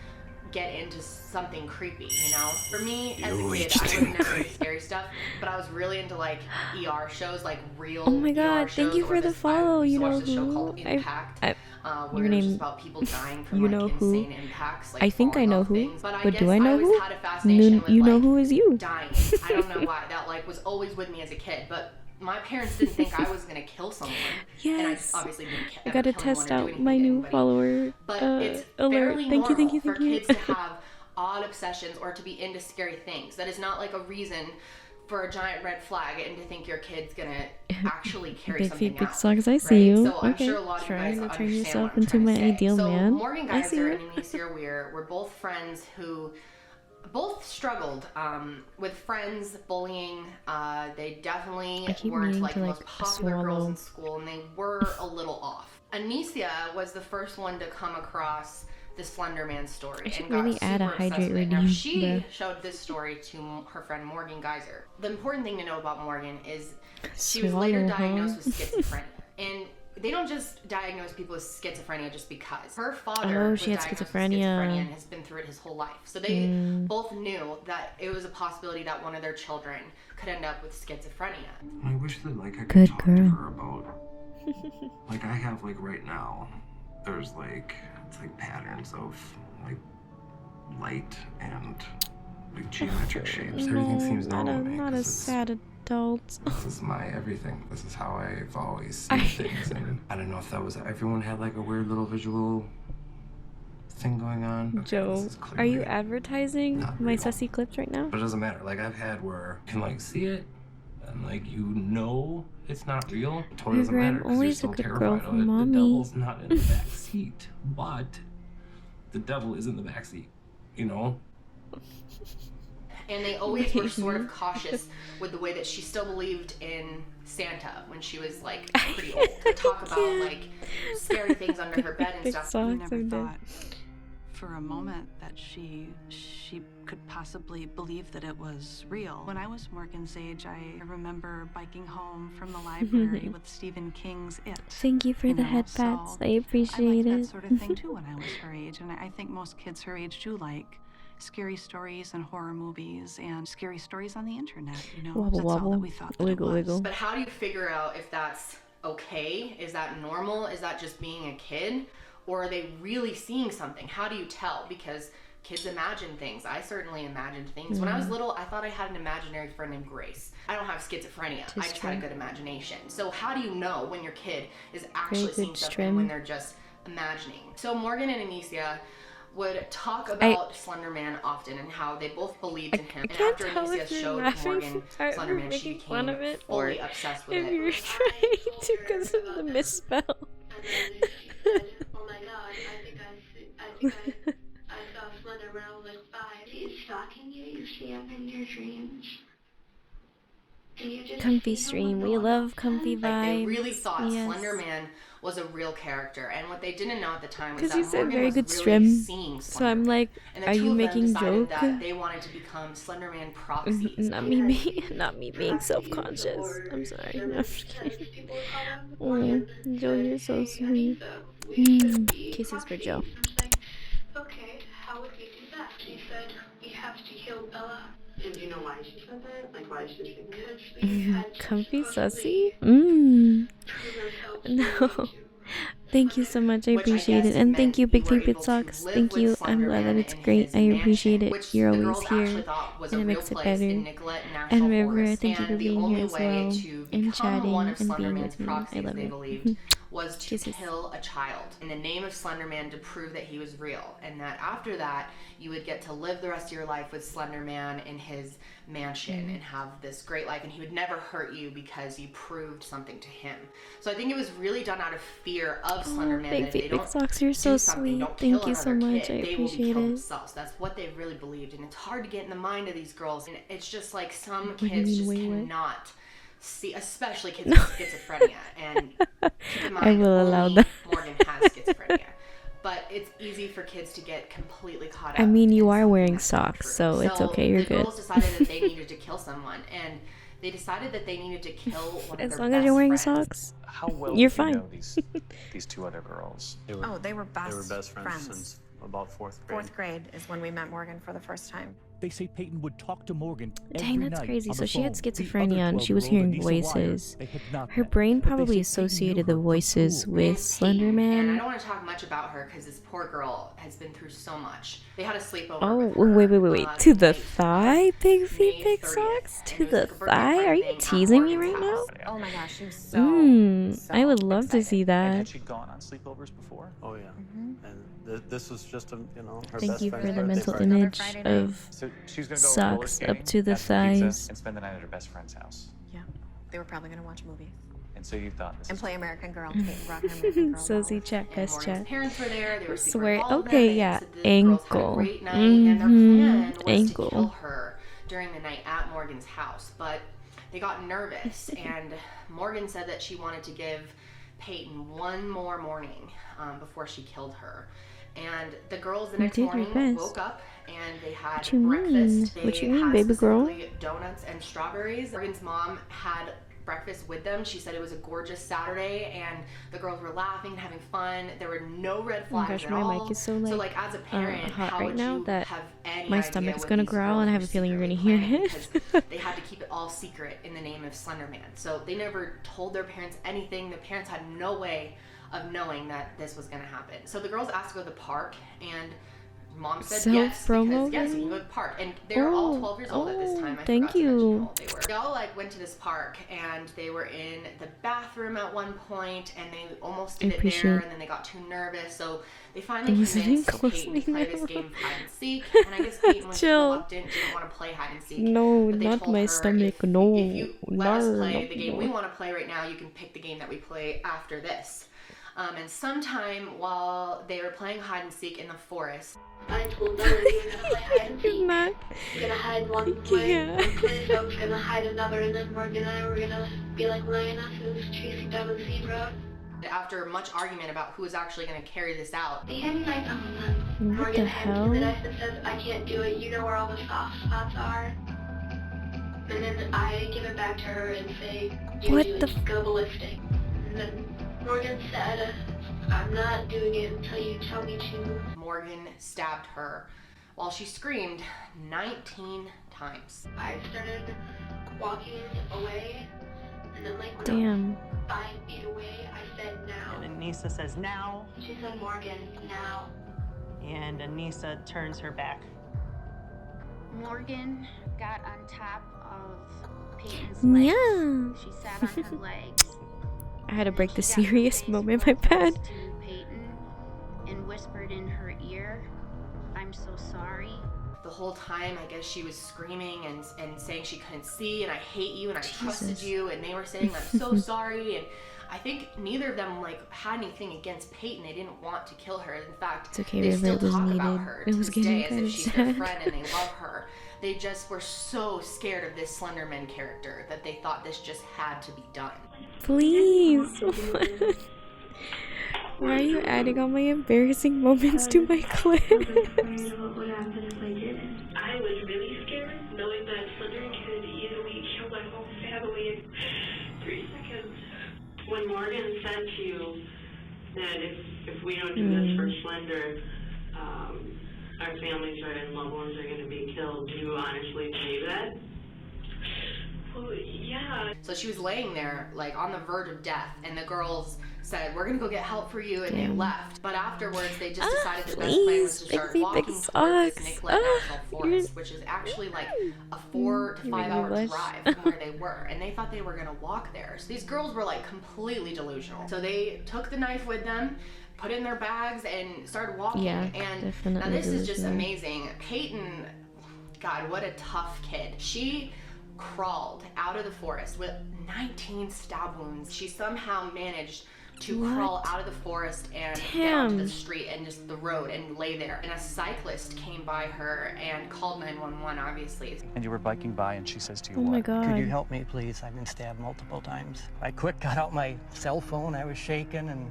get into something creepy, you know? For me, as a kid, I was never into scary stuff, but I was really into like ER shows, like real Oh my god, ER thank shows, you for the follow. You know who? where Your it was just name. about people dying from You like know who? insane impacts, like I think I falling know off who. things. But But do I know always who? had a fascination with, You know like, who is you? dying. I don't know why. That like was always with me as a kid, but my parents didn't think I was gonna kill someone. Yes. And I obviously didn't I gotta test out my new follower. But it's alert. fairly Thank you, normal thank you, for thank you. kids to have odd obsessions or to be into scary things. That is not like a reason for a giant red flag and to think your kid's gonna actually carry Big something feet, big out. socks. I see you. So I'm okay. sure a lot of you guys Trying to turn understand yourself what I'm into trying my to say. ideal so man. Morgan I see Geyser you. and Amicia Weir were both friends who both struggled with friends, bullying. They definitely weren't like the most popular girls in school, and they were a little off. Anicia was the first one to come across the Slender Man story I should and got really add a super obsessed hydrate with it. Now, redeem, she bruh. showed this story to her friend Morgan Geyser. The important thing to know about Morgan is she was later diagnosed with schizophrenia. And they don't just diagnose people with schizophrenia just because. Her father was she had diagnosed schizophrenia. with schizophrenia and has been through it his whole life. So they both knew that it was a possibility that one of their children could end up with schizophrenia. I wish that like I could Good talk girl. to her about like I have like right now there's like it's like patterns of like light and like geometric shapes. Everything seems normal to me. Not a 'cause sad adult. this is my everything. This is how I've always seen things. And I don't know if that was everyone had like a weird little visual thing going on. Okay, Joe, are you advertising my sussy clips right now? But it doesn't matter. Like I've had where you can like see it and like you know it's not real. It totally doesn't matter because you're always a still good terrified girl of for it. The mommy. devil's not in the back seat, but the devil is in the back seat. You know. And they always were sort of cautious with the way that she still believed in Santa when she was like pretty old. To talk about like scary things under her bed and stuff. We never thought for a moment that she could possibly believe that it was real. When I was Morgan's age, I remember biking home from the library with Stephen King's It. Thank you for the head pats. So I appreciate I it. liked that sort of thing too when I was her age, and I think most kids her age do like scary stories and horror movies and scary stories on the internet, you know. Wobble, That's all wobble. that we thought that Wiggle, it was. wiggle. But how do you figure out if that's okay? Is that normal? Is that just being a kid? Or are they really seeing something? How do you tell? Because kids imagine things. I certainly imagined things. When I was little, I thought I had an imaginary friend named Grace. I don't have schizophrenia. I just had a good imagination. So how do you know when your kid is actually seeing something when they're just imagining? So Morgan and Anicia would talk about Slender Man often and how they both believed in him. And after Anicia showed Morgan Slender Man, she became fully obsessed with it. If you're trying to because of the misspell. Oh my god, I think I saw Slender when I was like 5. He's stalking you, you see him in your dreams. Comfy stream. We love comfy vibes. Like they really thought yes. Slender Man was a real character, and what they didn't know at the time was Because that you said Morgan very was good really stream. seeing So Slender I'm Man. like, And the are two you of them making decided joke? that they wanted to become Slender Man proxies. Not me being self-conscious. I'm sorry. No, I'm just kidding. Oh, Joe, you're so sweet. Kisses for Joe. Okay, how would we do that? He said, we have to kill Bella. And do you know why she said that? Like, why she said that? Because we had Comfy sussy? No. Thank you so much. I appreciate it. And thank you, Big Feet Socks. Thank you. I'm glad that it's great. I appreciate it. You're always here. And it makes it better. And River, thank you for being here as well. And chatting and being with me. I love it. Was to kill a child in the name of Slender Man to prove that he was real, and that after that you would get to live the rest of your life with Slender Man in his mansion and have this great life, and he would never hurt you because you proved something to him. So I think it was really done out of fear of Slender Man. Big Feet Big Socks, you're so sweet. Thank you so much. I appreciate it. Themselves. That's what they really believed, and it's hard to get in the mind of these girls. And it's just like some kids just cannot see, especially kids with schizophrenia. And keep in mind, I will allow that. Morgan has schizophrenia. But it's easy for kids to get completely caught up. I mean, you are wearing socks, so it's okay. You're the good. girls decided that they needed to kill someone, and they decided that they needed to kill one of As their long as you're wearing friends. socks, How well you're do you fine. know these two other girls? They were best friends. about fourth grade. Fourth grade is when we met Morgan for the first time. They say Peyton would talk to Morgan Dang, every that's night crazy. on So the she had phone. schizophrenia and she was The 12-year-old hearing Anissa Wire, voices. they had not Her met, brain but they probably say Peyton associated knew the her from voices school. with And I Slenderman. don't want to talk much about her because this poor girl has been through so much. They had a sleepover. Oh, with her, wait. To the thigh? Big feet, big socks? To the thigh? Are you teasing me right now? Oh my gosh, she was so I would love to see And that. had she gone on sleepovers before? Oh yeah. And this was just a, her Thank best you friend's for the birthday mental party. image of So she was going to go roller socks skating, up to the have some pizza, thighs. and spend the night at her best friend's house. Yeah, they were probably gonna watch movies And so you thought this and is play American Girl. Peyton brought her American Girl. Sozy chat, best Morgan's chat. parents were there. They were super Swear. involved in Okay, it. They yeah. said the girls had a Ankle. great night, and their plan was to kill Ankle. her during the night at Morgan's house. But they got nervous, and Morgan said that she wanted to give Peyton one more morning before she killed her. And the girls the You next did your morning best. woke up and they had What you mean? breakfast. What They you mean, had baby girl? specifically donuts and strawberries. Morgan's mom had breakfast with them. She said it was a gorgeous Saturday and the girls were laughing and having fun. There were no red Oh my flags gosh, at my all. mic is so like, as a parent, hot how right would now you that have any my idea stomach's what gonna these growl girls and I have were a feeling you're gonna secretly hear planning it. because they had to keep it all secret in the name of Slenderman. So they never told their parents anything. The parents had no way of knowing that this was going to happen. So the girls asked to go to the park, and Mom said yes, Self-promo because yes, you can go to the park. And they were all 12 years old at this time. I thank forgot to mention how you. old they were. They all went to this park, and they were in the bathroom at one point, and they almost did it there, and then they got too nervous. So they finally convinced Peyton to play this game of hide and seek. And I guess Peyton was reluctant, didn't want to play hide and seek. No, but they not told my her, stomach. No, if you let us play no, the game no. we want to play right now, you can pick the game that we play after this. And sometime while they were playing hide and seek in the forest, I told them we were gonna play hide and seek. We're gonna hide one way, one place, I was gonna hide another, and then Morgan and I were gonna be like lionesses chasing down the zebra. after much argument about who was actually going to carry this out, The end night What Morgan the hands hell? me the knife and says, I can't do it, you know where all the soft spots are. And then I give it back to her and say, you What do it, the go ballistic. And then Morgan said, I'm not doing it until you tell me to. Morgan stabbed her while she screamed 19 times. I started walking away, and then like when Damn. I was 5 feet away, I said now. And Anissa says now, She said Morgan, now. and Anissa turns her back. Morgan got on top of Peyton's legs. Yeah. She sat on her legs. I had to break the serious moment, my bad. to Peyton and whispered in her ear, I'm so sorry. The whole time, I guess she was screaming and saying she couldn't see, and I hate you, and I trusted you, and they were saying, I'm so sorry, and I think neither of them had anything against Peyton. They didn't want to kill her. In fact, It's okay, they River, still it was talk about needed. her It to was this getting day as kinda if she's their sad. friend and they love her. They just were so scared of this Slenderman character that they thought this just had to be done. Please. Why are you adding all my embarrassing moments to my clips? What would happen if I didn't? I was really scared, knowing that Slender could easily kill my whole family in 3 seconds. When Morgan said to you that if we don't do this for Slender, our families and loved ones are going to be killed, do you honestly believe that? Well, yeah. So she was laying there, on the verge of death, and the girls said, we're gonna go get help for you, and they left. But afterwards, they just decided the best plan was to start walking towards this Nicollet National Forest, which is actually a 4 to 5 hour drive from where they were, and they thought they were gonna walk there. So these girls were completely delusional. So they took the knife with them, put it in their bags, and started walking. Yeah, and definitely now this is just delusional. amazing. Peyton, God, what a tough kid. She crawled out of the forest with 19 stab wounds. She somehow managed to crawl out of the forest and down to the street and just the road and lay there. And a cyclist came by her and called 911, obviously. And you were biking by, and she says to you, Oh my God. Could you help me, please? I've been stabbed multiple times. I quick got out my cell phone. I was shaking and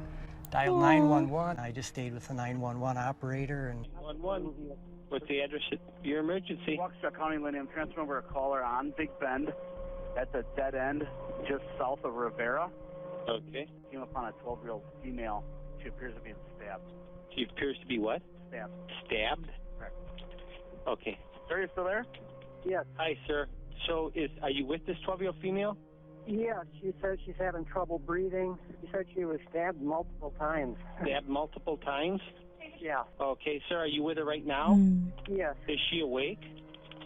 dialed 911. I just stayed with the 911 operator and. 911. What's the address of your emergency? Waukesha County, Lindy. I'm transferring over a caller on Big Bend. That's a dead end just south of Rivera. Okay. Came upon a 12-year-old female. She appears to be stabbed. She appears to be what? stabbed. Stabbed? Correct. Okay. Sir, you still there? Yes. Hi, sir. So, are you with this 12-year-old female? Yeah, she says she's having trouble breathing. She said she was stabbed multiple times. Stabbed multiple times? Yeah. Okay, sir, are you with her right now? Yes. Is she awake?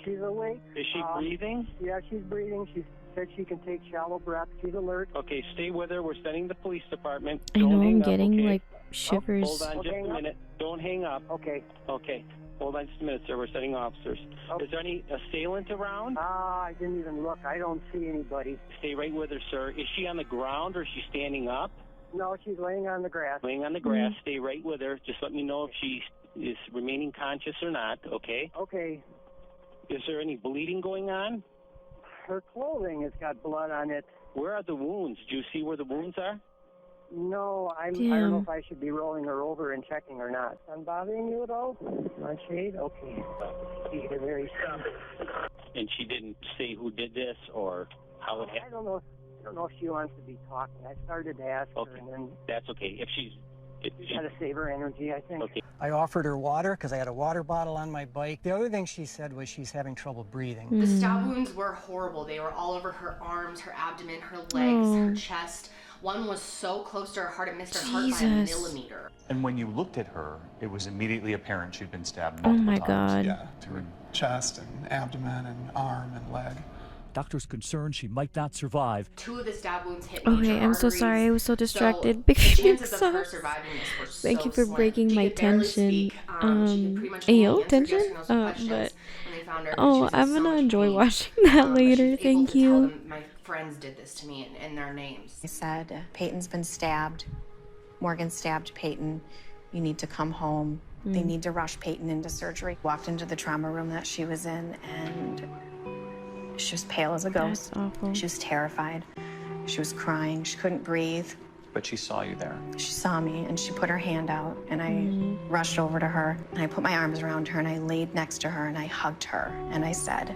She's awake. Is she breathing? Yeah, she's breathing. She said she can take shallow breaths. She's alert. Okay, stay with her. We're sending the police department. I know Don't hang I'm up, getting okay? like shivers. Hold on just a minute. Don't hang up. Okay. Okay. Hold on just a minute, sir. We're sending officers. Okay. Is there any assailant around? I didn't even look. I don't see anybody. Stay right with her, sir. Is she on the ground or is she standing up? No, she's laying on the grass. Laying on the grass. Stay right with her. Just let me know if she is remaining conscious or not, okay? Okay. Is there any bleeding going on? Her clothing has got blood on it. Where are the wounds? Do you see where the wounds are? No, I don't know if I should be rolling her over and checking or not. I'm bothering you at all? My shade? Okay. You're very And she didn't say who did this or how it happened? I don't know if she wants to be talking. I started to ask her, and then that's okay. If she's got to save her energy, I think. Okay. I offered her water because I had a water bottle on my bike. The other thing she said was she's having trouble breathing. The stab wounds were horrible. They were all over her arms, her abdomen, her legs, her chest. One was so close to her heart, it missed her heart by a millimeter. And when you looked at her, it was immediately apparent she'd been stabbed Oh multiple my times. God. Yeah, to her chest and abdomen and arm and leg. Doctors concerned she might not survive. 2 of the stab wounds hit Okay, major I'm so arteries, sorry. I was so distracted so because the chances of her sucks. surviving this were Thank so you for slim. breaking She my could barely tension. speak. She could pretty much Ayo, only answer tension? yes or no to questions But when they found her. oh, I'm gonna enjoy watching that later. Thank you. My friends did this to me and their names. They said, Peyton's been stabbed. Morgan stabbed Peyton. You need to come home. They need to rush Peyton into surgery. Walked into the trauma room that she was in, and she was pale as a ghost. That's awful. She was terrified. She was crying. She couldn't breathe. But she saw you there. She saw me, and she put her hand out, and I rushed over to her, and I put my arms around her, and I laid next to her, and I hugged her, and I said,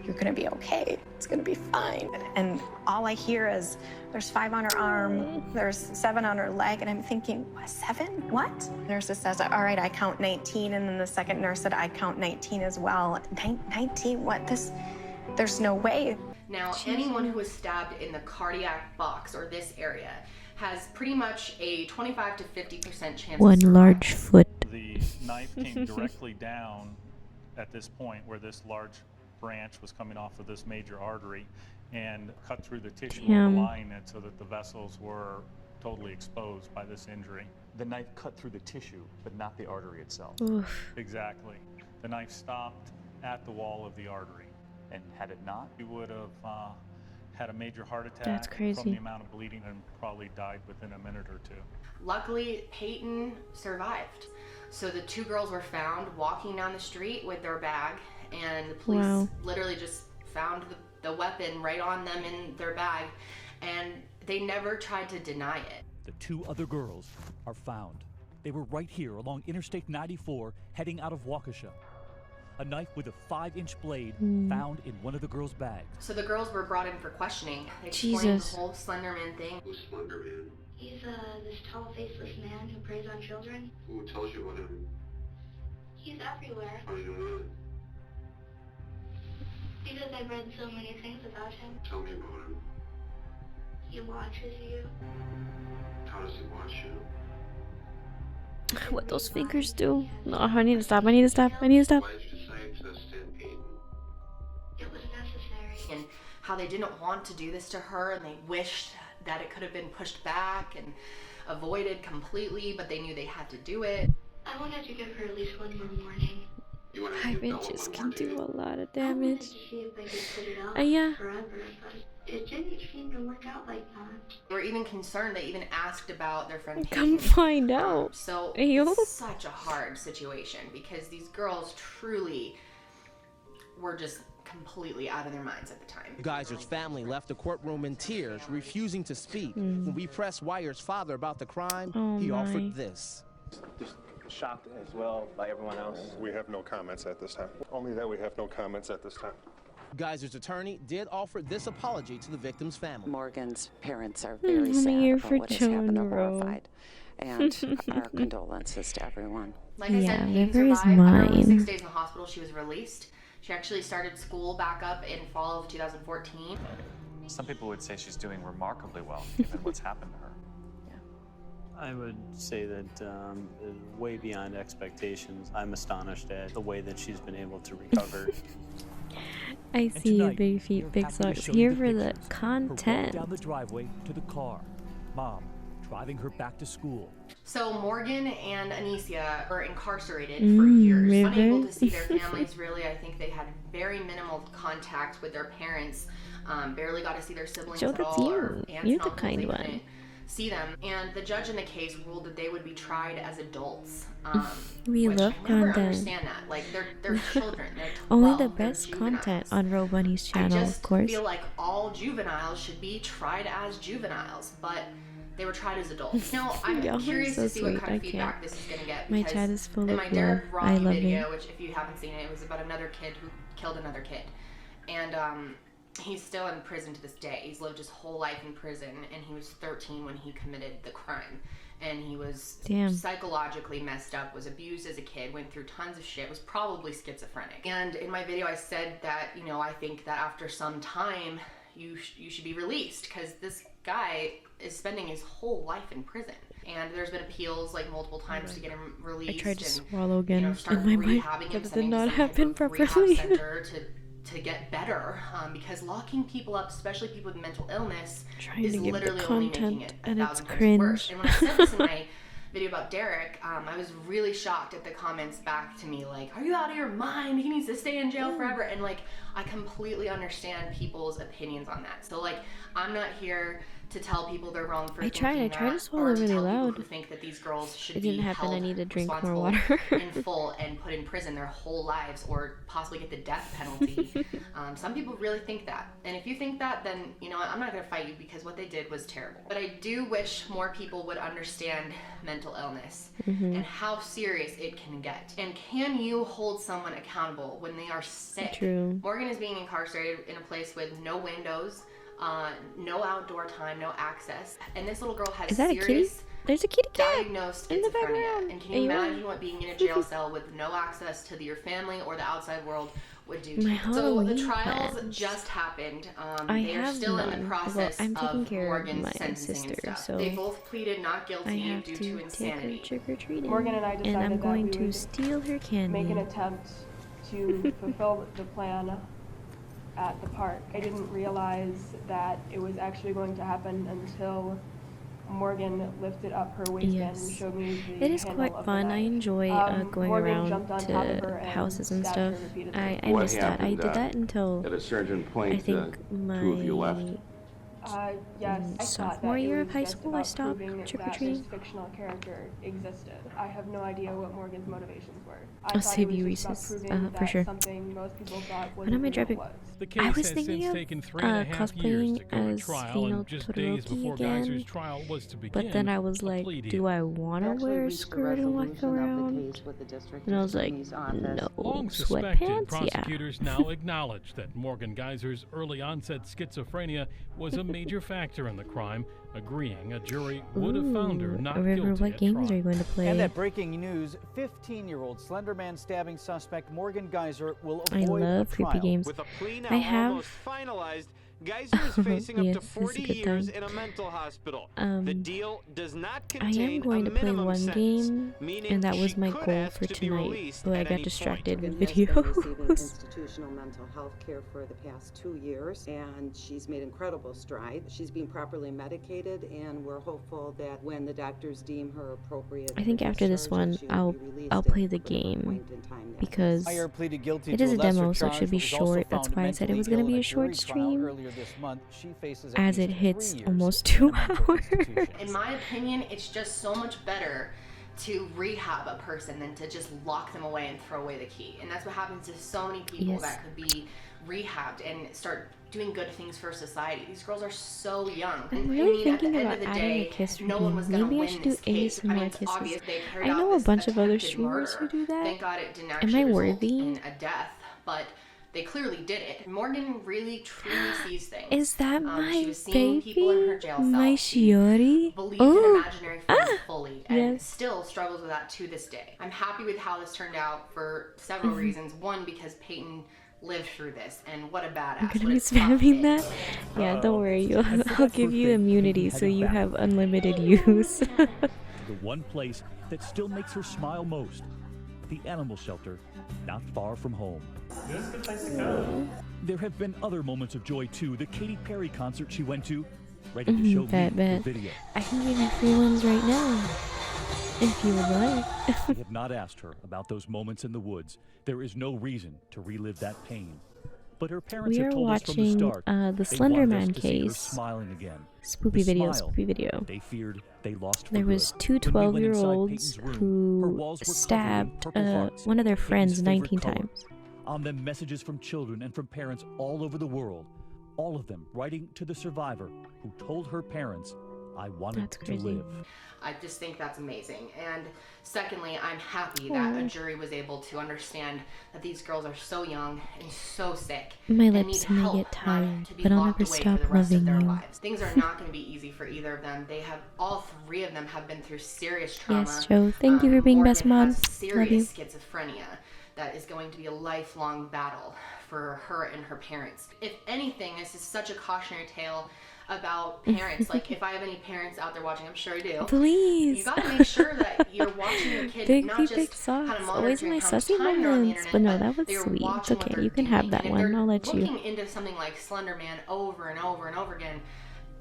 "You're gonna be okay. It's gonna be fine." And all I hear is, there's 5 on her arm, there's 7 on her leg, and I'm thinking, what, 7? What? Nurse says, all right, I count 19, and then the second nurse said, I count 19 as well. 19? What? There's no way. Now, anyone who was stabbed in the cardiac box or this area has pretty much a 25 to 50% chance One of survival. large foot. The knife came directly down at this point where this large branch was coming off of this major artery and cut through the tissue overlying it so that the vessels were totally exposed by this injury. The knife cut through the tissue, but not the artery itself. Oof. Exactly. The knife stopped at the wall of the artery. And had it not, You would have had a major heart attack That's crazy. from the amount of bleeding and probably died within a minute or 2. Luckily, Peyton survived. So the 2 girls were found walking down the street with their bag, and the police literally just found the weapon right on them in their bag, and they never tried to deny it. The 2 other girls are found. They were right here along Interstate 94 heading out of Waukesha. A knife with a 5-inch blade found in one of the girls' bags. So the girls were brought in for questioning. They explained Jesus. the whole Slenderman thing. Who's Slenderman? He's this tall, faceless man who preys on children. Who tells you about him? He's everywhere. How do you know that? Because I've read so many things about him. Tell me about him. He watches you. How does he watch you? What those fingers do? No, I need to stop. I need to stop. I need to stop. Why did you decide to stand Peyton? It was necessary. And how they didn't want to do this to her, and they wished that it could have been pushed back and avoided completely, but they knew they had to do it. I wanted to give her at least one more warning. 5 inches can do a lot of I wanted damage. to see if I could put it off Yeah. forever, but it didn't seem to work out like that. They were even concerned. They even asked about their friend Come Peyton. find out. So Ayo. it's such a hard situation because these girls truly were just completely out of their minds at the time. Geyser's family left the courtroom in tears, refusing to speak. When we pressed Wyer's father about the crime, he offered this. Just shocked as well by everyone else. We have no comments at this time. Only that we have no comments at this time. Geyser's attorney did offer this apology to the victim's family. Morgan's parents are I'm very sad here about for what has Joe happened. They're in a row. horrified. and our condolences to everyone. Like I said, Peyton River is survived. After only 6 mine. days in the hospital, she was released. She actually started school back up in fall of 2014. Some people would say she's doing remarkably well, given what's happened to her. I would say that way beyond expectations. I'm astonished at the way that she's been able to recover. I see you, big feet, big happy to socks. show Here you the for the pictures. Her walk content. down the driveway to the car. Mom driving her back to school. So Morgan and Anicia were incarcerated for years, River. unable to see their families really. I think they had very minimal contact with their parents, barely got to see their siblings Joe, at that's all, you. or aunts You're and the uncles. kind They one. couldn't see them, and the judge in the case ruled that they would be tried as adults. We which love I never content. understand that. Like they're children. They're 12, Only the they're best juveniles. content on Ro Bunny's I channel, just of course. feel like all juveniles should be tried as juveniles, but they were tried as adults. Now, I'm Y'all are curious so to see what sweet. kind of I feedback can't. this is going to get. My Because chat is full in of my love. Derek I Rocky love video, it. which if you haven't seen it, it was about another kid who killed another kid. And he's still in prison to this day. He's lived his whole life in prison, and he was 13 when he committed the crime. And he was psychologically messed up, was abused as a kid, went through tons of shit, was probably schizophrenic. And in my video, I said that, you know, I think that after some time, you should be released, because this guy is spending his whole life in prison. And there's been appeals like multiple times to get him released. I tried to and, swallow again you know, start in my mind, rehabbing him, but it did sending him not to some happen type of rehab properly. center to get better, because locking people up, especially people with mental illness, Trying is to give the literally only making content, it and it's 1,000 times worse. cringe. And when I said this in my video about Derek, I was really shocked at the comments back to me like, are you out of your mind? He needs to stay in jail forever. And like, I completely understand people's opinions on that. So like, I'm not here to tell people they're wrong for thinking tried to that, swallow or to really tell people loud. who think that these girls should It be didn't happen. I held need to drink more responsible water. in full and put in prison their whole lives, or possibly get the death penalty. Some people really think that, and if you think that, then you know what, I'm not going to fight you, because what they did was terrible. But I do wish more people would understand mental illness and how serious it can get, and can you hold someone accountable when they are sick? True. Morgan is being incarcerated in a place with no windows, no outdoor time, no access, and this little girl has Is that a kitty? serious There's a kitty cat diagnosed in the schizophrenia. background. And can you imagine what being in a jail cell with no access to your family or the outside world would do to My you? So the Halloween trials plans. just happened. I They are have still in none. the Well, process I'm taking of care of Morgan's my sentencing sister, and stuff. so They both pleaded not I guilty have due to to take insanity. her trick-or-treating. Morgan and I decided I'm that going we to would steal her candy. make an attempt to fulfill the plan at the park. I didn't realize that it was actually going to happen until Morgan lifted up her waistband and showed me the It is handle quite of the fun. I knife. enjoy going Morgan jumped around on top of her to and houses and stabbed her stuff. repeatedly. I missed that. I did that until at a Sergeant I Point, think my two of you left. Yes, I thought sophomore that year it of was high just school, I about stopped proving that trick-or-treating. this fictional character existed. I have no idea what Morgan's motivations were. I I'll thought save it you was just about Reese's, proving for that sure. something most people thought When wasn't am I real dropping? was. The I case was has thinking since of taken 3.5 years cosplaying to go to as trial, Fino and just days Todoroki before again. Geyser's trial was to begin, But then I was a like, plea do deal. I want to wear a skirt and walk around? And I was like, no. Long suspected, Sweatpants? Yeah. prosecutors now acknowledge that Morgan Geyser's early onset schizophrenia was a major factor in the crime, agreeing a jury would have found her not River, guilty what at games trial. are you going to play? And that breaking news, 15-year-old Slenderman stabbing suspect Morgan Geyser will I avoid love a creepy trial. games. With a plea now I have almost finalized, Geyser is facing up Yes, to this is a 40 good years time. in a mental hospital. The deal does not I am contain going a to play minimum one sentence, game, meaning and that was she my could goal ask for to be tonight, released but I at got any distracted point. with Morgan has been receiving videos. institutional mental health care for the past 2 years, and she's made incredible strides. She's being properly medicated, and we're hopeful that when the doctors deem her appropriate, I think for after this discharge, one, that she will I'll be released I'll at play the whatever game point in time that because Ayer pleaded guilty it to is a a lesser demo, so it charge, should be but was also short. That's found why I said it mentally was going to ill be in a short jury trial stream, earlier this month. She faces at as least it 3 hits years almost in 2 a mental hours. institution. In my opinion, it's just so much better to rehab a person than to just lock them away and throw away the key. And that's what happens to so many people Yes. that could be rehabbed and start doing good things for society. These girls are so young. I'm I really mean, at the thinking end about of the adding day, a kiss no one was routine. gonna Maybe I win should do this case. I mean, ASMR it's kisses. obvious they carried I out know a this bunch of other attempted streamers murder. who do that. Thank God it didn't Am actually I result worthy? in a death, but they clearly did it. Morgan really truly sees things. Is that She my was seeing people in her baby? jail cell. My She Shiori? believed in Oh! imaginary friends fully and Yes. still struggles with that to this day. I'm happy with how this turned out for several reasons. One, because Peyton lived through this, and what a badass. I'm gonna What be a tough spamming kid. that. Yeah, don't worry. I'll give you immunity so you have unlimited use. The one place that still makes her smile most, the animal shelter, not far from home. This is a good place to go. There have been other moments of joy too. The Katy Perry concert she went to, ready to show Bet, me the bet. video. I can give you free ones right now, if you would like. I have not asked her about those moments in the woods. There is no reason to relive that pain. But her parents We have are told us from the watching start the they Slender wanted Man us to see her case. smiling again. Spoopy The video, smile spoopy video. they feared they lost for There was good. two When we went inside 12-year-olds Peyton's room, her who walls were covered with stabbed purple hearts, one of their Peyton's friends favorite 19 color. times. On them, messages from children and from parents all over the world. All of them writing to the survivor who told her parents, "I wanted That's to crazy. live." I just think that's amazing. And secondly, I'm happy that a jury was able to understand that these girls are so young and so sick My and lips need may help get tired, to be but I'll locked never away stop for the rest of loving their you. lives. Things are not going to be easy for either of them. They have, all three of them have been through serious trauma. Yes, Joe. Thank you for being Morgan best mod. has Love you. serious schizophrenia that is going to be a lifelong battle for her and her parents. If anything, this is such a cautionary tale about parents. Like, if I have any parents out there watching, I'm sure I do. Please. You gotta make sure that you're watching your kid Big not feet, just big socks. kind of Always monitoring my how much sussy time they're on the moments. internet, But no, that was they're sweet. It's watching what okay. they're You can have doing. that And if one. they're I'll let you. looking into something like Slender Man over and over and over again,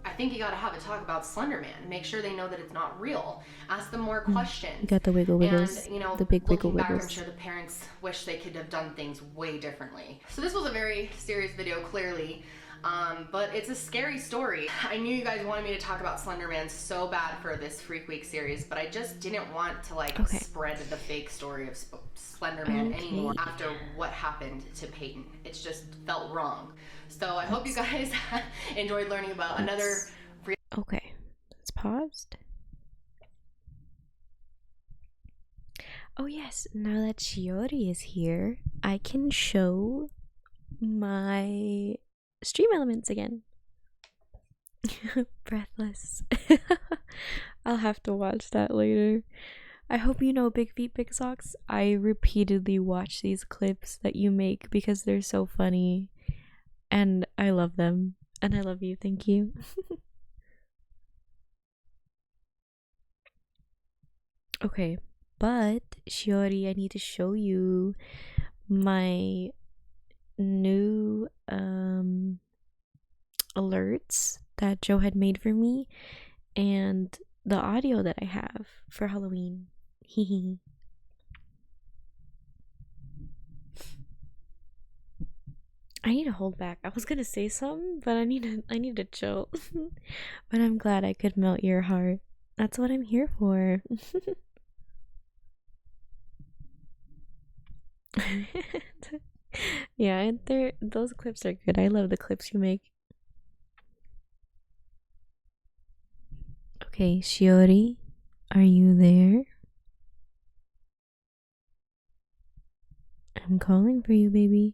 I think you gotta have a talk about Slender Man. Make sure they know that it's not real. Ask them more questions. You got the wiggle wiggles. And, you know, The big wiggle looking back, I'm wiggles. sure the parents wish they could have done things way differently. So this was a very serious video, clearly. But it's a scary story. I knew you guys wanted me to talk about Slender Man so bad for this Freak Week series, but I just didn't want to like spread the fake story of Slender Man anymore after what happened to Peyton. It's just felt wrong. So I hope you guys enjoyed learning about another. Okay, it's paused. Oh yes, now that Shiori is here, I can show my stream elements again. Breathless. I'll have to watch that later. I hope you know Big Feet Big Socks. I repeatedly watch these clips that you make because they're so funny and I love them. And I love you. Thank you. Okay, but Shiori, I need to show you my new alerts that Joe had made for me and the audio that I have for Halloween. Hehe. I need to hold back. I was gonna say something, but I need to chill. But I'm glad I could melt your heart. That's what I'm here for. Yeah, and those clips are good. I love the clips you make. Okay, Shiori, are you there? I'm calling for you, baby.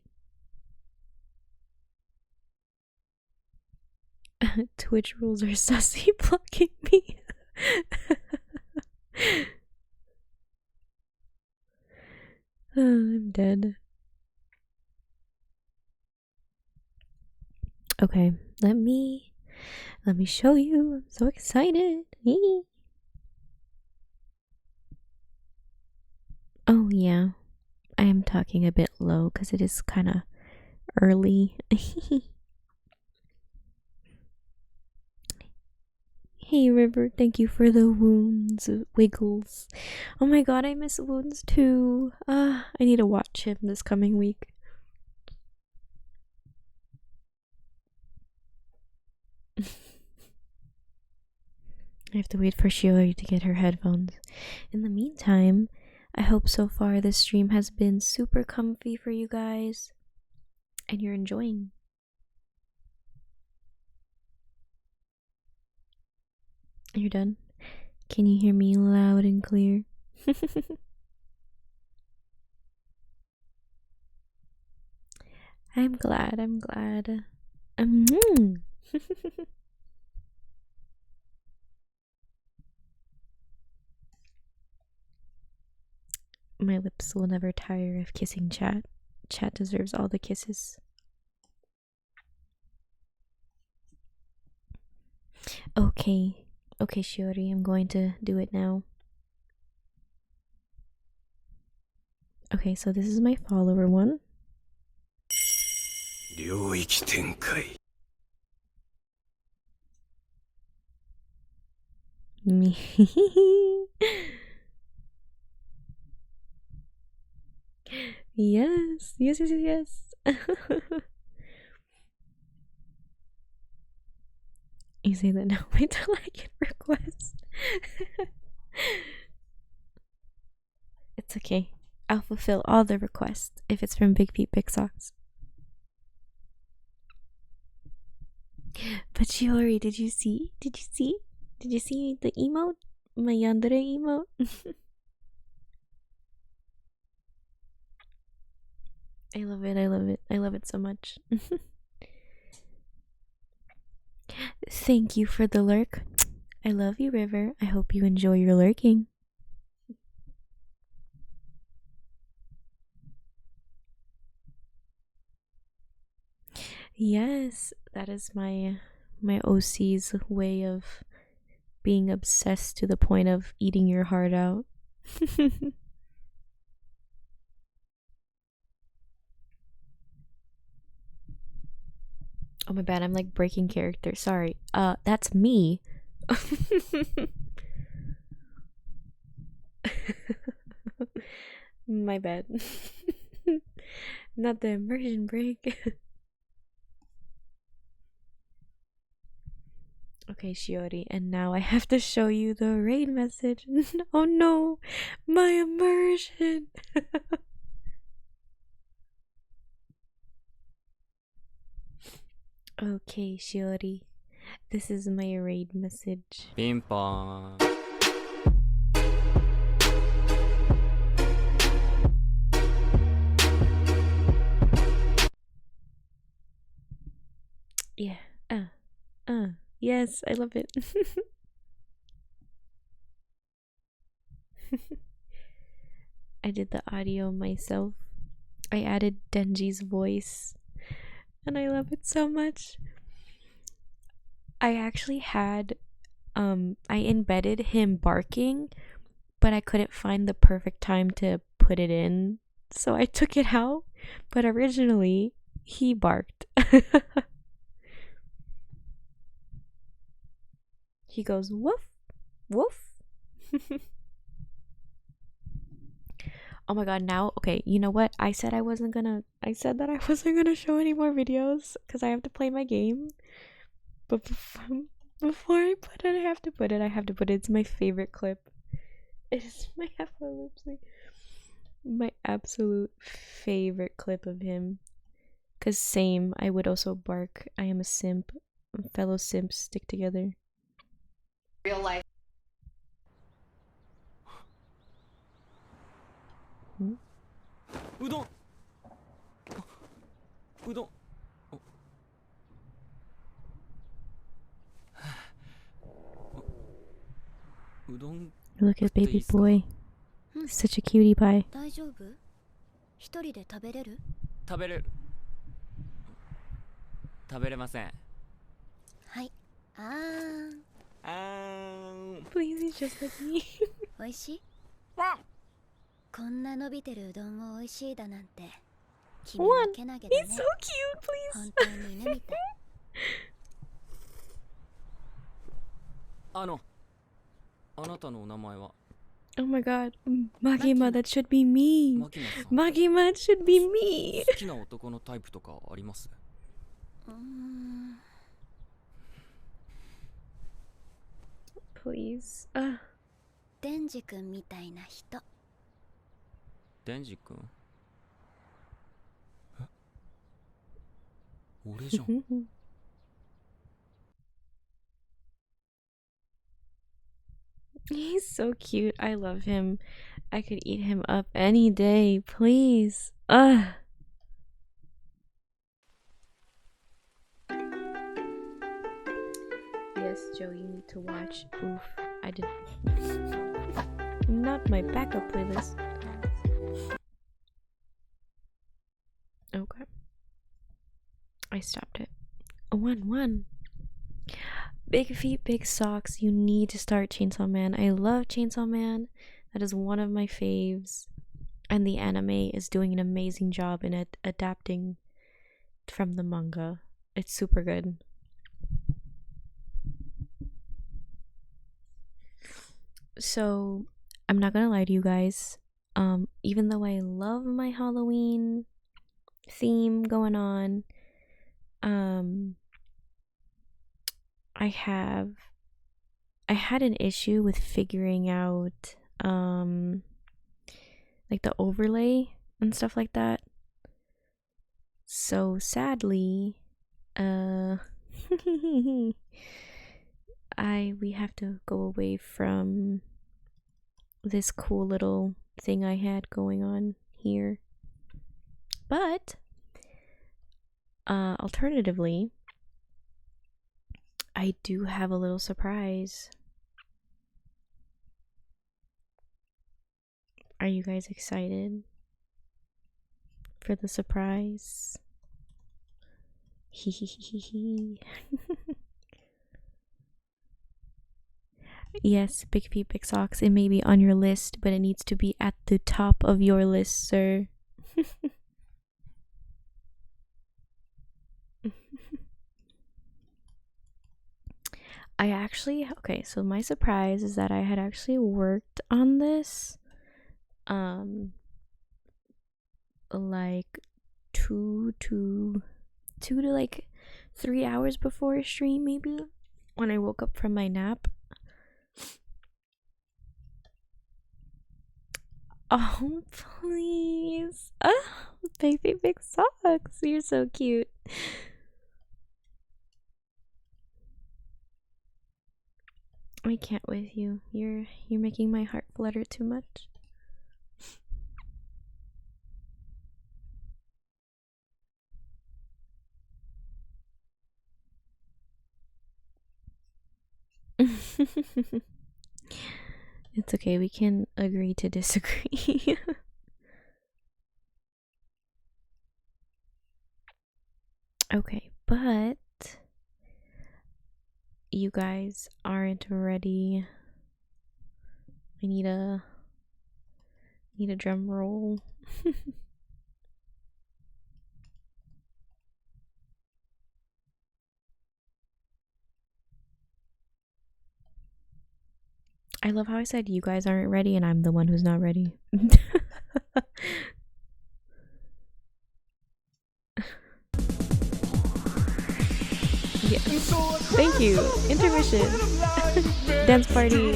Twitch rules are sussy blocking me. Oh, I'm dead. Okay, let me show you. I'm so excited. Oh yeah, I am talking a bit low because it is kind of early. Hey River, thank you for the wounds, wiggles. Oh my god, I miss wounds too. I need to watch him this coming week. I have to wait for Shiori to get her headphones. In the meantime, I hope so far this stream has been super comfy for you guys and you're enjoying. You're done? Can you hear me loud and clear? I'm glad. I'm glad. My lips will never tire of kissing Chat. Chat deserves all the kisses. Okay. Okay, Shiori, I'm going to do it now. Okay, so this is my follower one. Me. Yes, yes, yes, yes. You say that now. Wait till I get requests. It's okay. I'll fulfill all the requests if it's from Big Pete Big Socks. But Shiori, did you see? Did you see? Did you see the emote? My yandere emote? I love it, I love it. I love it so much. Thank you for the lurk. I love you, River. I hope you enjoy your lurking. Yes, that is my OC's way of being obsessed to the point of eating your heart out. Oh my bad, I'm like breaking character. Sorry. That's me. My bad. Not the immersion break. Okay, Shiori, and now I have to show you the raid message. Oh no, my immersion. Okay, Shiori, this is my raid message. Ping pong. Yeah. Yes, I love it. I did the audio myself. I added Denji's voice, and I love it so much. I actually had, I embedded him barking, but I couldn't find the perfect time to put it in, so I took it out. But originally, he barked. He goes woof, woof. Oh my god, now, okay, you know what? I said that I wasn't gonna show any more videos because I have to play my game. But before I put it, I have to put it. It's my favorite clip. It is my absolute favorite clip of him. Cause same, I would also bark. I am a simp. Fellow simps stick together. Real life. Udon. Udon. Udon. Look at baby boy. Such a cutie pie. 大丈夫？一人で食べれる？食べれる。食べれません。はい。あーん。あーん。 Please, he's just like me. おいしい？こんな伸びてるうどんをおいしいだなんて。君はけなげだね。He's so cute, please. 本当に犬みたい。あなたのお名前は Oh my god. Magima, that should be me. Magima, it should be me. 好きな男のタイプとかあります？Please. デンジ君みたいな人。デンジ君？え？俺じゃん。He's so cute. I love him. I could eat him up any day, please. Joe, you need to watch. Oof, I did not my backup playlist. Okay, I stopped it. 1-1. Big feet, big socks. You need to start Chainsaw Man. I love Chainsaw Man. That is one of my faves. And the anime is doing an amazing job in adapting from the manga. It's super good. So, I'm not gonna lie to you guys. Even though I love my Halloween theme going on, I had an issue with figuring out like the overlay and stuff like that. So sadly, we have to go away from this cool little thing I had going on here. But alternatively, I do have a little surprise. Are you guys excited for the surprise? Hee. Yes, big feet, big socks. It may be on your list, but it needs to be at the top of your list, sir. Okay, so my surprise is that I had actually worked on this like 2 to like 3 hours before a stream, maybe, when I woke up from my nap. Oh, please. Baby big socks. You're so cute. I can't with you. You're making my heart flutter too much. It's okay, we can agree to disagree. Okay, but you guys aren't ready. I need a drum roll. I love how I said you guys aren't ready and I'm the one who's not ready. Yeah. Thank you. Intermission. Dance party.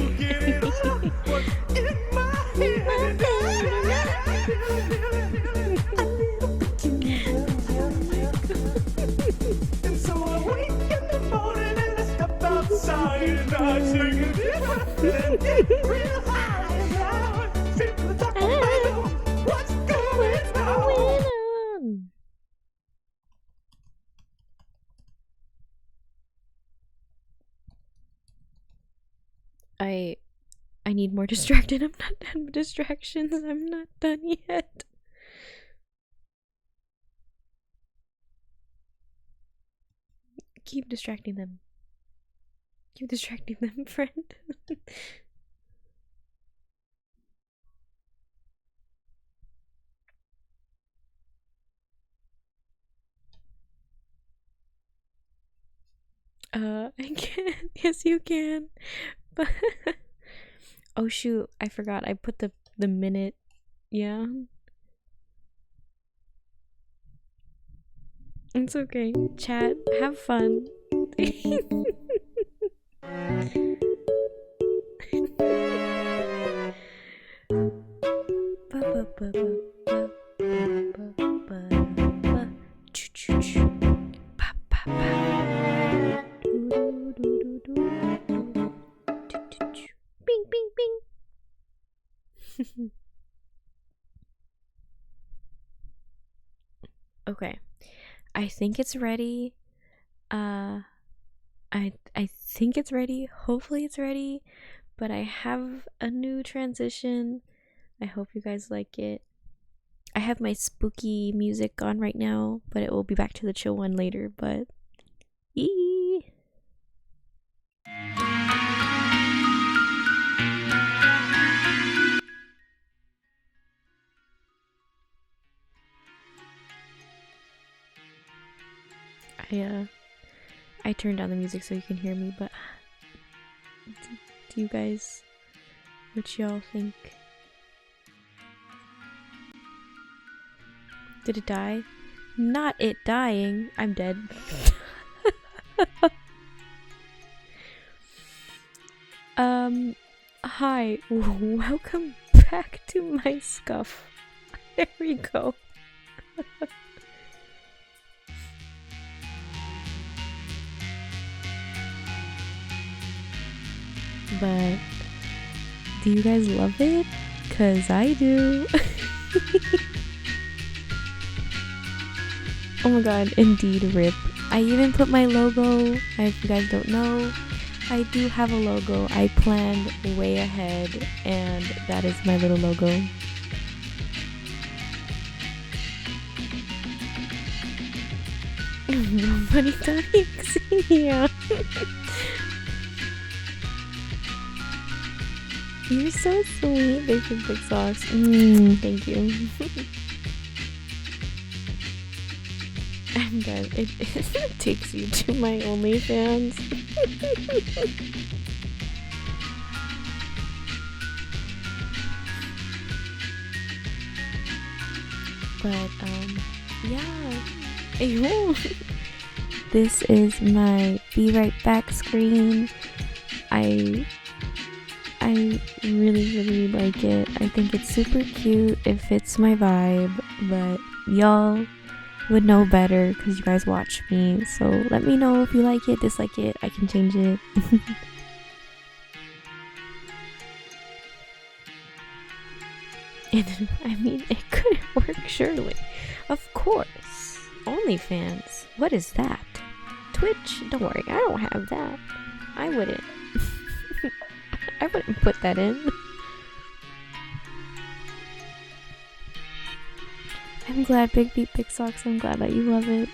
I need more distracted. I'm not done with distractions. I'm not done yet. Keep distracting them. Keep distracting them, friend. I can. Yes, you can. But oh shoot, I forgot. I put the minute. Yeah. It's okay. Chat, have fun. Bing, bing, bing. Okay, I think it's ready. I I think it's ready. Hopefully it's ready. But I have a new transition. I hope you guys like it. I have my spooky music on right now, but it will be back to the chill one later, but I turned down the music so you can hear me, but do you guys, what y'all think? Did it die? Not it dying. I'm dead. Hi. Welcome back to my scuff. There we go. But do you guys love it? 'Cause I do. Oh my god, indeed, rip. I even put my logo. If you guys don't know, I do have a logo. I planned way ahead, and that is my little logo. Nobody thanks. Yeah. You're so sweet, big socks. Thank you. I'm done. It takes you to my OnlyFans. But yeah. Ew. This is my Be Right Back screen. I really like it. I think it's super cute. It fits my vibe, but y'all would know better because you guys watch me. So let me know if you like it, dislike it. I can change it. And I mean, it could work surely. Of course. OnlyFans. What is that? Twitch? Don't worry, I don't have that. I wouldn't. I wouldn't put that in. I'm glad, Big Beat Big Socks. I'm glad that you love it.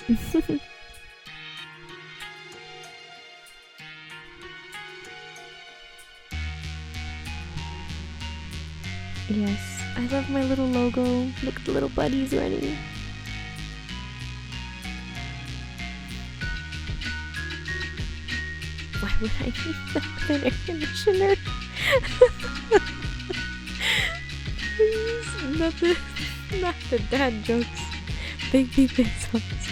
Yes, I love my little logo. Look at the little buddies running. Why would I need that with an air conditioner? Please, not the dad jokes. Big Beat Big Socks.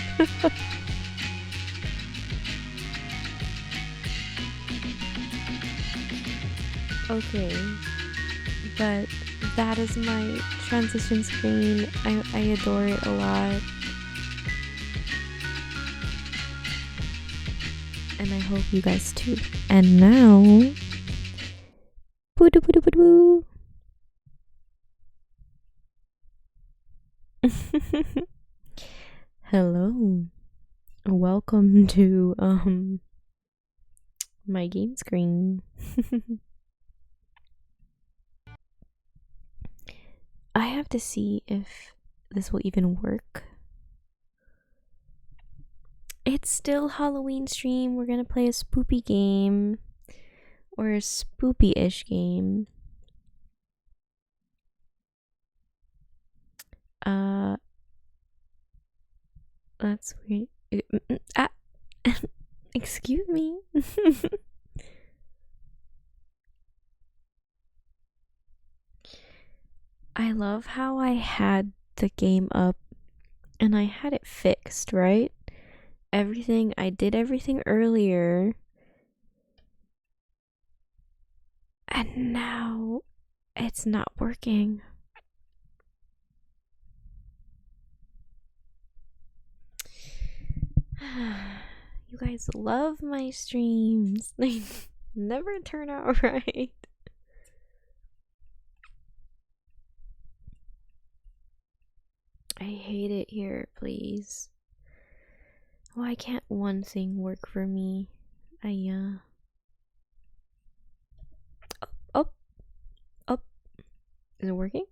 Okay, but that is my transition screen. I adore it a lot. And I hope you guys too. And now, boo doo boo doo boo doo. Hello. Welcome to my game screen. I have to see if this will even work. It's still Halloween stream. We're gonna play a spoopy game. Or a spoopy-ish game. That's weird. Excuse me. I love how I had the game up and I had it fixed, right? I did everything earlier. And now it's not working. You guys love my streams. They never turn out right. I hate it here, please. Why can't one thing work for me? Oh, oh, is it working?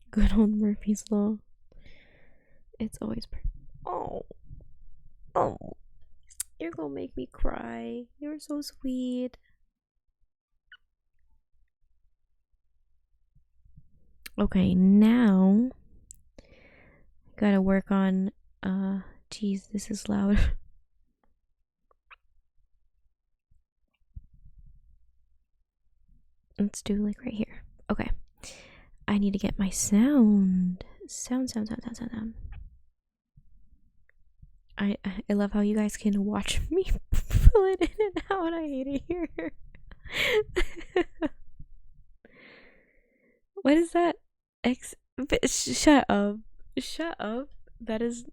Good old Murphy's Law. It's always oh, you're gonna make me cry. You're so sweet. Okay, now gotta work on geez, this is loud. Let's do like right here. Okay. I need to get my sound. Sound. I love how you guys can watch me fill it in and out. I hate it here. What is that? Shut up. Shut up. That is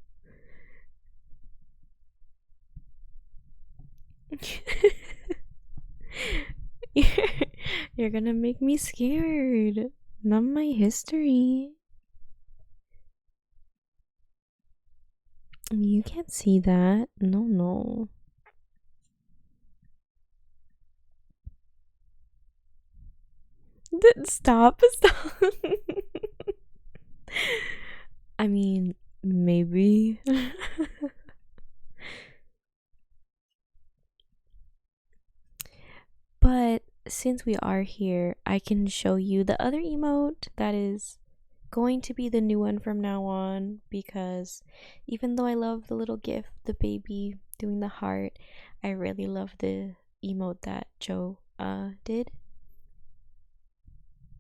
You're gonna make me scared. Not my history. You can't see that. No. Stop. I mean, maybe. But since we are here, I can show you the other emote that is going to be the new one from now on, because even though I love the little gif, the baby doing the heart, I really love the emote that Joe did.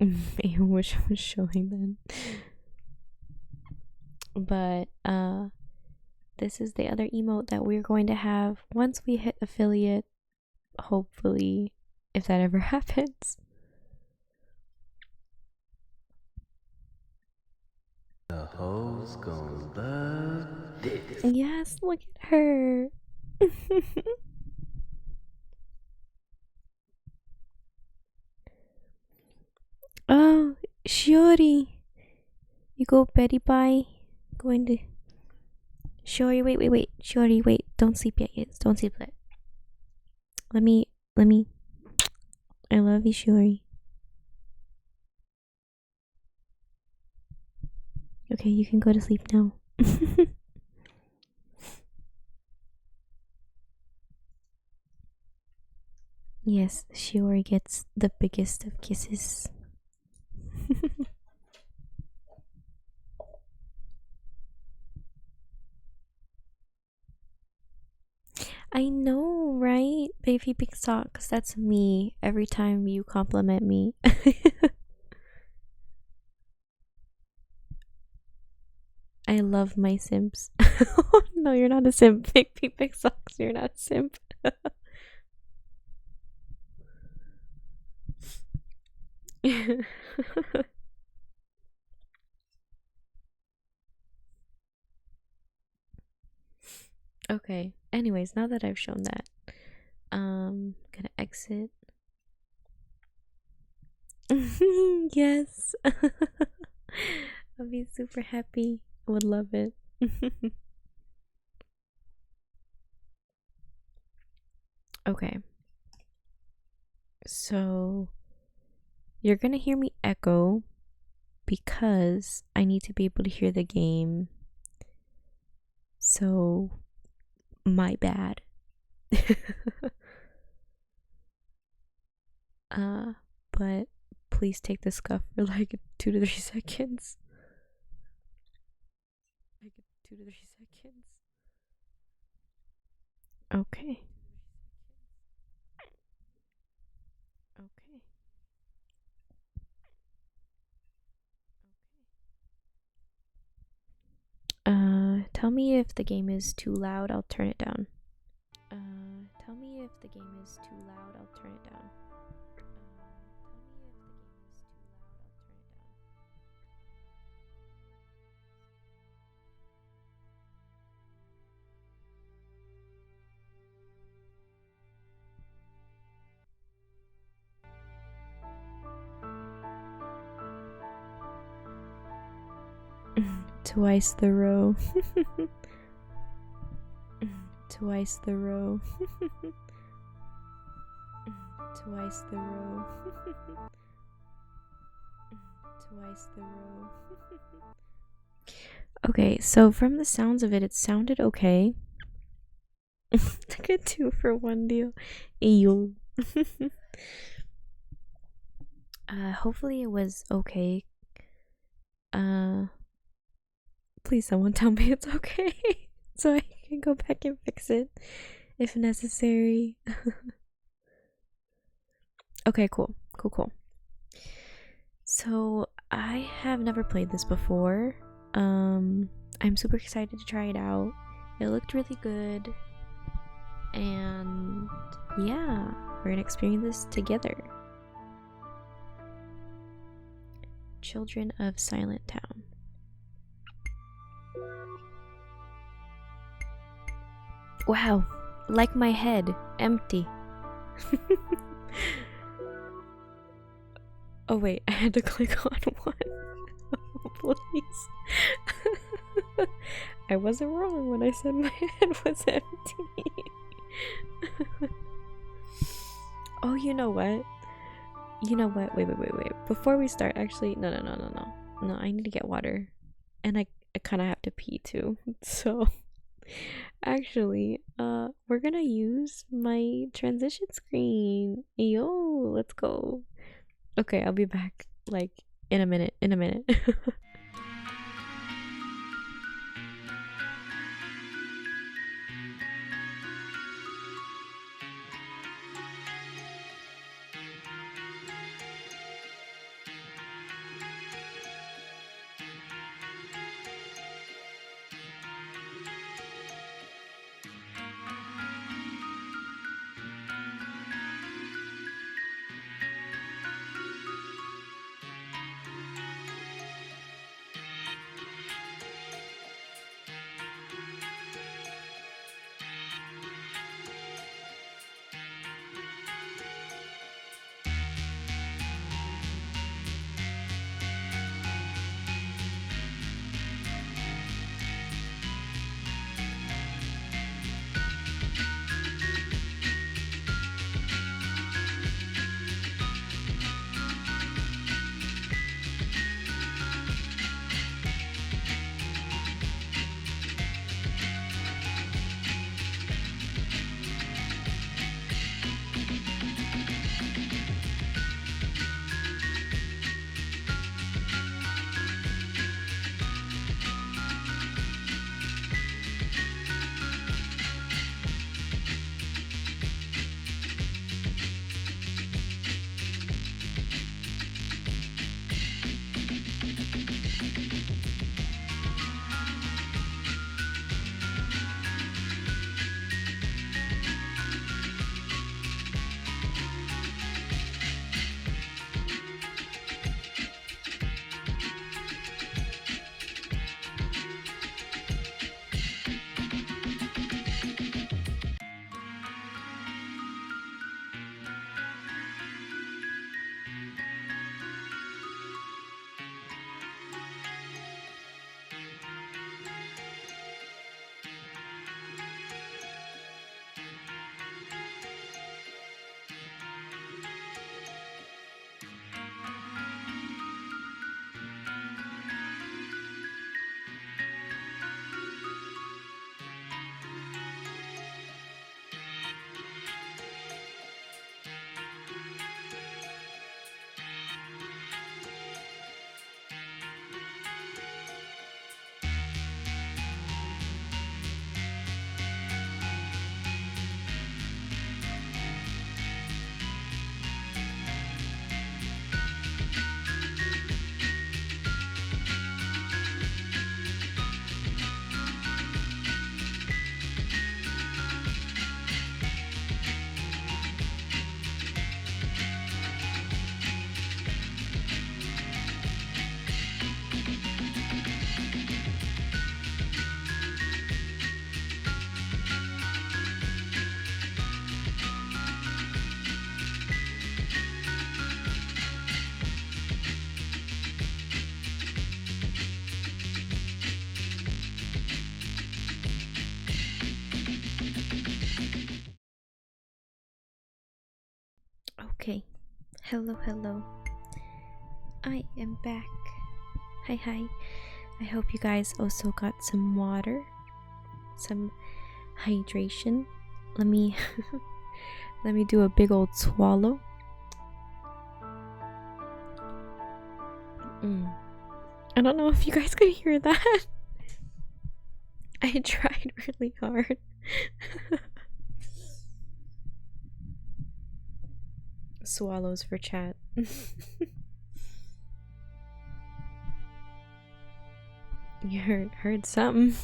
I wish I was showing them. But this is the other emote that we're going to have once we hit affiliate, hopefully, if that ever happens. The hoes gonna love this. Yes, look at her. Oh, Shiori. You go Betty bye. Going to Shiori, wait. Shiori, wait. Don't sleep yet. Don't sleep yet. Let me I love you, Shiori. Okay, you can go to sleep now. Yes, Shiori gets the biggest of kisses. I know, right? Baby big socks, that's me every time you compliment me. I love my simps. No, you're not a simp. Big socks, you're not a simp. Okay, anyways, now that I've shown that, gonna exit. Yes. I'll be super happy. I would love it. Okay. So you're gonna hear me echo because I need to be able to hear the game. So my bad. But please take the scuff for like 2 to 3 seconds. Like 2 to 3 seconds. Okay. Tell me if the game is too loud, I'll turn it down. Tell me if the game is too loud, I'll turn it down. Twice the row. Twice the row. Twice the row. Twice the row. Okay, so from the sounds of it, it sounded okay. Like a 2-for-1 deal. Ew. Hopefully it was okay. Please someone tell me it's okay so I can go back and fix it if necessary. Okay, cool. Cool. So I have never played this before. I'm super excited to try it out. It looked really good. And yeah, we're gonna experience this together. Children of Silentown. Wow, like my head, empty. Oh wait, I had to click on one. Oh, please. I wasn't wrong when I said my head was empty. Oh, you know what? Wait. Before we start, actually, no, I need to get water. And I kind of have to pee too. So, actually, we're gonna use my transition screen. Yo, let's go. Okay, I'll be back, like, in a minute. Okay. Hello, hello. I am back. Hi, hi. I hope you guys also got some water, some hydration. Let me let me do a big old swallow. I don't know if you guys could hear that. I tried really hard. Swallows for chat. You heard something.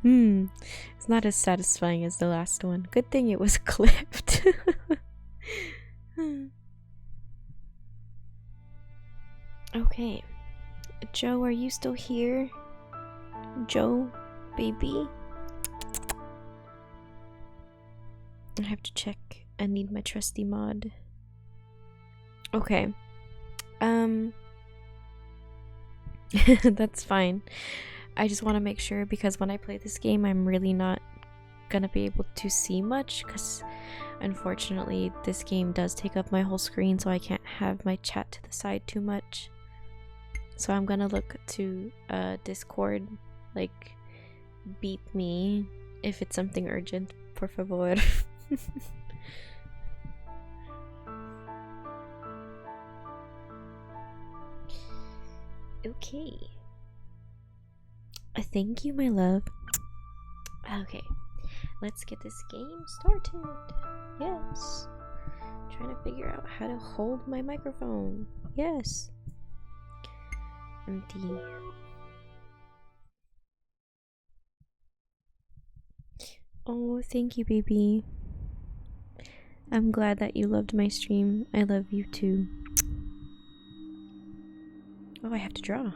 It's not as satisfying as the last one. Good thing it was clipped. Okay. Joe, are you still here? Joe, baby? I have to check. I need my trusty mod. Okay. That's fine. I just want to make sure, because when I play this game, I'm really not gonna be able to see much, because unfortunately this game does take up my whole screen, so I can't have my chat to the side too much. So I'm gonna look to Discord, like, beep me if it's something urgent, por favor. Okay. Thank you, my love. Okay, let's get this game started. Yes. Trying to figure out how to hold my microphone. Yes. Empty. Oh, thank you, baby. I'm glad that you loved my stream. I love you too. Oh, I have to draw.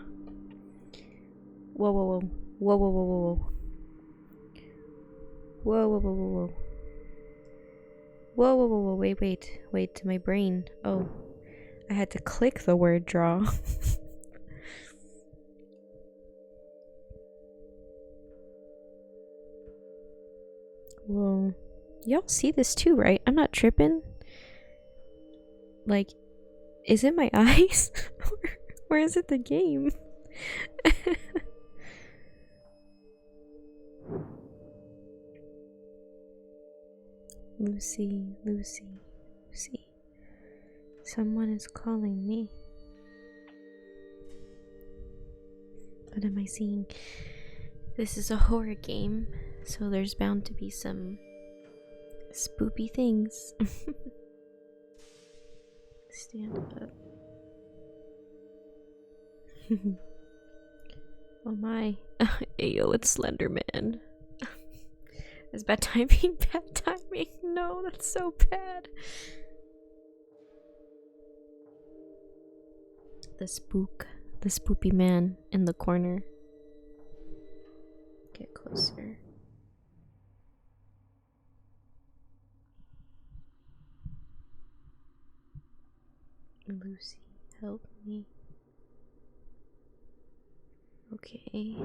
Whoa, whoa, whoa. Whoa, whoa, whoa, whoa, whoa. Whoa, whoa, whoa, whoa, whoa. Whoa, whoa, whoa, whoa. Wait, my brain. Oh, I had to click the word draw. Whoa. Y'all see this too, right? I'm not tripping. Like, is it my eyes? Or is it the game? Lucy, Lucy, Lucy. Someone is calling me. What am I seeing? This is a horror game, so there's bound to be some spoopy things. Stand up. Oh my. Ayo, it's Slenderman. Is bad timing? Bad timing? No, that's so bad. The spoopy man in the corner. Get closer. Lucy, help me. Okay.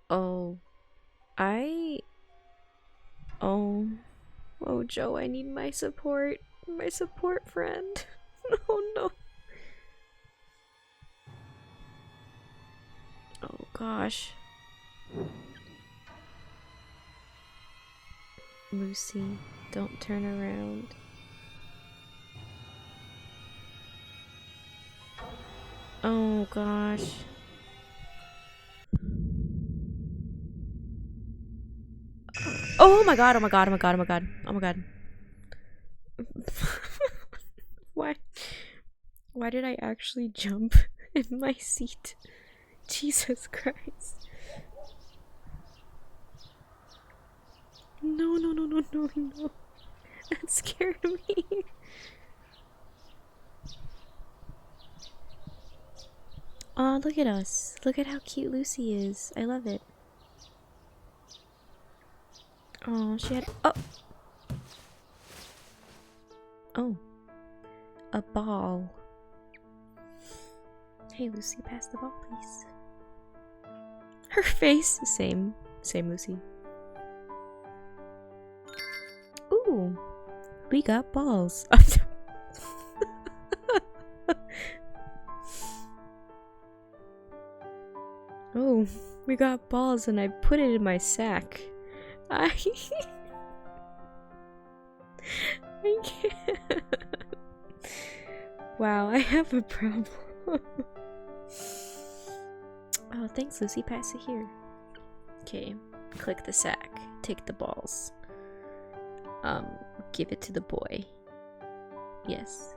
Oh. Oh, Joe, I need my support. My support friend. Oh no. Oh gosh. Lucy, don't turn around. Oh gosh. Oh my god, oh my god, oh my god, oh my god, oh my god. Why did I actually jump in my seat? Jesus Christ. No, no, no, no, no, no. That scared me. Aw, look at us. Look at how cute Lucy is. I love it. Oh, she had. Oh! Oh. A ball. Hey, Lucy, pass the ball, please. Her face. Same, Lucy. Ooh. We got balls. Oh, we got balls and I put it in my sack. I can't. Wow, I have a problem. Oh, thanks, Lucy. Pass it here. Okay, click the sack. Take the balls. Give it to the boy. Yes.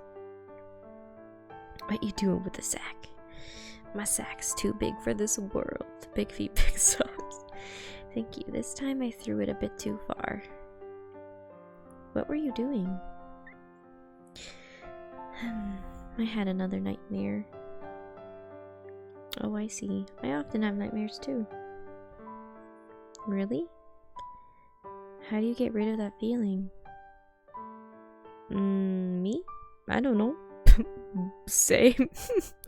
What you doing with the sack? My sack's too big for this world. Big feet, big socks. Thank you. This time I threw it a bit too far. What were you doing? I had another nightmare. Oh, I see. I often have nightmares too. Really? How do you get rid of that feeling? Me? I don't know. Same.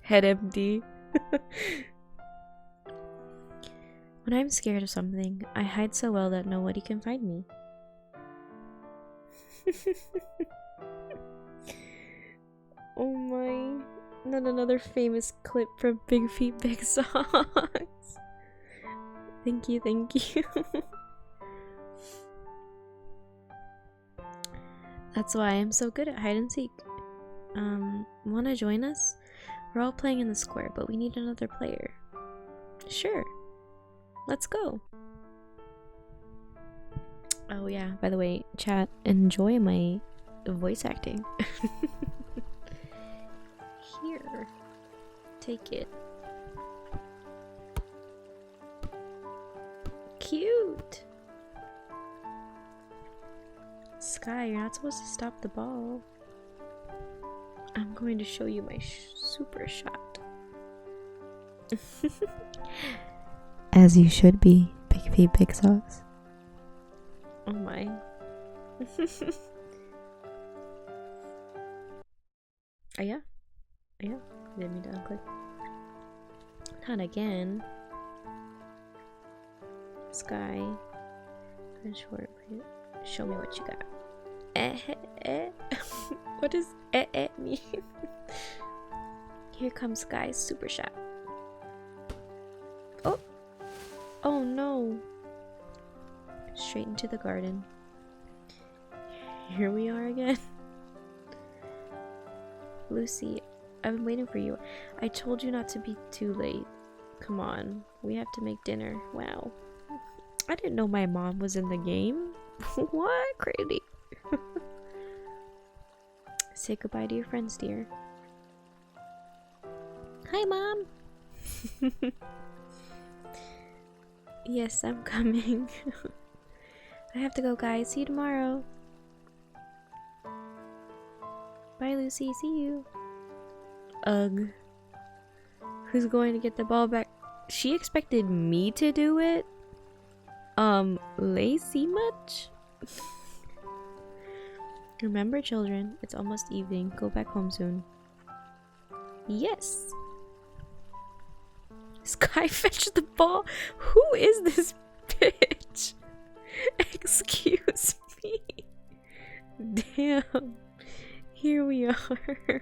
Head empty. When I'm scared of something, I hide so well that nobody can find me. Oh my. Not another famous clip from Big Feet Big Songs. Thank you, thank you. That's why I'm so good at hide and seek. Wanna join us? We're all playing in the square, but we need another player. Sure. Let's go. Oh yeah, by the way, chat, enjoy my voice acting. Here. Take it. Cute. Sky, you're not supposed to stop the ball. I'm going to show you my super shot. As you should be, Big Feet, Big Socks. Oh my. Oh yeah? Oh yeah? Didn't mean to unclick. Not again. Sky. Short. Show me what you got. What does mean? Here comes Sky's super shot. Oh! Oh no! Straight into the garden. Here we are again. Lucy, I've been waiting for you. I told you not to be too late. Come on, we have to make dinner. Wow. I didn't know my mom was in the game. What? Crazy. Say goodbye to your friends, dear. Hi, Mom. Yes, I'm coming. I have to go, guys. See you tomorrow. Bye, Lucy. See you. Ugh. Who's going to get the ball back? She expected me to do it? Lazy much? Remember, children, it's almost evening. Go back home soon. Yes. Sky fetched the ball. Who is this bitch? Excuse me. Damn. Here we are.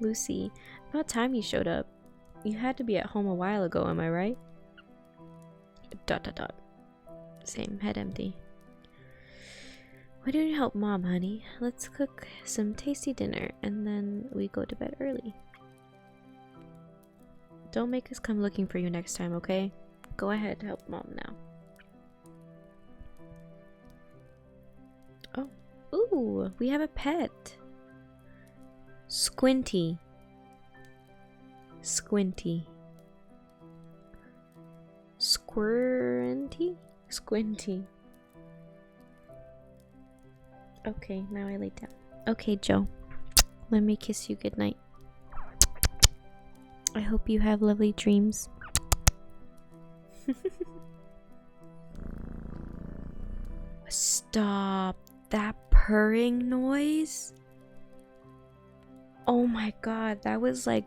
Lucy, about time you showed up. You had to be at home a while ago, am I right? ... Same, head empty. Why don't you help Mom, honey? Let's cook some tasty dinner and then we go to bed early. Don't make us come looking for you next time, okay? Go ahead, help Mom now. Oh. Ooh, we have a pet. Squinty. Squinty. Squinty? Squinty. Okay, now I lay down. Okay, Joe. Let me kiss you goodnight. I hope you have lovely dreams. Stop that purring noise. Oh my god, that was like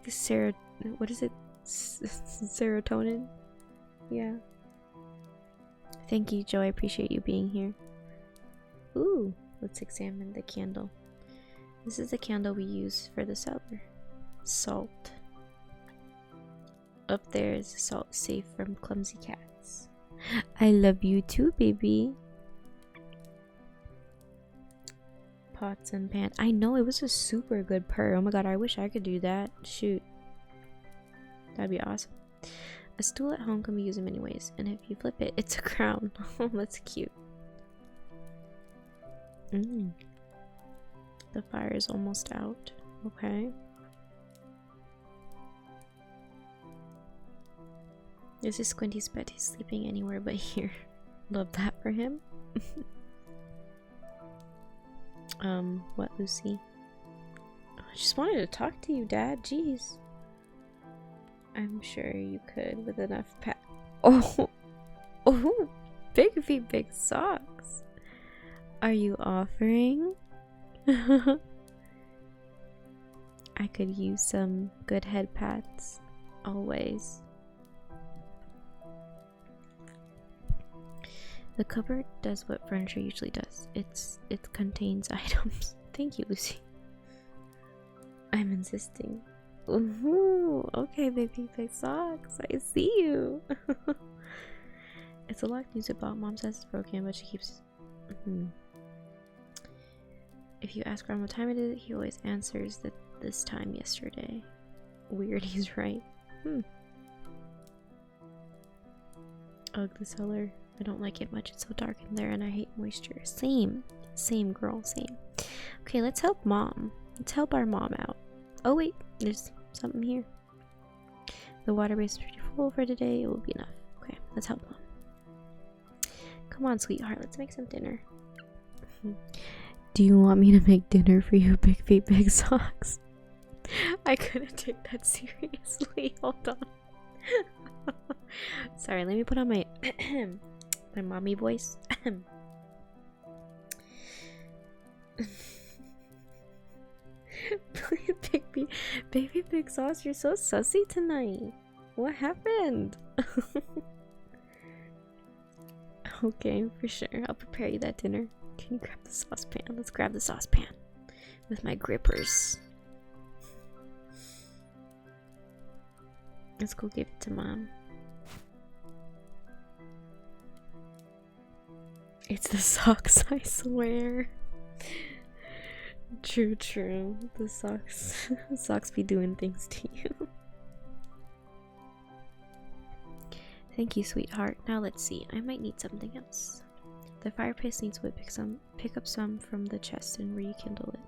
what is it? Serotonin? Yeah. Thank you, Joe. I appreciate you being here. Ooh, Let's examine the candle. This is the candle we use for the cellar. Salt. Up there is the salt safe from clumsy cats. I love you too, baby. Pots and pans. I know, it was a super good purr. Oh my god, I wish I could do that. Shoot. That'd be awesome. A stool at home can be used in many ways, and if you flip it, it's a crown. Oh, that's cute. The fire is almost out. Okay. This is Squinty's bed. He's sleeping anywhere but here. Love that for him. What, Lucy? I just wanted to talk to you, Dad. Jeez. I'm sure you could with enough Oh! Oh! Big feet, big socks! Are you offering? I could use some good head pats. Always. The cupboard does what furniture usually does. It contains items. Thank you, Lucy. I'm insisting. Ooh, okay, baby, big socks. I see you. It's a locked music box. Mom says it's broken, but she keeps. If you ask Grandma what time it is, he always answers that this time yesterday. Weird, he's right. Ugh, the cellar. I don't like it much. It's so dark in there and I hate moisture. Same. Same, girl. Same. Okay, let's help Mom. Let's help our mom out. Oh, wait. There's something here. The water base is pretty full for today. It will be enough. Okay, let's help Mom. Come on, sweetheart. Let's make some dinner. Do you want me to make dinner for you, big feet, big socks? I couldn't take that seriously. Hold on. Sorry, let me put on my my mommy voice. Baby big sauce, you're so sussy tonight. What happened? Okay, for sure. I'll prepare you that dinner. Can you grab the saucepan? Let's grab the saucepan with my grippers. Let's go give it to Mom. It's the socks, I swear. True, true. The socks be doing things to you. Thank you, sweetheart. Now let's see. I might need something else. The fireplace needs wood. Pick up some from the chest and rekindle it.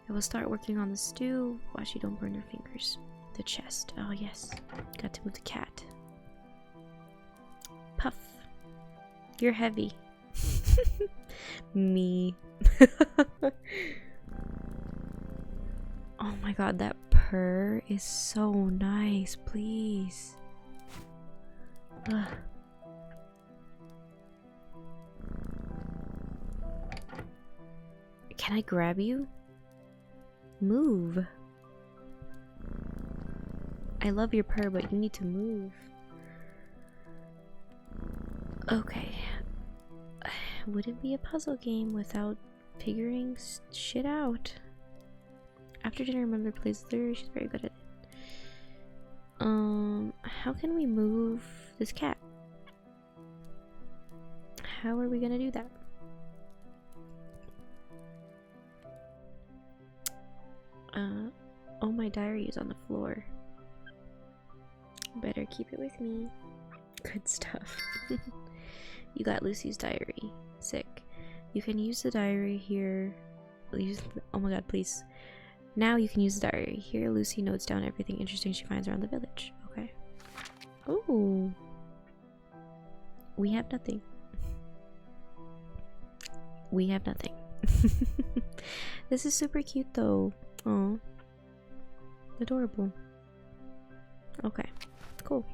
I will start working on the stew. Watch you don't burn your fingers. The chest. Oh yes. Got to move the cat. Puff. You're heavy. Me. Oh my god, that purr is so nice. Please. Ugh. Can I grab you? Move. I love your purr, but you need to move. Okay. Wouldn't be a puzzle game without figuring shit out. After dinner, remember plays theory. She's very good at it. How can we move this cat? How are we gonna do that? Oh, my diary is on the floor. Better keep it with me. Good stuff. You got Lucy's diary. Sick. You can use the diary here. Oh my god, please. Now you can use the diary. Here, Lucy notes down everything interesting she finds around the village. Okay. Ooh. We have nothing. We have nothing. This is super cute though. Oh. Adorable. Okay. Cool.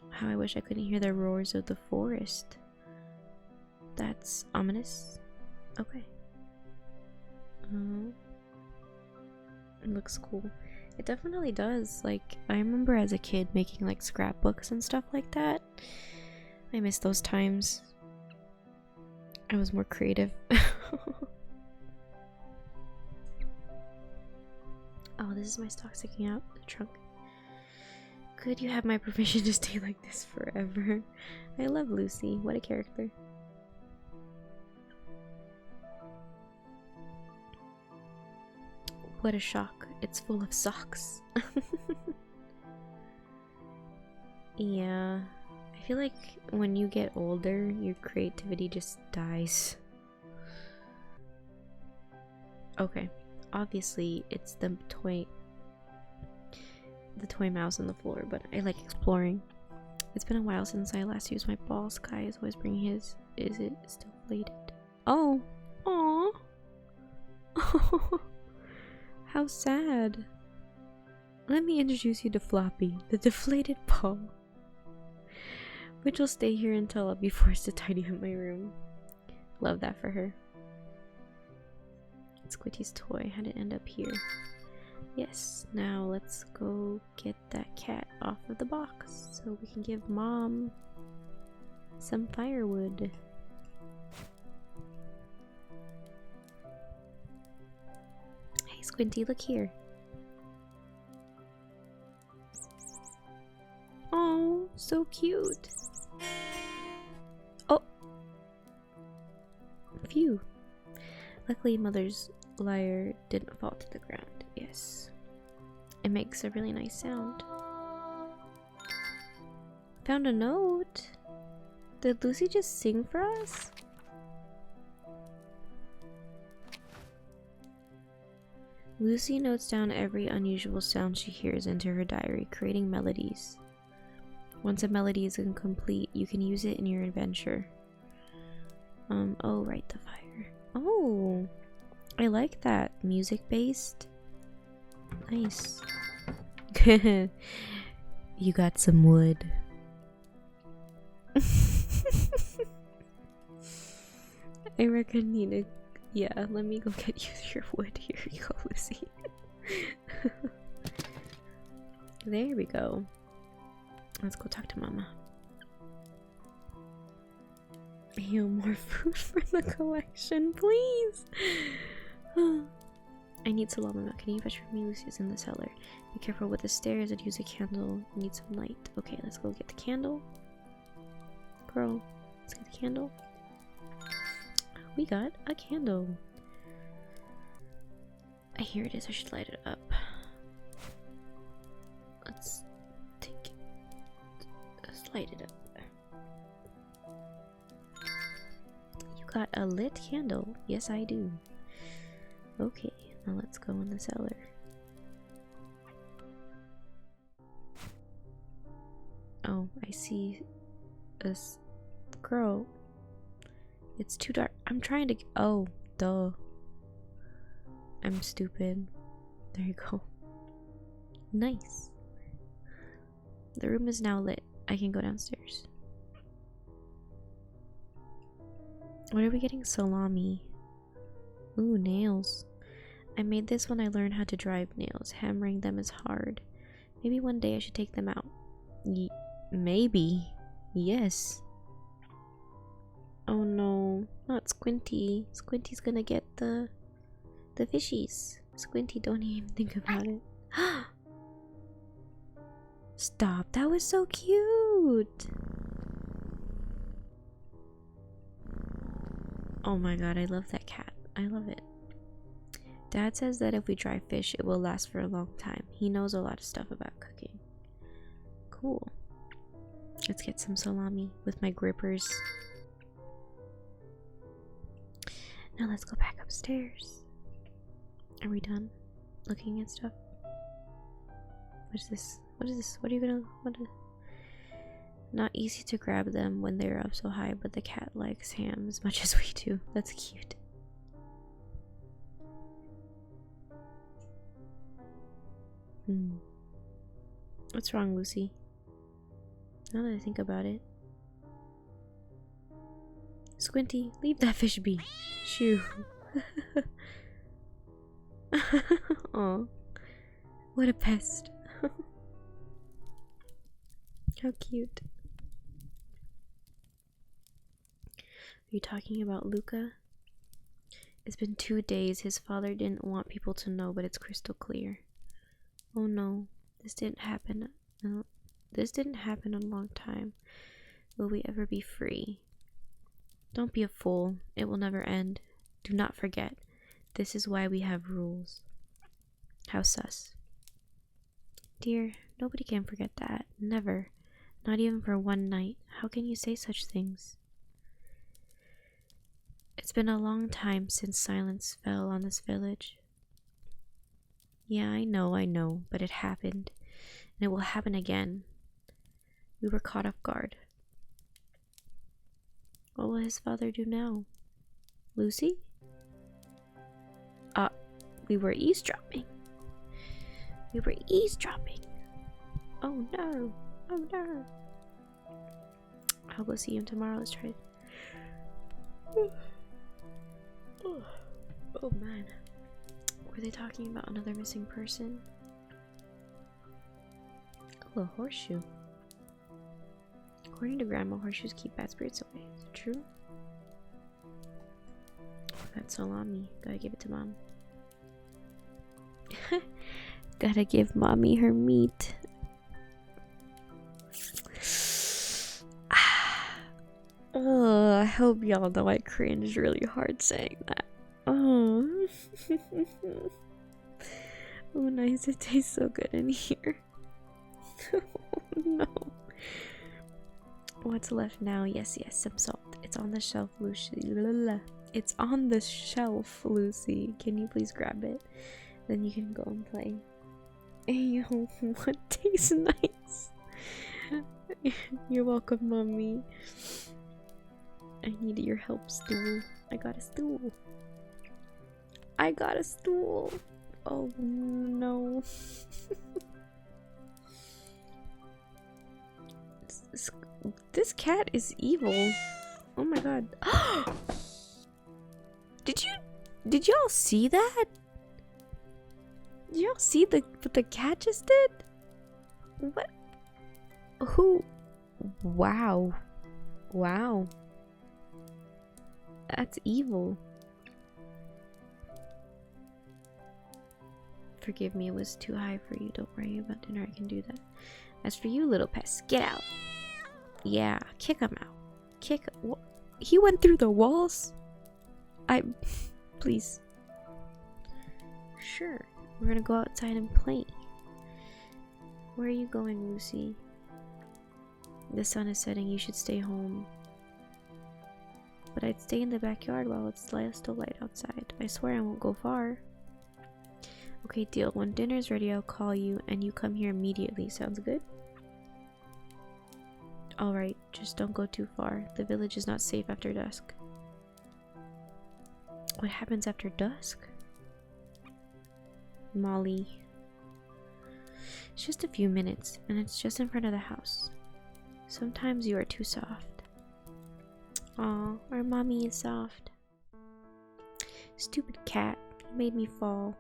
How I wish I couldn't hear the roars of the forest. That's ominous. Okay. It looks cool. It definitely does. Like, I remember as a kid making like scrapbooks and stuff like that. I miss those times. I was more creative. Oh, this is my stock sticking out the trunk. Could you have my permission to stay like this forever? I love Lucy. What a character. What a shock. It's full of socks. Yeah. I feel like when you get older, your creativity just dies. Okay. Obviously, it's the toy mouse on the floor, but I like exploring. It's been a while since I last used my ball. Sky is always bringing his. Is it still inflated? Oh. Aww. How sad. Let me introduce you to Floppy, the deflated ball, which will stay here until I'll be forced to tidy up my room. Love that for her. Squiddy's toy. How did it end up here? Yes, now let's go get that cat off of the box so we can give Mom some firewood. Hey Squinty, look here. Oh, so cute. Oh. Phew. Luckily, Mother's lyre didn't fall to the ground. Yes. It makes a really nice sound. Found a note. Did Lucy just sing for us? Lucy notes down every unusual sound she hears into her diary, creating melodies. Once a melody is incomplete, you can use it in your adventure. Oh, right, the fire. Oh, I like that. Music-based. Nice. You got some wood. I reckon I need to... Yeah, let me go get you your wood. Here you go, Lucy. There we go. Let's go talk to Mama. Ew, more food for the collection, please. I need salami milk. Can you fetch for me? Lucy's in the cellar. Be careful with the stairs and use a candle. Need some light. Okay, let's go get the candle. Girl, let's get the candle. We got a candle. Here it is. I should light it up. Let's take it. Let's light it up. You got a lit candle. Yes, I do. Okay, now let's go in the cellar. Oh, I see this girl. It's too dark. I'm trying to. Oh, duh. I'm stupid. There you go. Nice. The room is now lit. I can go downstairs. What are we getting? Salami. Ooh, nails. I made this when I learned how to drive nails. Hammering them is hard. Maybe one day I should take them out. Maybe. Yes. Oh no, not Squinty. Squinty's gonna get the fishies. Squinty, don't even think about it. Stop, that was so cute. Oh my god, I love that cat. I love it. Dad says that if we dry fish, it will last for a long time. He knows a lot of stuff about cooking. Cool. Let's get some salami with my grippers. Now let's go back upstairs. Are we done looking at stuff? What is this? What is this? What are you gonna... Not easy to grab them when they're up so high, but the cat likes ham as much as we do. That's cute. What's wrong, Lucy? Now that I think about it. Squinty, leave that fish be. Shoo. Aw. What a pest. How cute. you talking about Luca? It's been 2 days. His father didn't want people to know, but it's crystal clear. Oh no, this didn't happen. This didn't happen in a long time. Will we ever be free? Don't be a fool. It will never end. Do not forget. This is why we have rules. How sus. Dear, nobody can forget that. Never. Not even for one night. How can you say such things? It's been a long time since silence fell on this village. Yeah, I know, but it happened. And it will happen again. We were caught off guard. What will his father do now? Lucy? We were eavesdropping. We were eavesdropping. Oh no. Oh no. I'll go see him tomorrow. Let's try it. Oh man. Were they talking about another missing person? Oh, a horseshoe. According to Grandma, horseshoes keep bad spirits away. Is it true? That salami. Gotta give it to Mom. Gotta give Mommy her meat. Oh, I hope y'all know I cringed really hard saying that. Oh. Oh, nice. It tastes so good in here. Oh, no. What's left now? Yes, some salt. It's on the shelf, Lucy. It's on the shelf, Lucy. Can you please grab it? Then you can go and play. Ayo, what tastes nice? You're welcome, Mommy. I need your help, stool. I got a stool. I got a stool. Oh no. This cat is evil. Oh my god. Did y'all see that? Did y'all see what the cat just did? What? Who? Wow. Wow. That's evil. Forgive me, it was too high for you. Don't worry about dinner, I can do that. As for you, little pest, get out. Yeah, kick him out. Kick. He went through the walls? Please. Sure, we're gonna go outside and play. Where are you going, Lucy? The sun is setting, you should stay home. But I'd stay in the backyard while it's still light outside. I swear I won't go far. Okay, deal. When dinner's ready, I'll call you and you come here immediately. Sounds good? Alright, just don't go too far. The village is not safe after dusk. What happens after dusk? Molly. It's just a few minutes, and it's just in front of the house. Sometimes you are too soft. Aw, our mommy is soft. Stupid cat. He made me fall.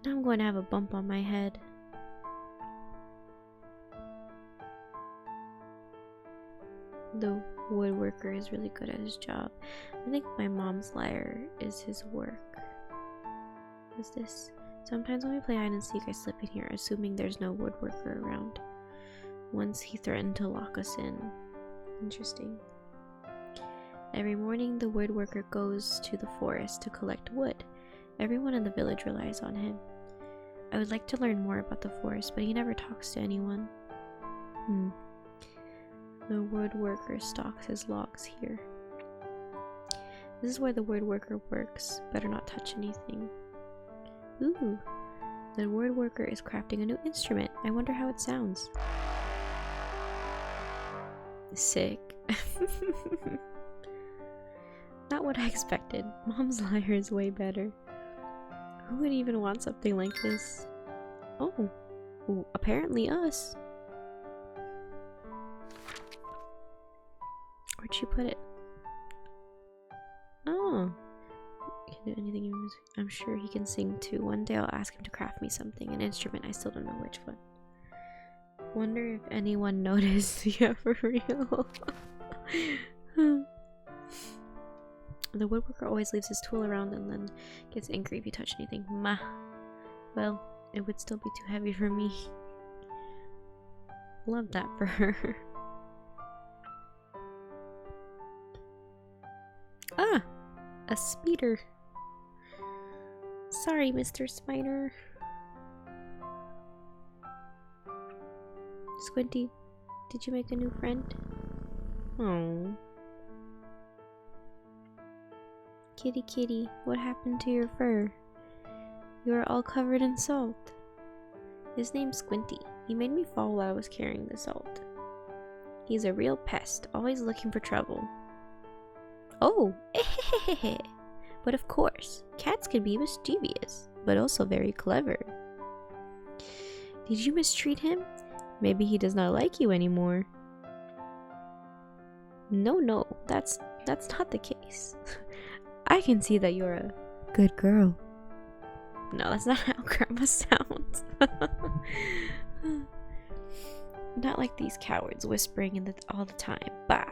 Now I'm going to have a bump on my head. The woodworker is really good at his job. I think my mom's lyre is his work. What's this? Sometimes when we play hide and seek, I slip in here, assuming there's no woodworker around. Once he threatened to lock us in. Interesting. Every morning, the woodworker goes to the forest to collect wood. Everyone in the village relies on him. I would like to learn more about the forest, but he never talks to anyone. The woodworker stocks his logs here. This is where the woodworker works. Better not touch anything. Ooh, the woodworker is crafting a new instrument. I wonder how it sounds. Sick. Not what I expected. Mom's lyre is way better. Who would even want something like this? Oh, apparently us. Where'd she put it? Oh. Can do anything. I'm sure he can sing too. One day I'll ask him to craft me something, an instrument. I still don't know which one. Wonder if anyone noticed. Yeah, for real. The woodworker always leaves his tool around and then gets angry if you touch anything. Ma. Well, it would still be too heavy for me. Love that for her. Ah! A speeder. Sorry, Mr. Spider. Squinty, did you make a new friend? Oh. Kitty kitty, what happened to your fur? You are all covered in salt. His name's Squinty. He made me fall while I was carrying the salt. He's a real pest, always looking for trouble. Oh, but of course, cats can be mischievous, but also very clever. Did you mistreat him? Maybe he does not like you anymore. No, that's not the case. I can see that you're a good girl. No, that's not how grandma sounds. Not like these cowards whispering all the time. Bah.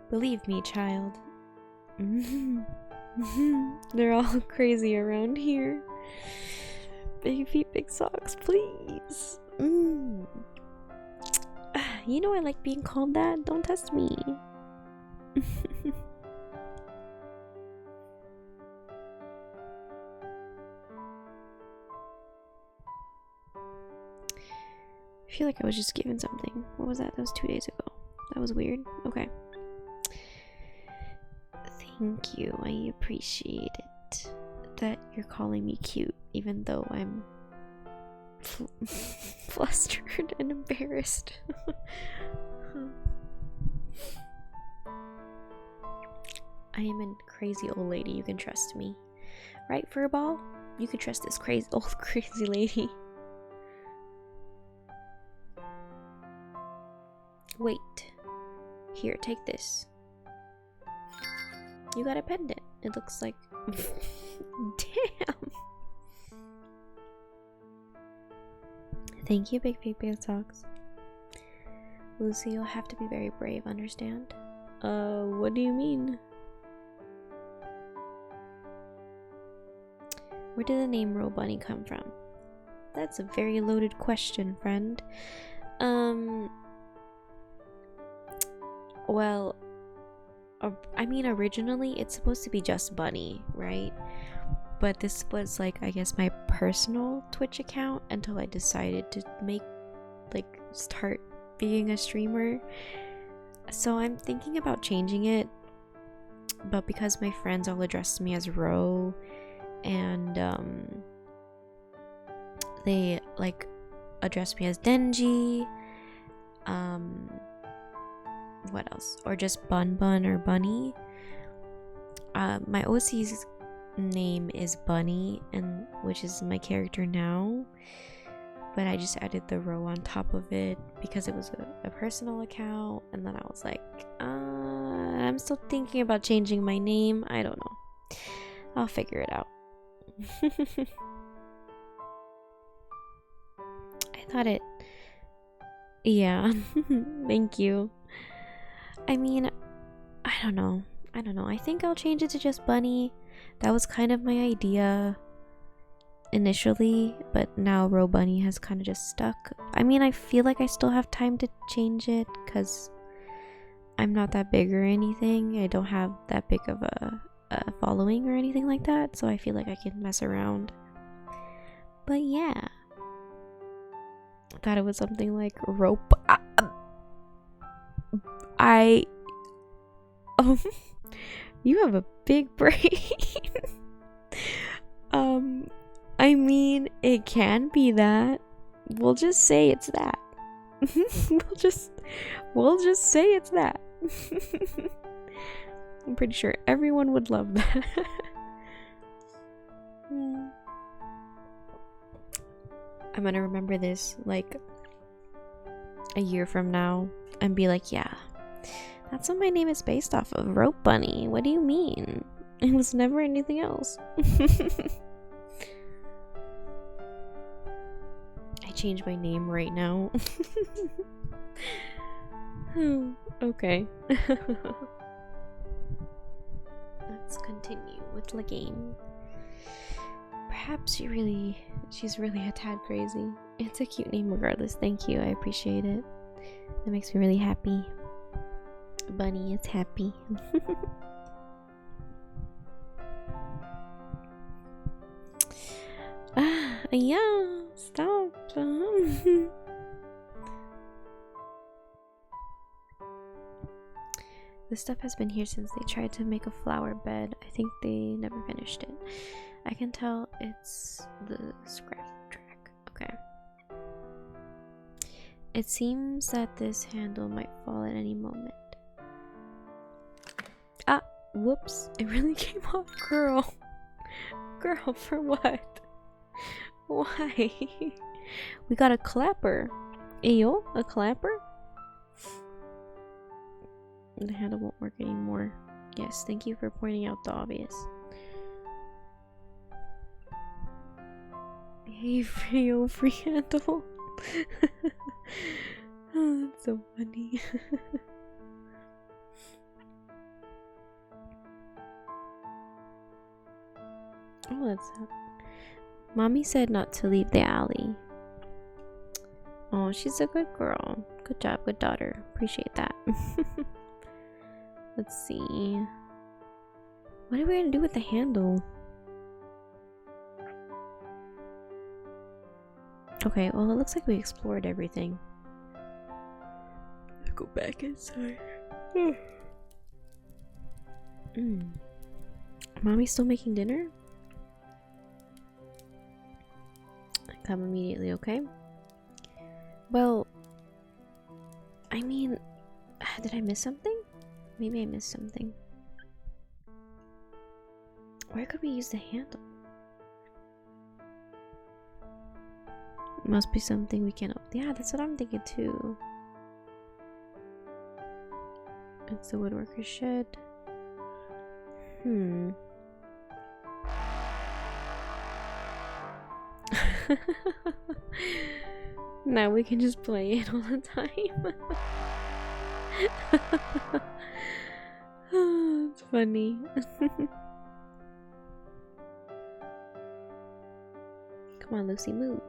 Believe me, child. They're all crazy around here. Big feet, big socks, please. You know I like being called that. Don't test me. I feel like I was just given something. What was that? That was 2 days ago. That was weird. Okay. Thank you. I appreciate it. That you're calling me cute, even though I'm flustered and embarrassed. I am a crazy old lady. You can trust me. Right, Furball? You can trust this crazy lady. Wait. Here, take this. You got a pendant. It looks like... Damn! Thank you, Big Socks. Lucy, you'll have to be very brave, understand? What do you mean? Where did the name Roe Bunny come from? That's a very loaded question, friend. Well, I mean, originally it's supposed to be just Bunny, right? But this was like, I guess, my personal Twitch account until I decided to start being a streamer. So I'm thinking about changing it, but because my friends all address me as Ro, and they address me as Denji, what else? Or just Bun or Bunny. My OC's name is Bunny, and which is my character now, but I just added the Ro on top of it because it was a personal account, and then I was like, I'm still thinking about changing my name. I don't know. I'll figure it out. I thought it... Yeah. Thank you. I mean, I don't know. I think I'll change it to just Bunny. That was kind of my idea initially, but now Ro Bunny has kind of just stuck. I mean, I feel like I still have time to change it because I'm not that big or anything. I don't have that big of a following or anything like that, so I feel like I can mess around. But yeah, I thought it was something like rope. You have a big brain. I mean, it can be that. We'll just say it's that. we'll just say it's that. I'm pretty sure everyone would love that. I'm gonna remember this like a year from now and be like, yeah, that's what my name is based off of, Rope Bunny. What do you mean? It was never anything else. I changed my name right now. Okay. let's continue with the game. Perhaps she's really a tad crazy. It's a cute name regardless. Thank you, I appreciate it. That makes me really happy. Bunny is happy. Yeah, stop. The stuff has been here since they tried to make a flower bed. I think they never finished it. I can tell it's the scrap track. Okay. It seems that this handle might fall at any moment. Ah, whoops. It really came off, girl. Girl, for what? Why? We got a clapper. Ayo, a clapper? The handle won't work anymore. Yes, thank you for pointing out the obvious. Hey, free handle. Oh, that's so funny. Oh, that's Mommy said not to leave the alley. Oh, she's a good girl. Good job, good daughter. Appreciate that. Let's see. What are we gonna do with the handle? Okay, well, it looks like we explored everything. Let's go back inside. Mommy's still making dinner? Come immediately, okay? Well, I mean, did I miss something? Maybe I missed something. Where could we use the handle? Must be something we can. Yeah, that's what I'm thinking too. It's the woodworker's shed. Now we can just play it all the time. Oh, it's funny. Come on, Lucy, move.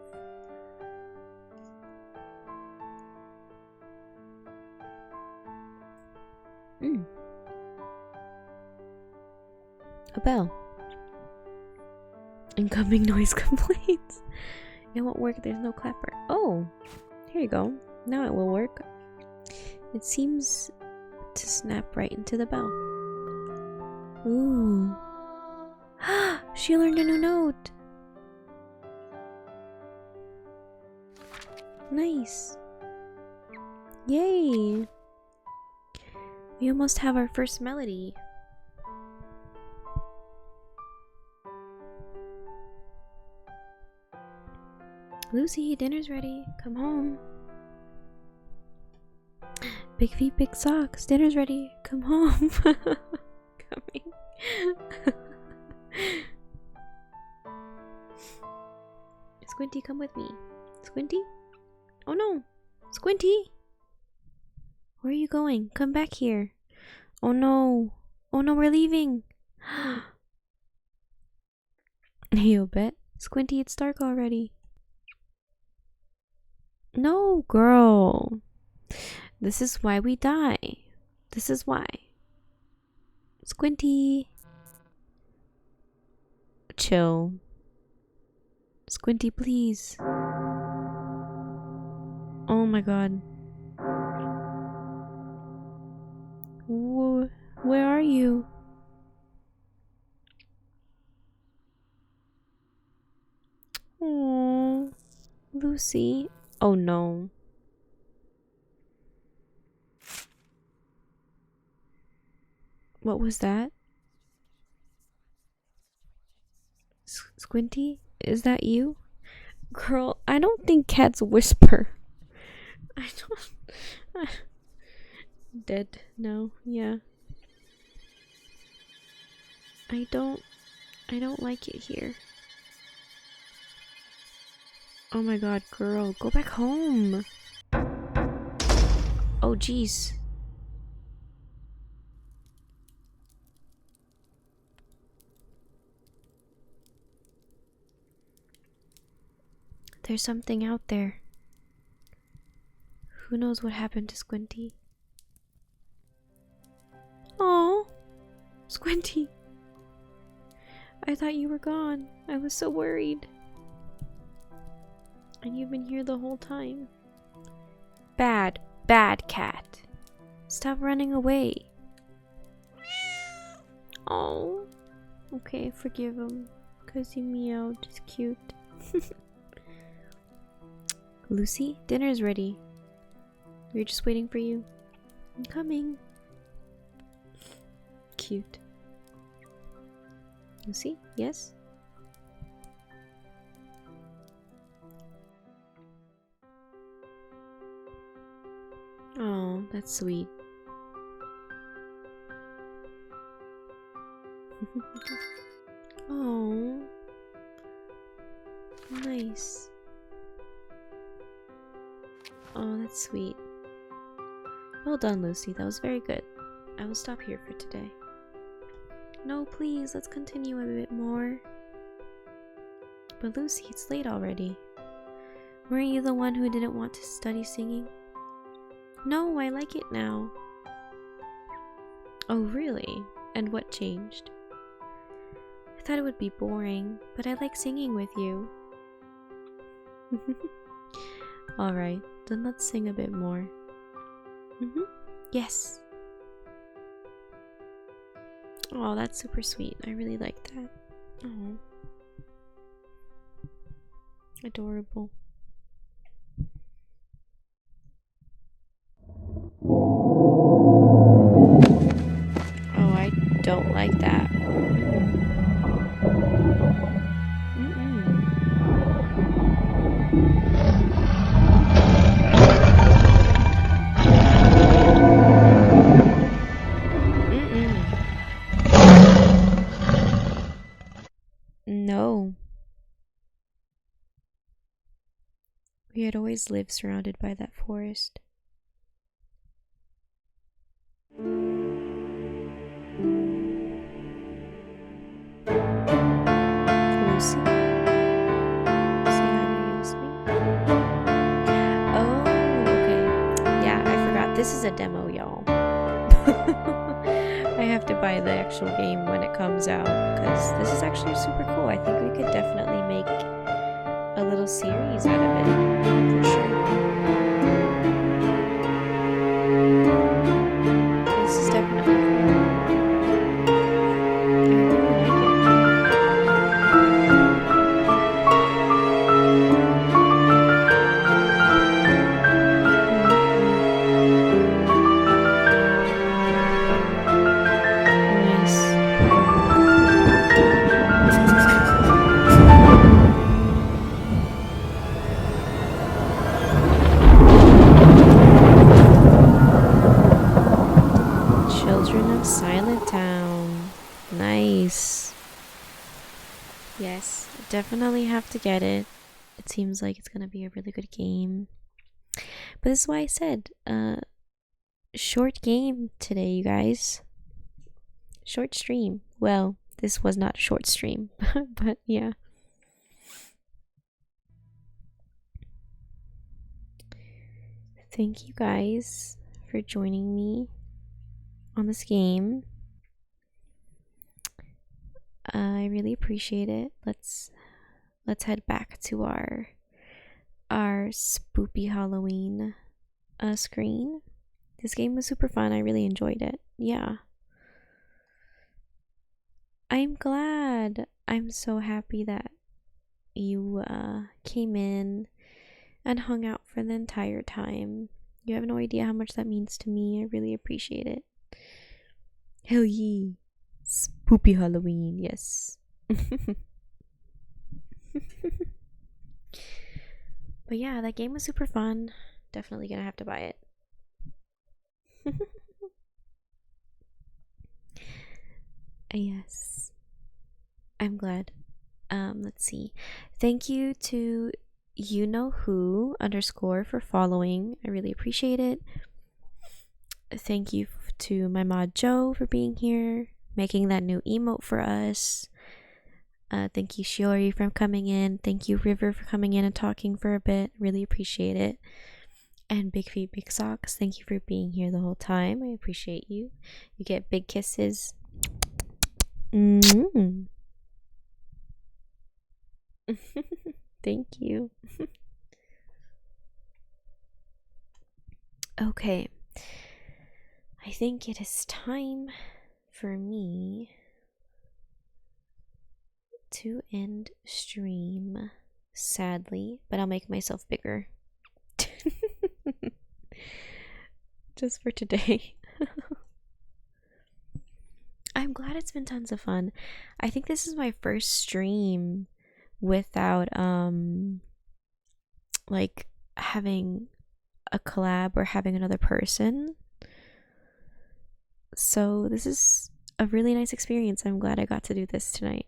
A bell. Incoming noise complaints. It won't work, there's no clapper. Oh, here you go. Now it will work. It seems to snap right into the bell. Ooh. She learned a new note. Nice. Yay. We almost have our first melody. Lucy, dinner's ready. Come home. Big feet, big socks. Dinner's ready. Come home. Coming. Squinty, come with me. Squinty? Oh no. Squinty? Where are you going? Come back here. Oh no. Oh no, we're leaving. Hey, you bet. Squinty, it's dark already. No, girl. This is why we die. This is why. Squinty. Chill. Squinty, please. Oh my god. Where are you? Oh, Lucy. Oh no. What was that? Squinty? Is that you? Girl, I don't think cats whisper. I don't. Dead. No. Yeah. I don't like it here. Oh my god, girl. Go back home. Oh, jeez. There's something out there. Who knows what happened to Squinty? Oh, Squinty. I thought you were gone. I was so worried. And you've been here the whole time. Bad, bad cat. Stop running away. Oh. Okay, forgive him. Cause he meowed. It's cute. Lucy, dinner's ready. We're just waiting for you. I'm coming. Cute. Lucy, yes? Oh, that's sweet. Oh, nice. Oh, that's sweet. Well done, Lucy. That was very good. I will stop here for today. No, please, let's continue a bit more. But Lucy, it's late already. Weren't you the one who didn't want to study singing? No, I like it now. Oh, really? And what changed? I thought it would be boring, but I like singing with you. Alright, then let's sing a bit more. Yes. Oh, that's super sweet. I really like that. Oh. Adorable. Oh, I don't like that. No. We had always lived surrounded by that forest. Lucy? Oh, okay. Yeah, I forgot. This is a demo, y'all. I have to buy the actual game when it comes out, because this is actually super cool. I think we could definitely make a little series out of it, for sure. This is definitely cool. Children of Silentown. Nice. Yes, definitely have to get it. It seems like it's gonna be a really good game. But this is why I said, short game today, you guys. Short stream. Well, this was not a short stream, but yeah. Thank you guys for joining me on this game. I really appreciate it. Let's head back to our spoopy Halloween screen. This game was super fun. I really enjoyed it. Yeah. I'm glad. I'm so happy that you came in and hung out for the entire time. You have no idea how much that means to me. I really appreciate it. Hell yeah. Spoopy Halloween, yes. But yeah, that game was super fun. Definitely gonna have to buy it. Yes. I'm glad. Let's see. Thank you to _who_ for following. I really appreciate it. Thank you to my mod Joe for being here, making that new emote for us. Thank you, Shiori, for coming in. Thank you, River, for coming in and talking for a bit. Really appreciate it. And Big Feet, Big Socks, thank you for being here the whole time. I appreciate you. You get big kisses. Mm-hmm. Thank you. Okay. I think it is time for me to end stream, sadly, but I'll make myself bigger. Just for today. I'm glad it's been tons of fun. I think this is my first stream without like having a collab or having another person. So this is a really nice experience. I'm glad I got to do this tonight.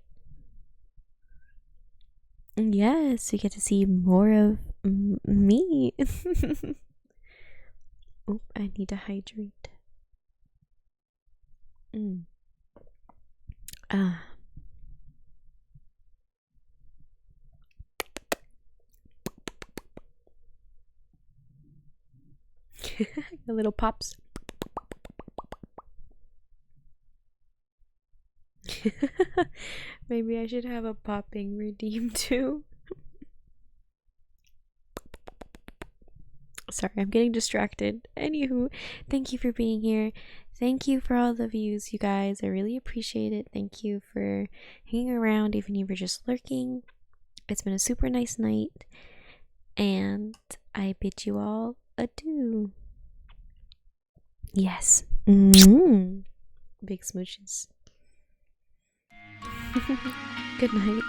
Yes, you get to see more of me. Oh, I need to hydrate. Ah. The little pops. Maybe I should have a popping redeem too. Sorry, I'm getting distracted. Anywho, thank you for being here. Thank you for all the views, you guys. I really appreciate it. Thank you for hanging around, even if you were just lurking. It's been a super nice night, and I bid you all adieu. Yes. Big smooches. Good night.